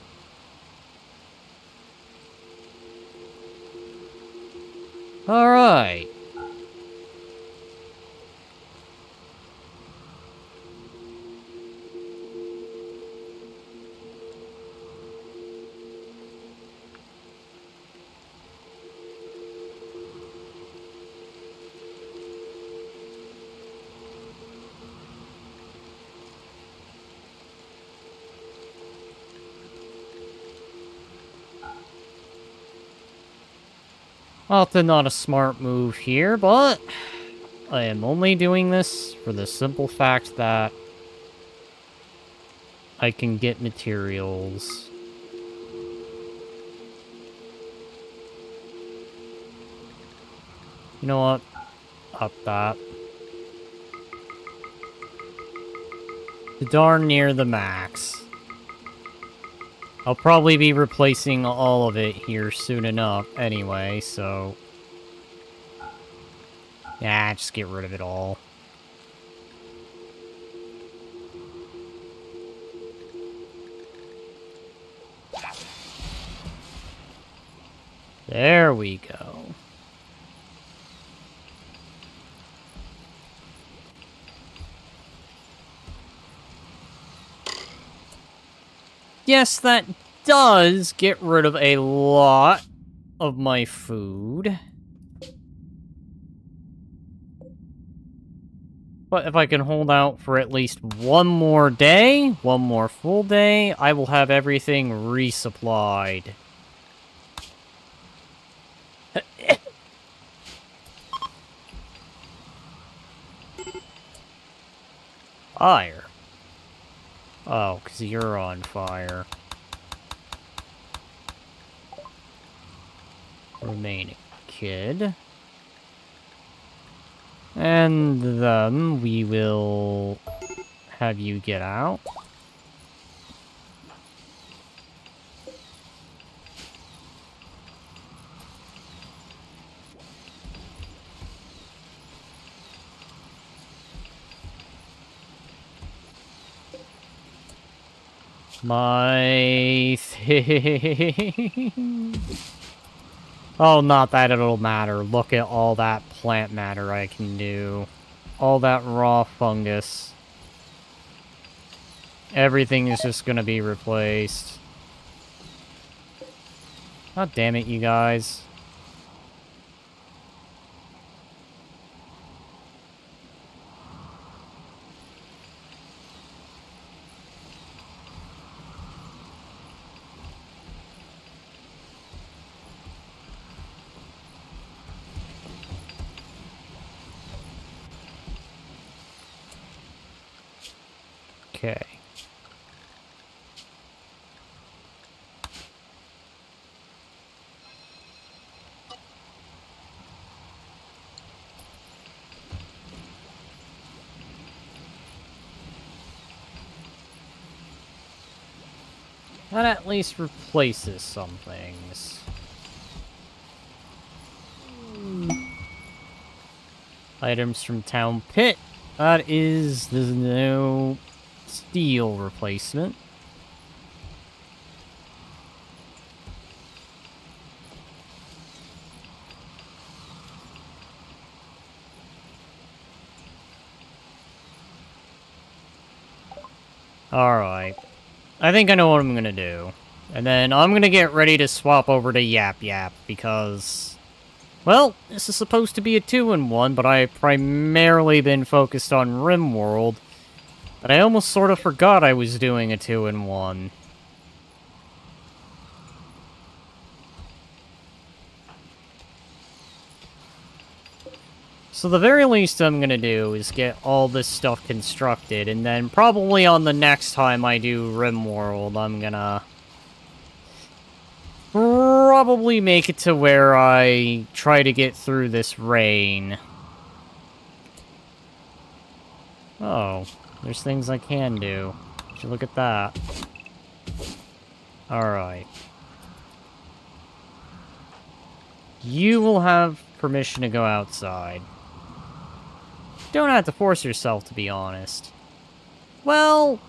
Speaker 1: Alright. Often not a smart move here, but I am only doing this for the simple fact that I can get materials. You know what? Up that. Darn near the max. I'll probably be replacing all of it here soon enough anyway, so... yeah, just get rid of it all. There we go. Yes, that does get rid of a lot of my food. But if I can hold out for at least one more day, one more full day, I will have everything resupplied. Fire. Oh, because you're on fire. Remaining kid. And then we will have you get out. My thing. Oh, not that it'll matter. Look at all that plant matter I can do. All that raw fungus. Everything is just gonna be replaced. God damn it, you guys. Okay. That at least replaces some things. Items from Town Pit. There's no steel replacement. Alright. I think I know what I'm gonna do. And then I'm gonna get ready to swap over to YapYap, because... Well, this is supposed to be a 2-in-1, but I've primarily been focused on Rimworld. But I almost sort of forgot I was doing a 2-in-1. So the very least I'm gonna do is get all this stuff constructed, and then probably on the next time I do Rimworld, I'm gonna probably make it to where I try to get through this rain. Oh, there's things I can do. Would you look at that? Alright. You will have permission to go outside. Don't have to force yourself, to be honest. Well,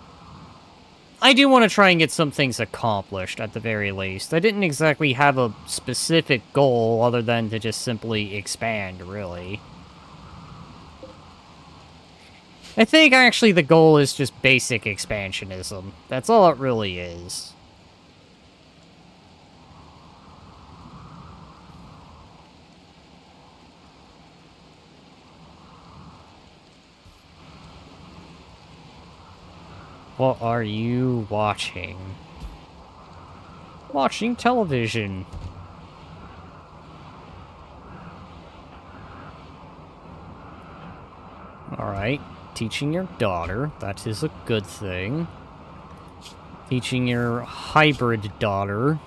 Speaker 1: I do want to try and get some things accomplished, at the very least. I didn't exactly have a specific goal other than to just simply expand, really. I think, actually, the goal is just basic expansionism. That's all it really is. What are you watching? Watching television. Alright. Teaching your daughter. That is a good thing. Teaching your hybrid daughter.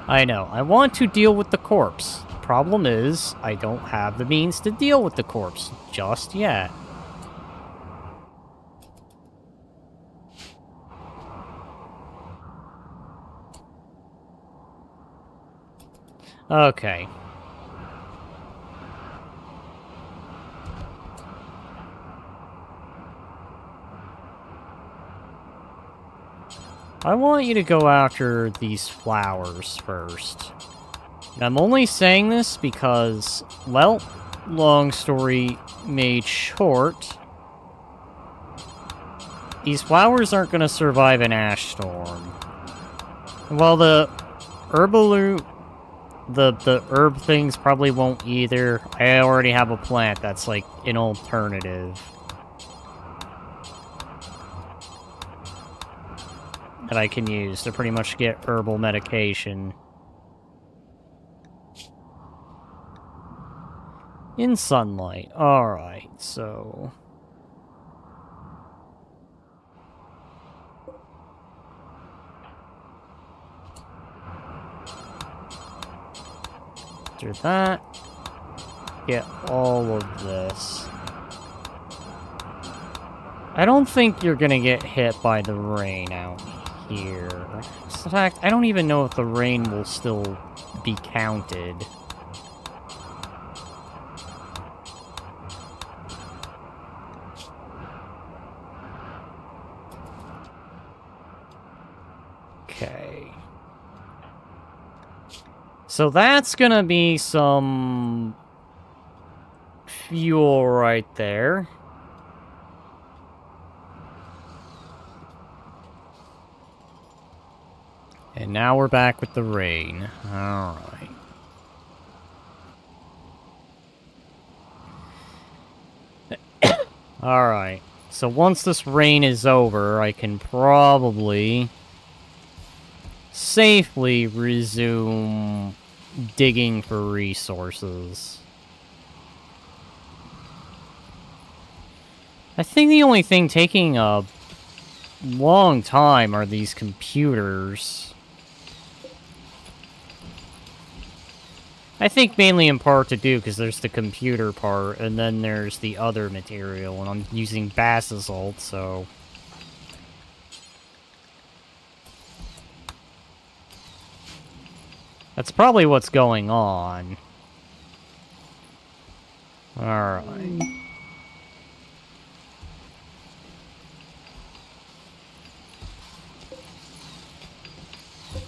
Speaker 1: I know. I want to deal with the corpse. The problem is, I don't have the means to deal with the corpse just yet. Okay. I want you to go after these flowers first. And I'm only saying this because, well, long story made short, these flowers aren't going to survive an ash storm. Well, the the herb things probably won't either. I already have a plant that's like an alternative that I can use to pretty much get herbal medication. In sunlight. Alright, so... After that, get all of this. I don't think you're gonna get hit by the rain out here. In fact, I don't even know if the rain will still be counted. Okay. So that's gonna be some fuel right there. And now we're back with the rain. Alright. Alright. So once this rain is over, I can probably safely resume digging for resources. I think the only thing taking a long time are these computers. I think mainly in part to do because there's the computer part, and then there's the other material, and I'm using basalt, so... That's probably what's going on. Alright.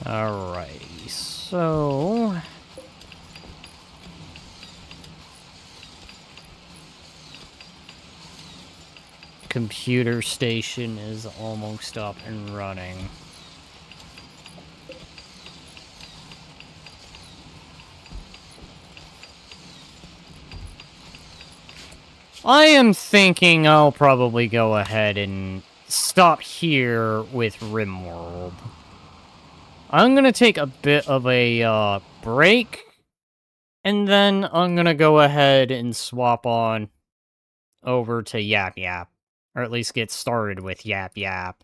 Speaker 1: Alrighty, so... Computer station is almost up and running. I am thinking I'll probably go ahead and stop here with Rimworld. I'm gonna take a bit of a break, and then I'm gonna go ahead and swap on over to YapYap. Or at least get started with YapYap.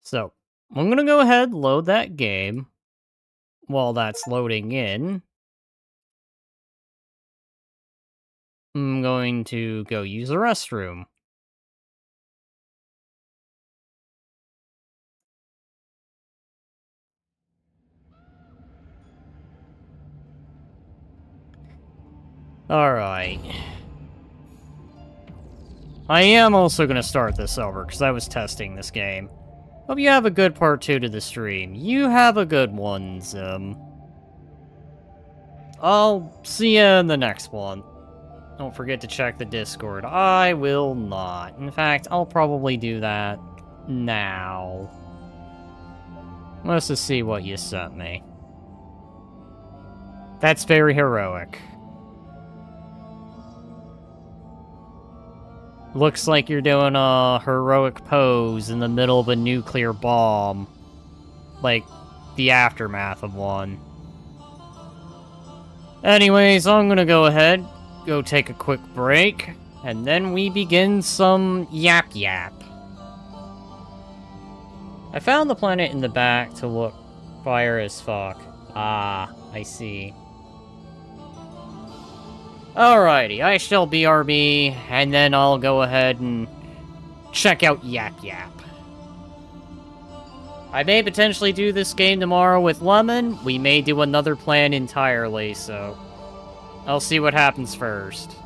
Speaker 1: So, I'm gonna go ahead, load that game. While that's loading in, I'm going to go use the restroom. Alright. I am also gonna start this over, because I was testing this game. Hope you have a good part 2 to the stream. You have a good one, Zim. I'll see you in the next one. Don't forget to check the Discord. I will not. In fact, I'll probably do that now. Let's just see what you sent me. That's very heroic. Looks like you're doing a heroic pose in the middle of a nuclear bomb. Like, the aftermath of one. Anyways, I'm gonna go ahead, go take a quick break, and then we begin some YapYap. I found the planet in the back to look fire as fuck. Ah, I see. Alrighty, I shall BRB, and then I'll go ahead and check out YapYap. I may potentially do this game tomorrow with Lemon. We may do another plan entirely, so I'll see what happens first.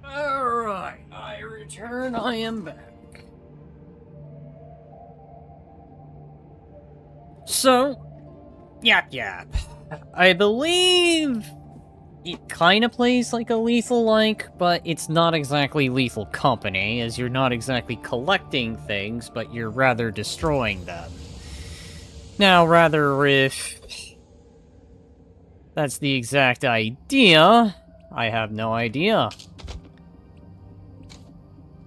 Speaker 1: Alright, I return, I am back. So, YapYap. I believe it kind of plays like a lethal-like, but it's not exactly Lethal Company, as you're not exactly collecting things, but you're rather destroying them. Now, rather if that's the exact idea, I have no idea.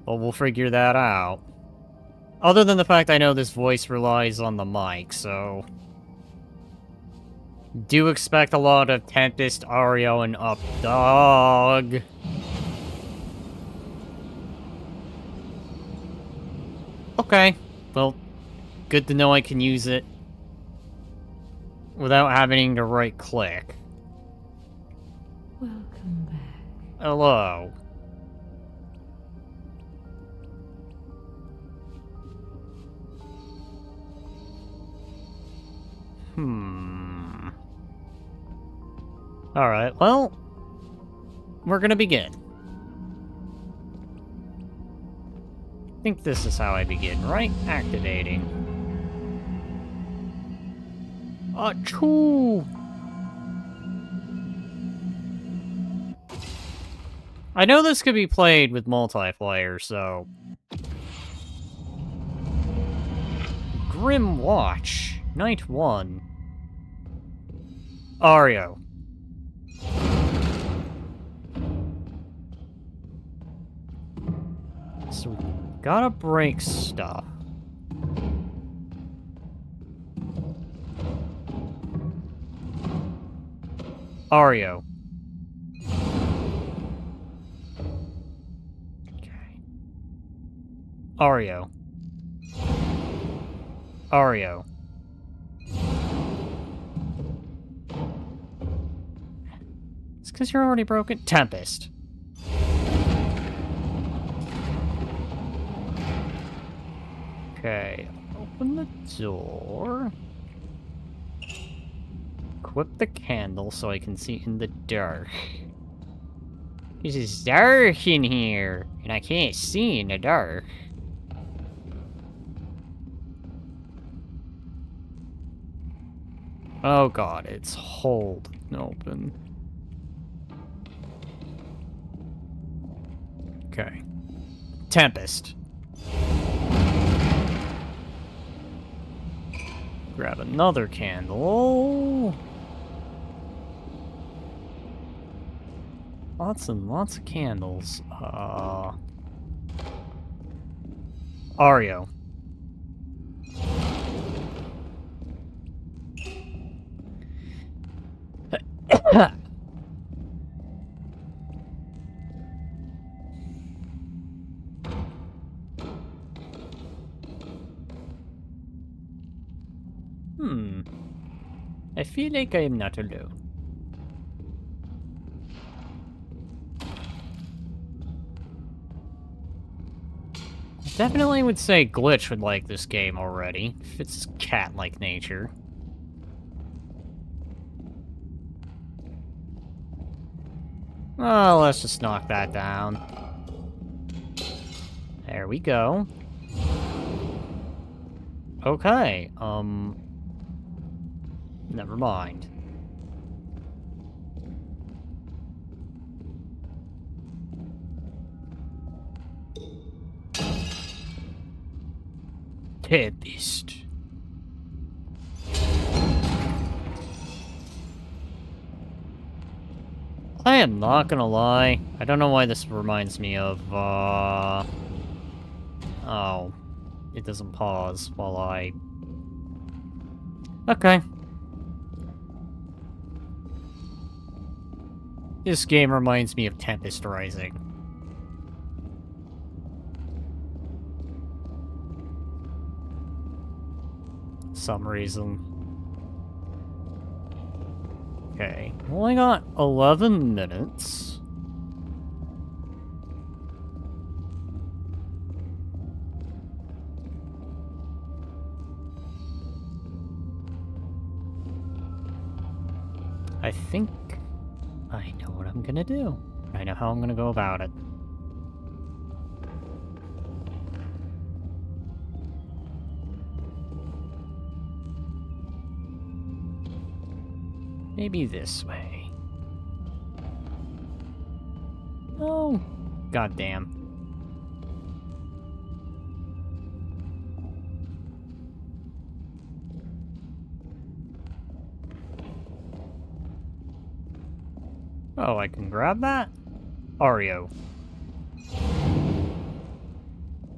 Speaker 1: But we'll figure that out. Other than the fact I know this voice relies on the mic, so... do expect a lot of Tempest, Ario, and Updog. Okay, well, good to know I can use it without having to right-click.
Speaker 2: Welcome back.
Speaker 1: Hello. Alright, well, we're gonna begin. I think this is how I begin, right? Activating. Achoo! I know this could be played with multiplayer, so... Grim Watch. Night 1. Ario. So we gotta break stuff. Ario. Okay. Ario. Ario. It's because you're already broken. Tempest. Okay, open the door. Equip the candle so I can see in the dark. This is dark in here, and I can't see in the dark. Oh god, it's holding open. Okay. Tempest. Grab another candle. Lots and lots of candles. Ario. I feel like I am not alone. Definitely would say Glitch would like this game already. Fits his cat-like nature. Oh, let's just knock that down. There we go. Okay, never mind. Tempest. I am not gonna lie. I don't know why this reminds me of, oh. It doesn't pause while I... Okay. This game reminds me of Tempest Rising. Some reason. Okay, only got 11 minutes. I think I know what I'm gonna do. I know how I'm gonna go about it. Maybe this way. Oh, goddamn. Oh, I can grab that? Ario.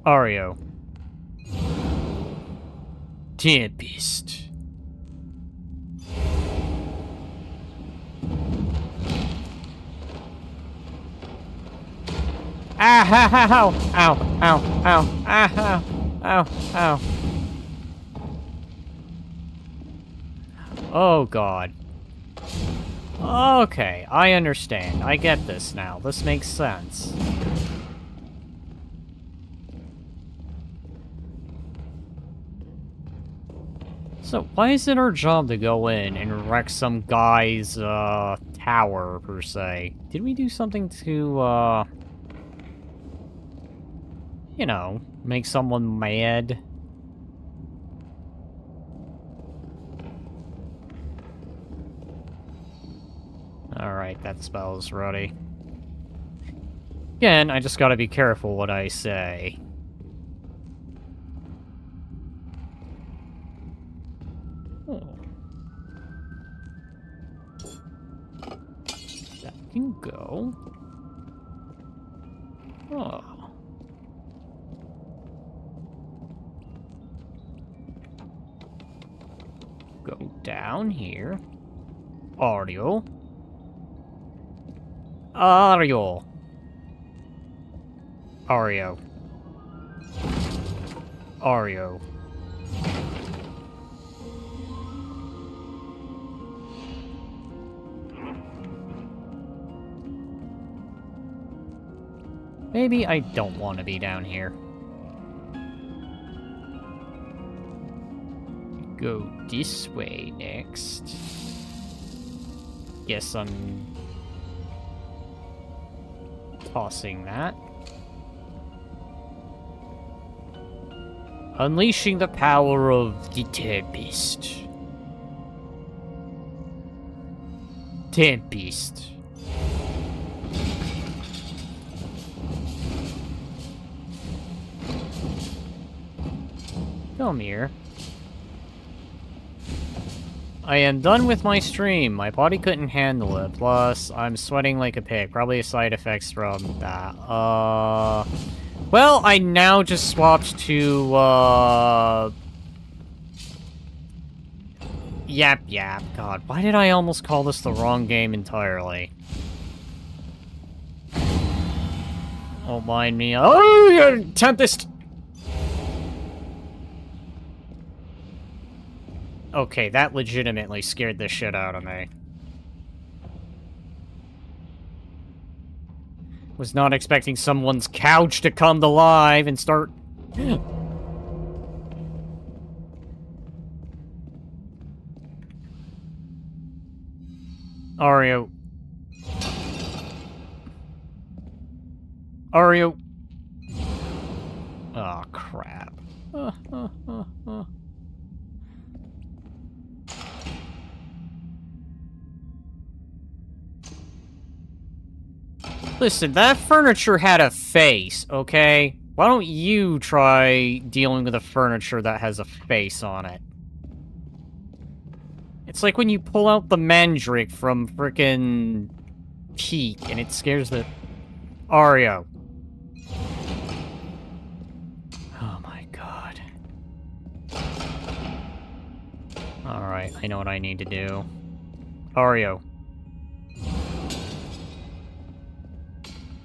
Speaker 1: Ario. Tempest. Ah, ow, ow, ow, ow, ah, ow, ow, ow. Oh, God. Okay, I understand. I get this now. This makes sense. So, why is it our job to go in and wreck some guy's, tower, per se? Did we do something to, you know, make someone mad? Alright, that spell's ready. Again, I just gotta be careful what I say. Oh. That can go. Oh. Go down here. Audio. Ario. Ario. Ario. Maybe I don't want to be down here. Go this way next. Guess I'm tossing that. Unleashing the power of the Tempest. Tempest. Come here. I am done with my stream. My body couldn't handle it. Plus, I'm sweating like a pig. Probably a side effects from that. Well, I now just swapped to, YapYap. God, why did I almost call this the wrong game entirely? Don't mind me. Oh, you Tempest! Okay, that legitimately scared the shit out of me. Was not expecting someone's couch to come to life and start... Ario. Ario. Oh, crap. Listen, that furniture had a face, okay? Why don't you try dealing with a furniture that has a face on it? It's like when you pull out the Mandrake from frickin' Peak, and it scares the... Ario. Oh my god. Alright, I know what I need to do. Ario.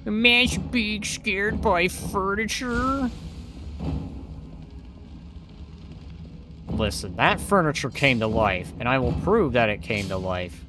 Speaker 1: A man's being scared by furniture? Listen, that furniture came to life, and I will prove that it came to life.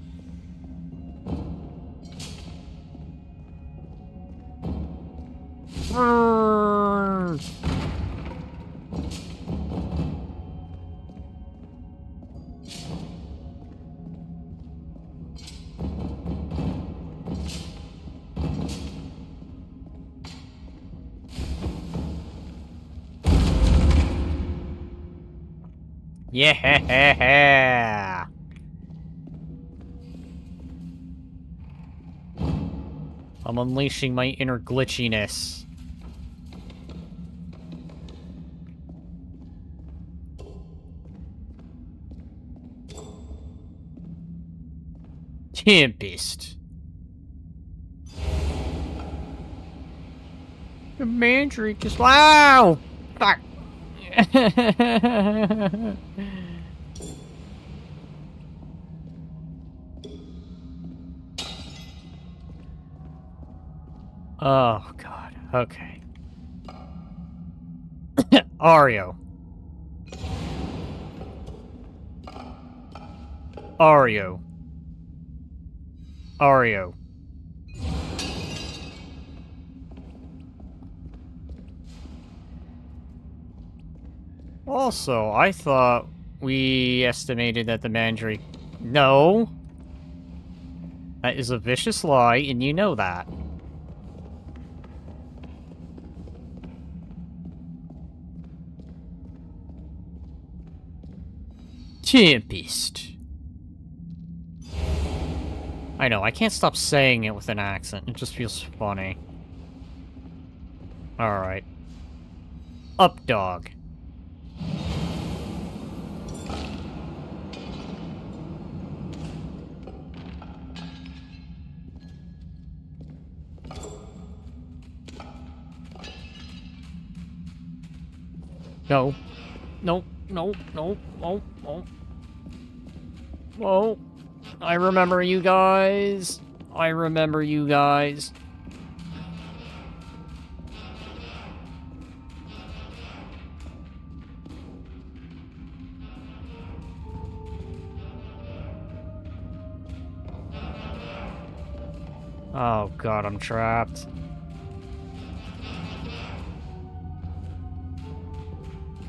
Speaker 1: Yeah! I'm unleashing my inner glitchiness. Tempest. The Mandrake is... Wow! Fuck! Oh, God. Okay. Ario. Ario. Ario. Also, I thought we estimated that the Mandrake... No! That is a vicious lie, and you know that. Tempest. I know, I can't stop saying it with an accent. It just feels funny. Alright. Up, dog. No. No, no, no, no, no. Whoa. I remember you guys. I remember you guys. Oh god, I'm trapped.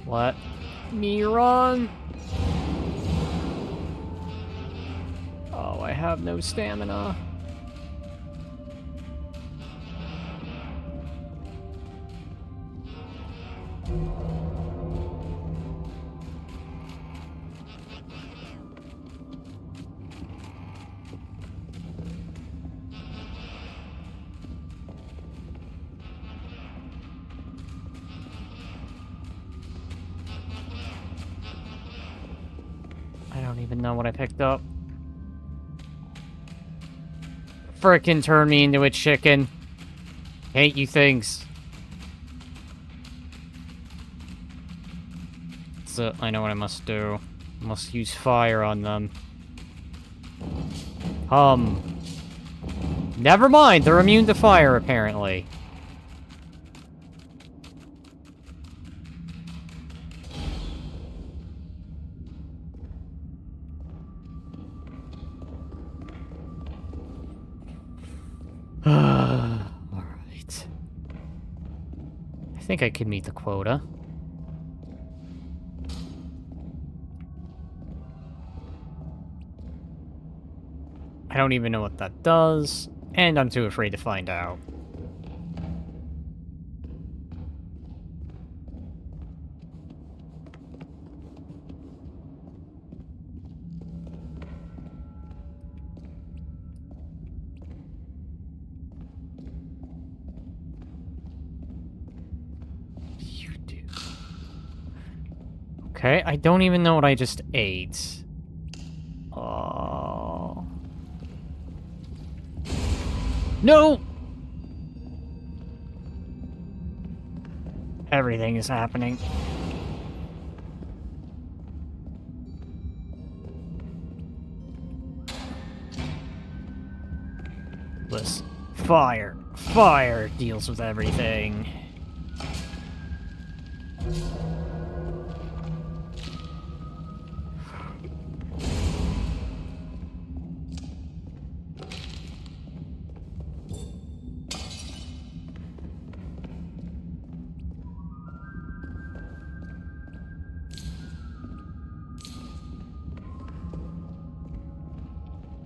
Speaker 1: Let me run. Oh, I have no stamina. I don't even know what I picked up. Frickin' turn me into a chicken. Hate you things. So, I know what I must do. I must use fire on them. Never mind, they're immune to fire, apparently. Alright. I think I could meet the quota. I don't even know what that does, and I'm too afraid to find out. Okay, I don't even know what I just ate. Oh. No! Everything is happening. Listen. Fire. Fire deals with everything.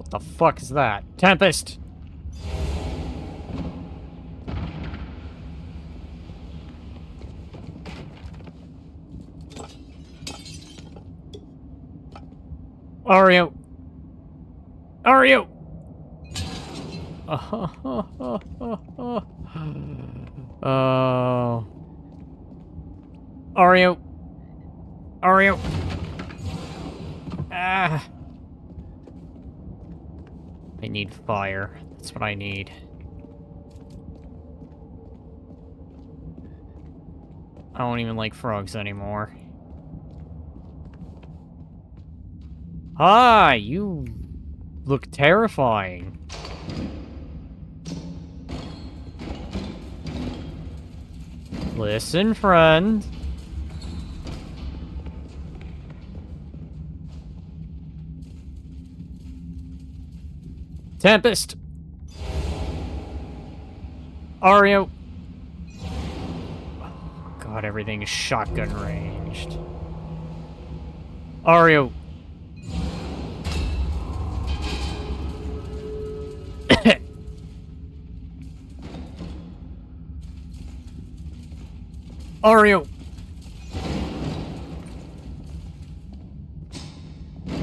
Speaker 1: What the fuck is that? Tempest! Ario! Ario! Oh. Oreo. Oreo. Ah. I need fire. That's what I need. I don't even like frogs anymore. Hi, you look terrifying. Listen, friend. Tempest. Oreo. Oh, God, everything is shotgun ranged. Oreo. Oreo.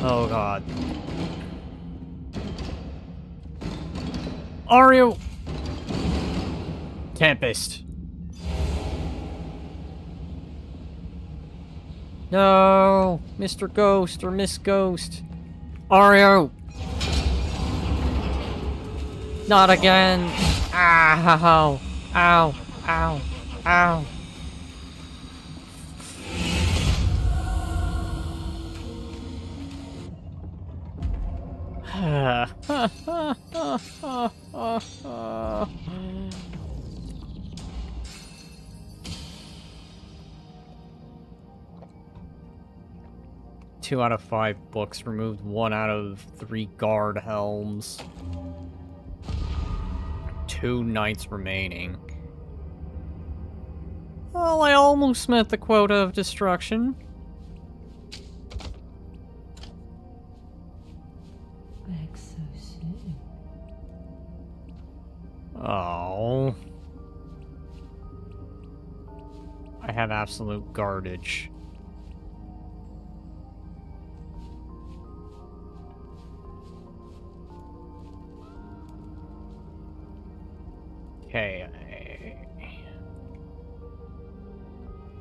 Speaker 1: Oh, God. Oreo. Tempest. No, Mr. Ghost or Miss Ghost. Oreo. Not again. Ow. Ow. Ow. Ow. Two out of 5 books removed, 1 out of 3 guard helms. 2 knights remaining. Well, I almost met the quota of destruction.
Speaker 2: Back so soon.
Speaker 1: Oh. I have absolute garbage. Okay.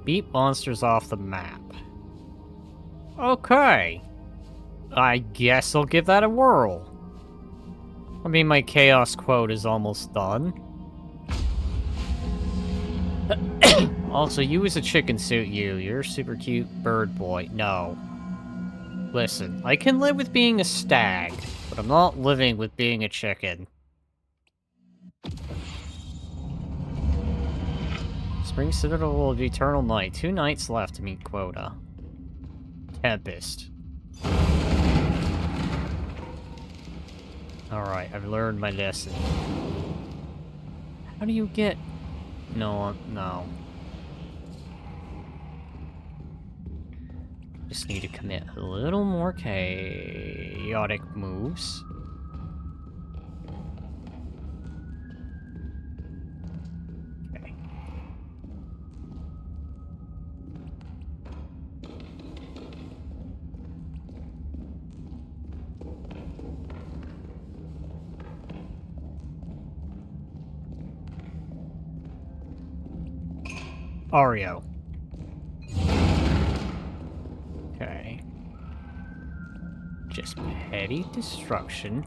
Speaker 1: Beat monsters off the map. Okay. I guess I'll give that a whirl. I mean, my chaos quote is almost done. Also, you as a chicken suit, you're a super cute bird boy. No. Listen, I can live with being a stag, but I'm not living with being a chicken. Spring Citadel of Eternal Night. 2 nights left to meet quota. Tempest. Alright, I've learned my lesson. How do you get... No. Just need to commit a little more chaotic moves. Okay. Oreo. Okay. Just petty destruction.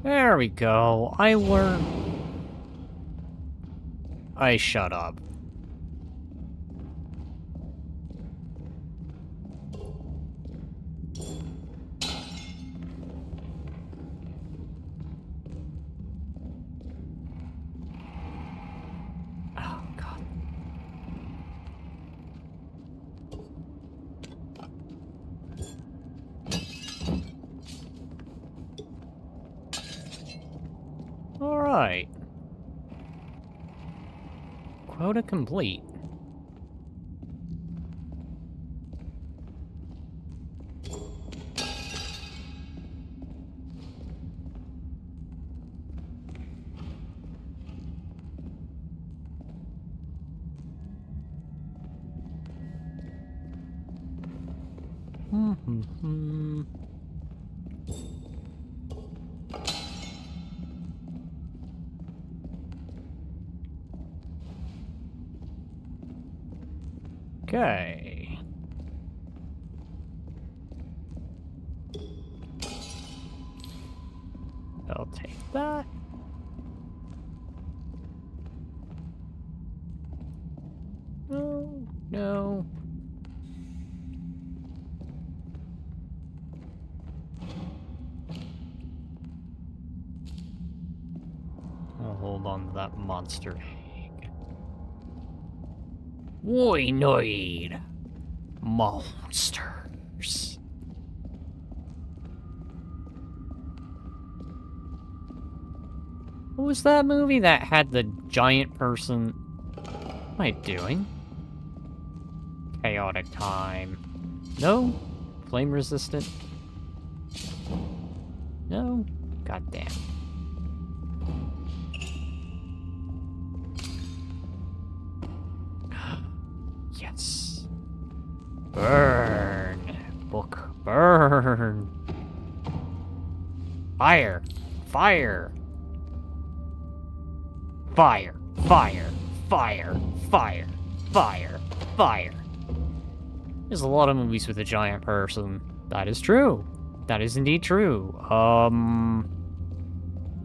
Speaker 1: There we go. I learned. I shut up. Oh, God. All right. Quota complete. Okay. I'll take that. No, no. I'll hold on to that monster egg. We need monsters. What was that movie that had the giant person? What am I doing? Chaotic time. No? Flame resistant? No? Goddamn. Yes. Burn. Book. Burn. Fire. Fire. Fire. Fire. Fire. Fire. Fire. Fire. There's a lot of movies with a giant person. That is true. That is indeed true. I'm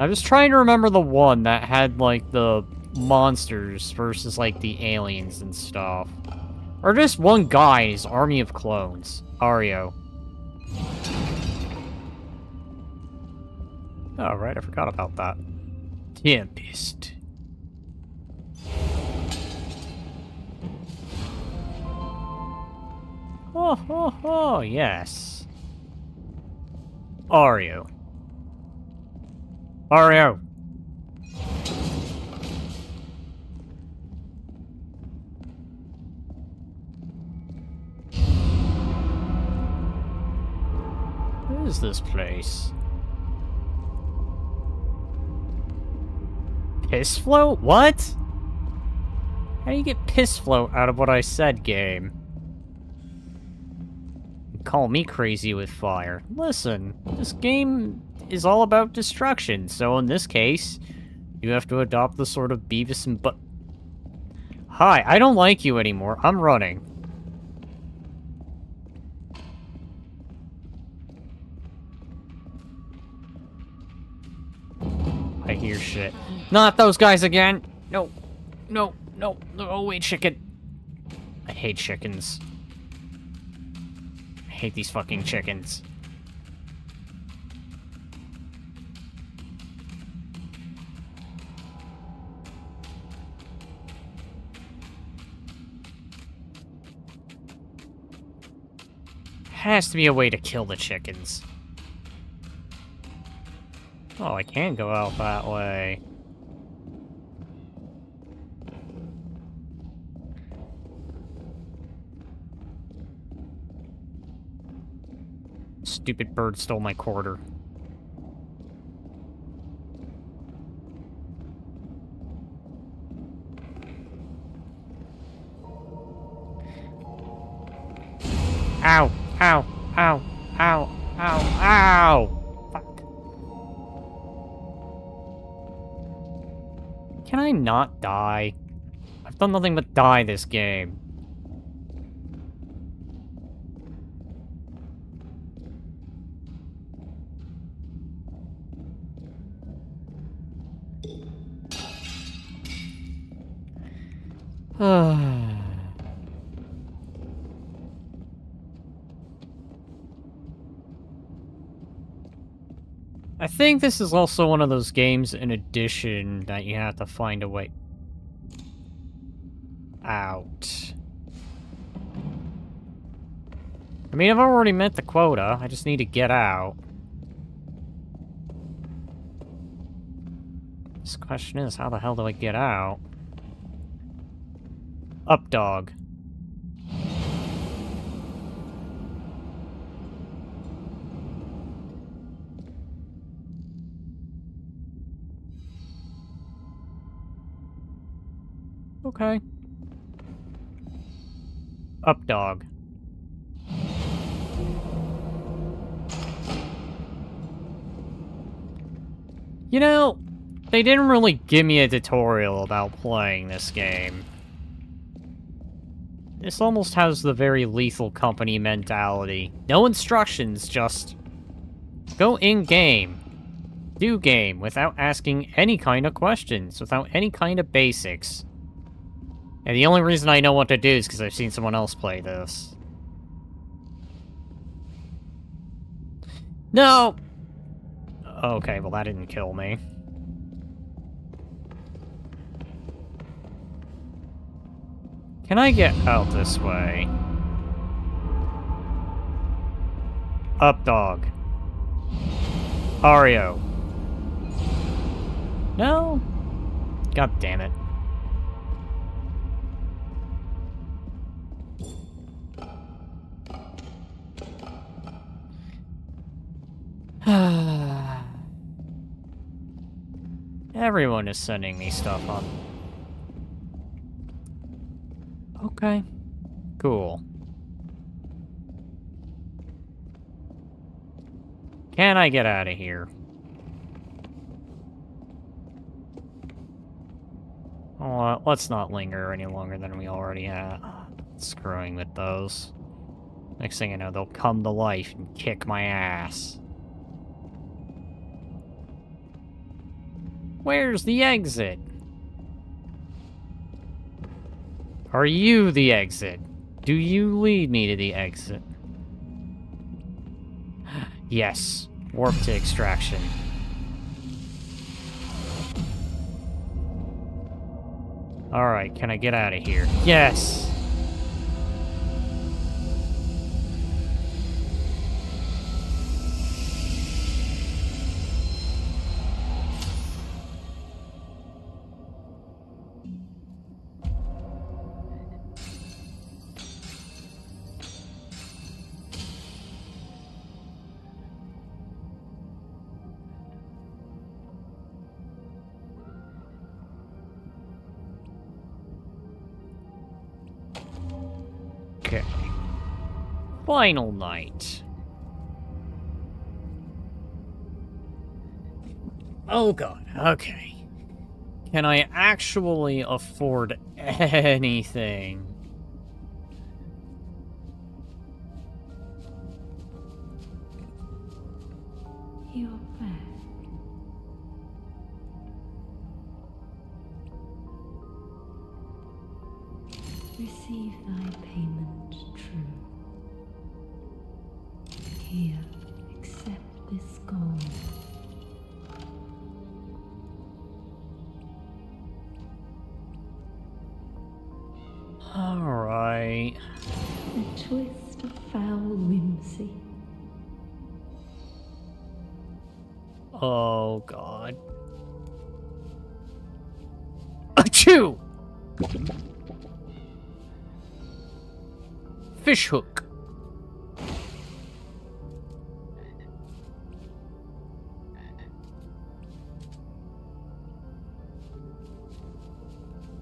Speaker 1: just trying to remember the one that had, like, the monsters versus, like, the aliens and stuff. Or just one guy and his army of clones. Ario. Oh, right, I forgot about that. Tempest. Oh, yes. Ario. Ario. What is this place? Piss float? What? How do you get piss float out of what I said, game? Call me crazy with fire. Listen, this game is all about destruction, so in this case, you have to adopt the sort of Beavis and Butt. Hi, I don't like you anymore. I'm running. I hear shit. Not those guys again! No. No, no, no, oh wait, chicken. I hate chickens. I hate these fucking chickens. Has to be a way to kill the chickens. Oh, I can go out that way. Stupid bird stole my quarter. Ow! Ow! Ow! Ow! Ow! Ow! Fuck. Can I not die? I've done nothing but die this game. I think this is also one of those games in addition that you have to find a way out. I mean, I've already met the quota. I just need to get out. This question is, how the hell do I get out? Up, dog. Okay. Up, dog. You know, they didn't really give me a tutorial about playing this game. This almost has the very Lethal Company mentality. No instructions, just go in-game. Do game without asking any kind of questions, without any kind of basics. And the only reason I know what to do is because I've seen someone else play this. No! Okay, well that didn't kill me. Can I get out this way? Up, dog. Ario. No? God damn it. Everyone is sending me stuff on. Okay. Cool. Can I get out of here? Oh, let's not linger any longer than we already have. Screwing with those. Next thing I know, they'll come to life and kick my ass. Where's the exit? Are you the exit? Do you lead me to the exit? Yes. Warp to extraction. Alright, can I get out of here? Yes! Okay. Final night. Oh god, okay. Can I actually afford anything?
Speaker 2: You're back. Receive thy payment true. Here, accept this gold.
Speaker 1: Alright.
Speaker 2: A twist of foul whimsy.
Speaker 1: Oh god. Achoo! Fish hook.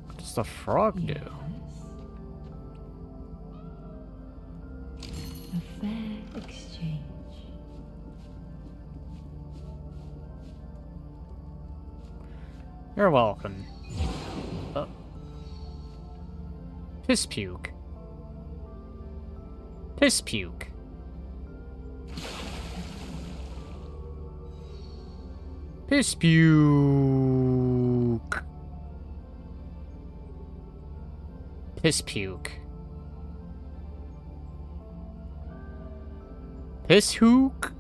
Speaker 1: What does the frog do?
Speaker 2: A fair exchange.
Speaker 1: You're welcome. Piss puke. Piss puke. Piss puke. Piss puke. Piss hook.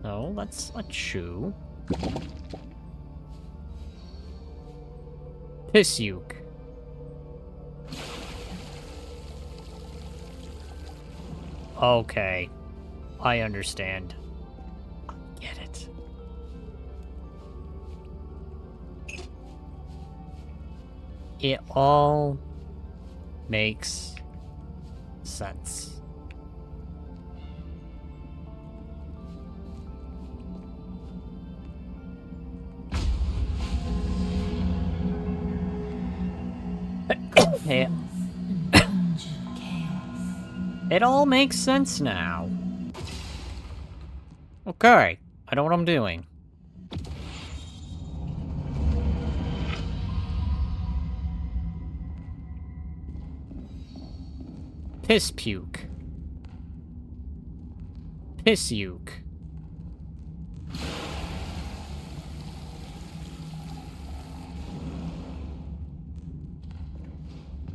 Speaker 1: No, that's a chew. Piss uke. Okay. I understand. I get it. It all makes sense. It all makes sense now. Okay, I know what I'm doing. Piss puke. Piss uke.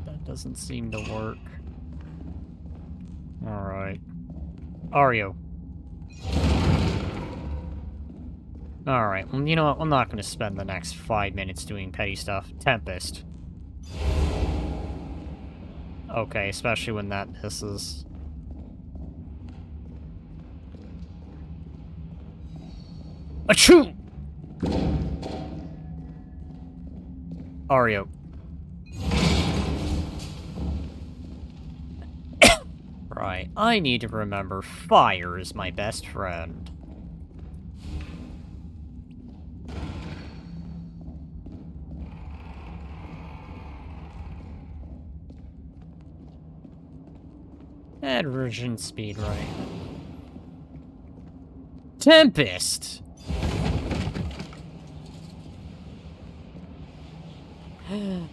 Speaker 1: That doesn't seem to work. Alright. Ario. Alright, well, you know what? I'm not going to spend the next 5 minutes doing petty stuff. Tempest. Okay, especially when that pisses. Achoo! Ario. Right, I need to remember fire is my best friend. Adversion speed, right. Tempest!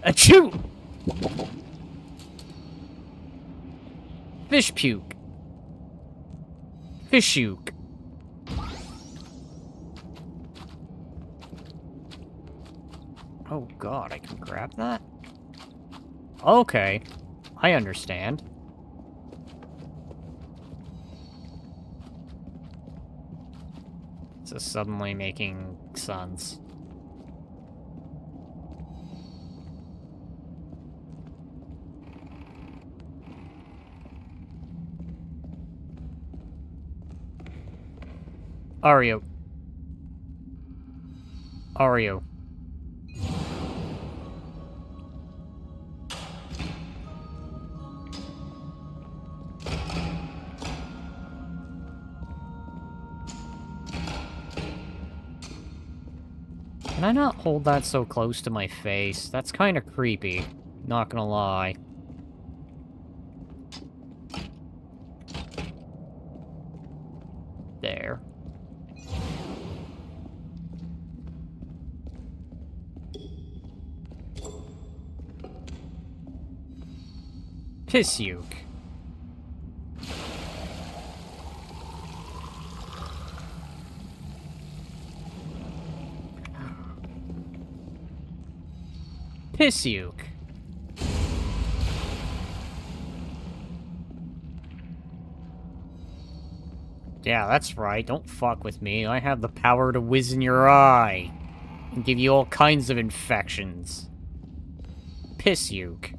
Speaker 1: Achoo! Fish puke. Fish uke. Oh god, I can grab that? Okay. I understand. This is suddenly making sense. Ario. Ario. Can I not hold that so close to my face? That's kind of creepy. Not gonna lie. There. Piss uke. Piss uke. Yeah, that's right. Don't fuck with me. I have the power to whiz in your eye and give you all kinds of infections. Piss uke.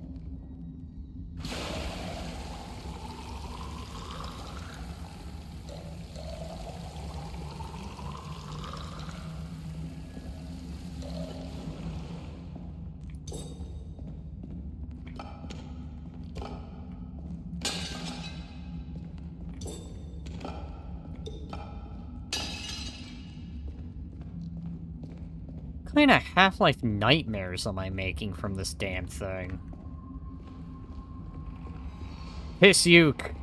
Speaker 1: What kind of Half-Life nightmares am I making from this damn thing? Piss uke.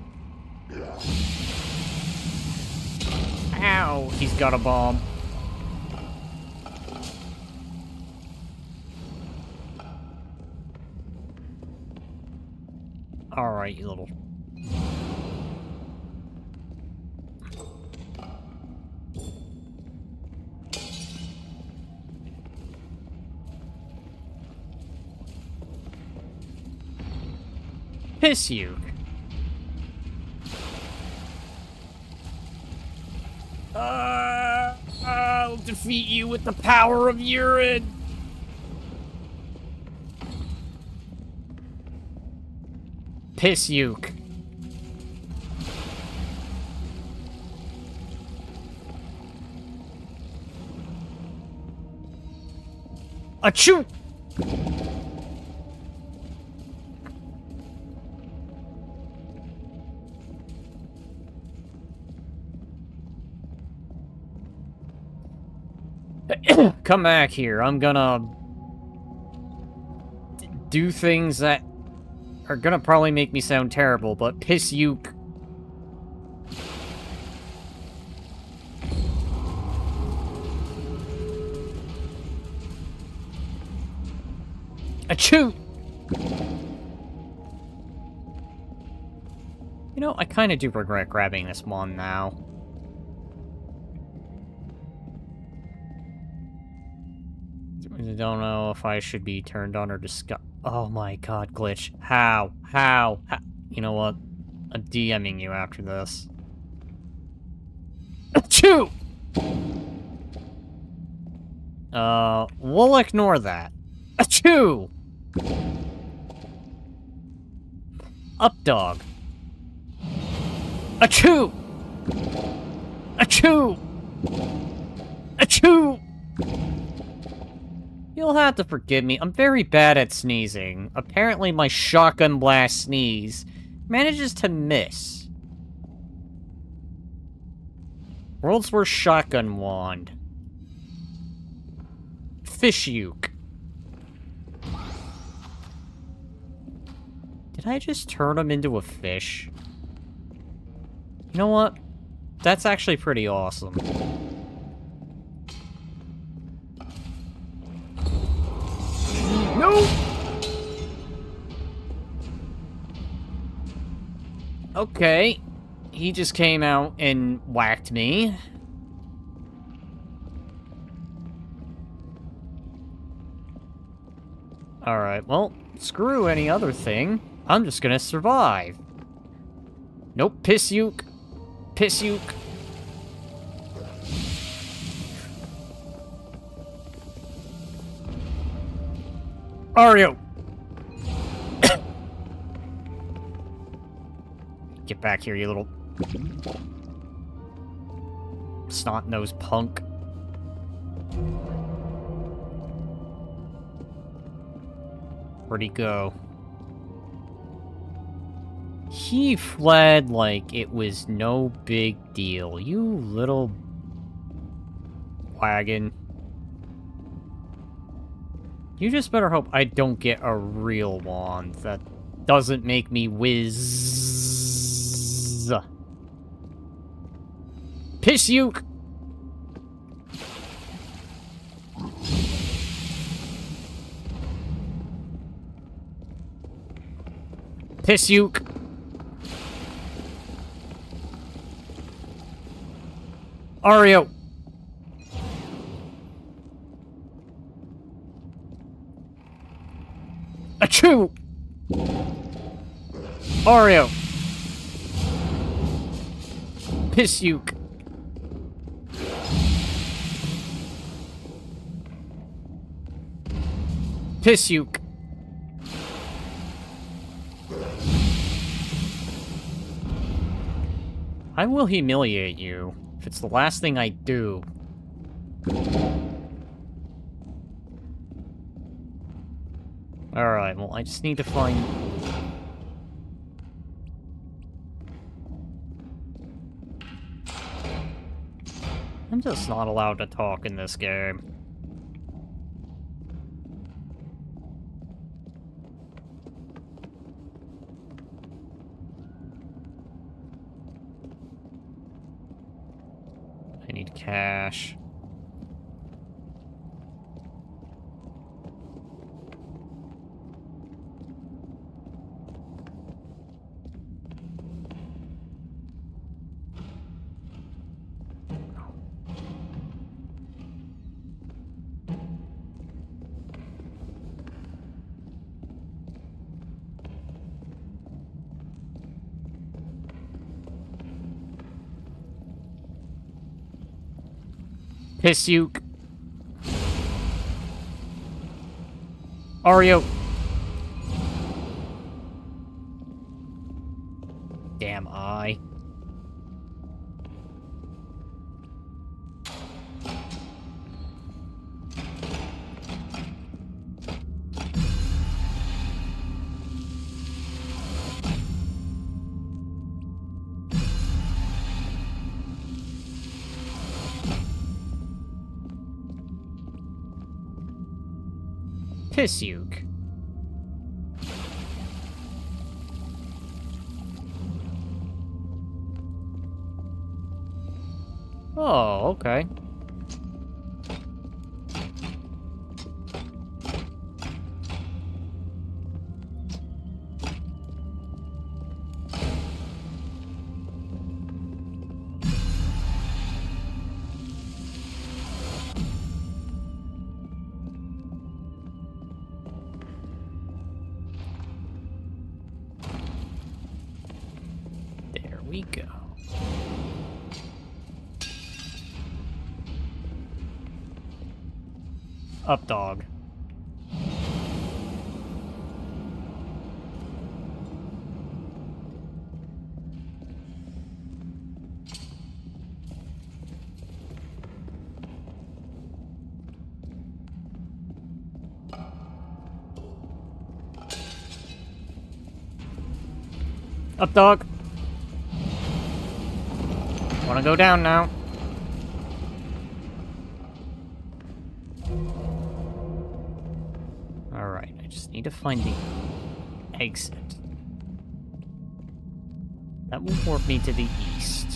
Speaker 1: Ow, he's got a bomb. Alright, you little... Piss uke. I'll defeat you with the power of urine. Piss uke. Achoo! Come back here. I'm gonna do things that are gonna probably make me sound terrible, but piss uke. Achoo! You know, I kind of do regret grabbing this one now. I don't know if I should be turned on or discuss. Oh my god, glitch. How? How? You know what? I'm DMing you after this. Achoo! We'll ignore that. Achoo! Up dog. Achoo! Achoo! Achoo! You'll have to forgive me, I'm very bad at sneezing. Apparently my shotgun blast sneeze manages to miss. World's worst shotgun wand. Fish uke. Did I just turn him into a fish? You know what? That's actually pretty awesome. No! Okay. He just came out and whacked me. Alright, well, screw any other thing. I'm just gonna survive. Nope, piss uke. Piss uke. Ario! Get back here, you little snot-nosed punk. Where'd he go? He fled like it was no big deal. You little wagon. You just better hope I don't get a real wand that doesn't make me whiz. Piss uke! Piss uke! Ario! Achoo! Ario! Piss uke! Piss uke! I will humiliate you if it's the last thing I do. Alright, well, I just need to find... I'm just not allowed to talk in this game. I need cash. Piss uke. Ario. Damn eye. Piss uke. Oh, okay. Up, dog. Up, dog. Wanna go down now? Alright, I just need to find the exit. That will warp me to the east.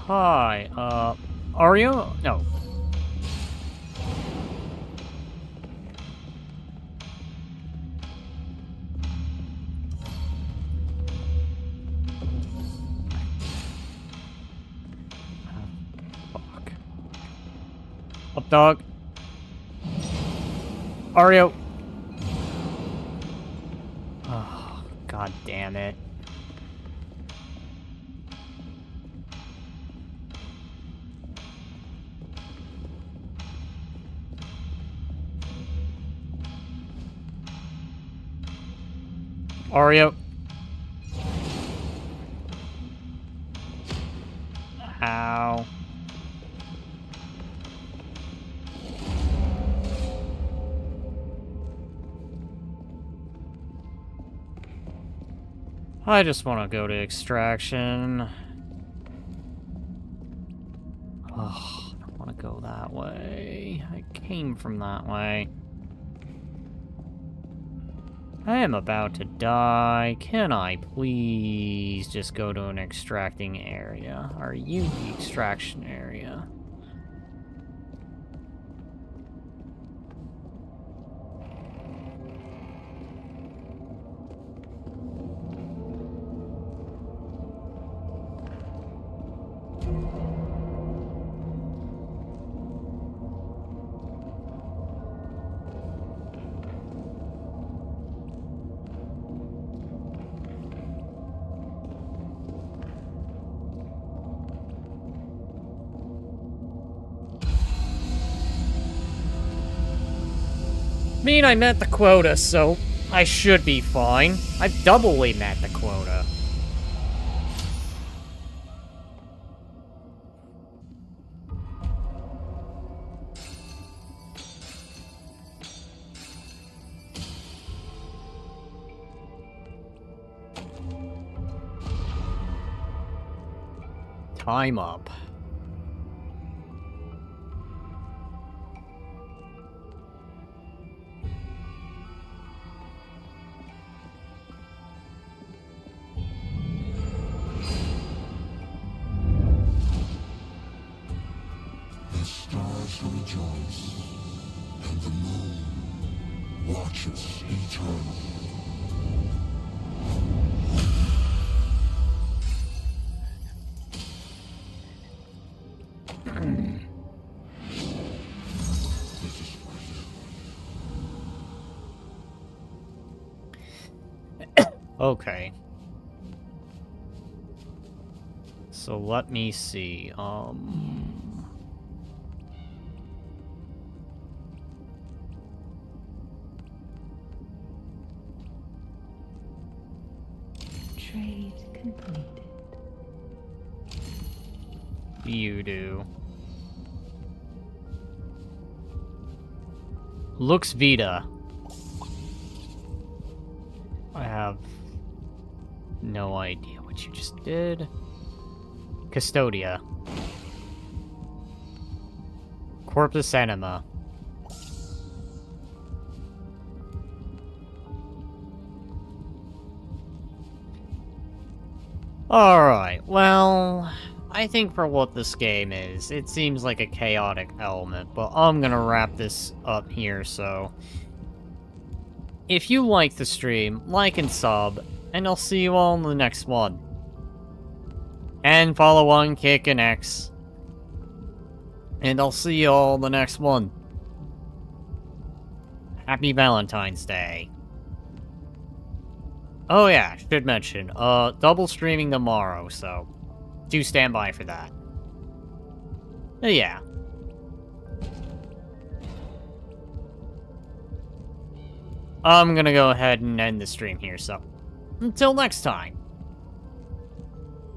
Speaker 1: Hi, Ario? No. Fuck. Up, dog. Ario. Oh, god damn it. Ario. Ow. I just want to go to extraction. Oh, I don't want to go that way. I came from that way. I am about to die. Can I please just go to an extracting area? Are you the extraction area? I mean, I met the quota, so I should be fine. I've doubly met the quota. Time up.
Speaker 3: Rejoice, and the moon watches eternally.
Speaker 1: Okay. So let me see,
Speaker 2: Trade completed.
Speaker 1: you do. Lux Vita. I have no idea what you just did. Custodia. Corpus Anima. Alright, well, I think for what this game is, it seems like a chaotic element, but I'm gonna wrap this up here, so... If you like the stream, like and sub, and I'll see you all in the next one. And follow on Kick and X. And I'll see you all in the next one. Happy Valentine's Day. Oh yeah, should mention, double streaming tomorrow, so do stand by for that. Yeah. I'm gonna go ahead and end the stream here, so until next time.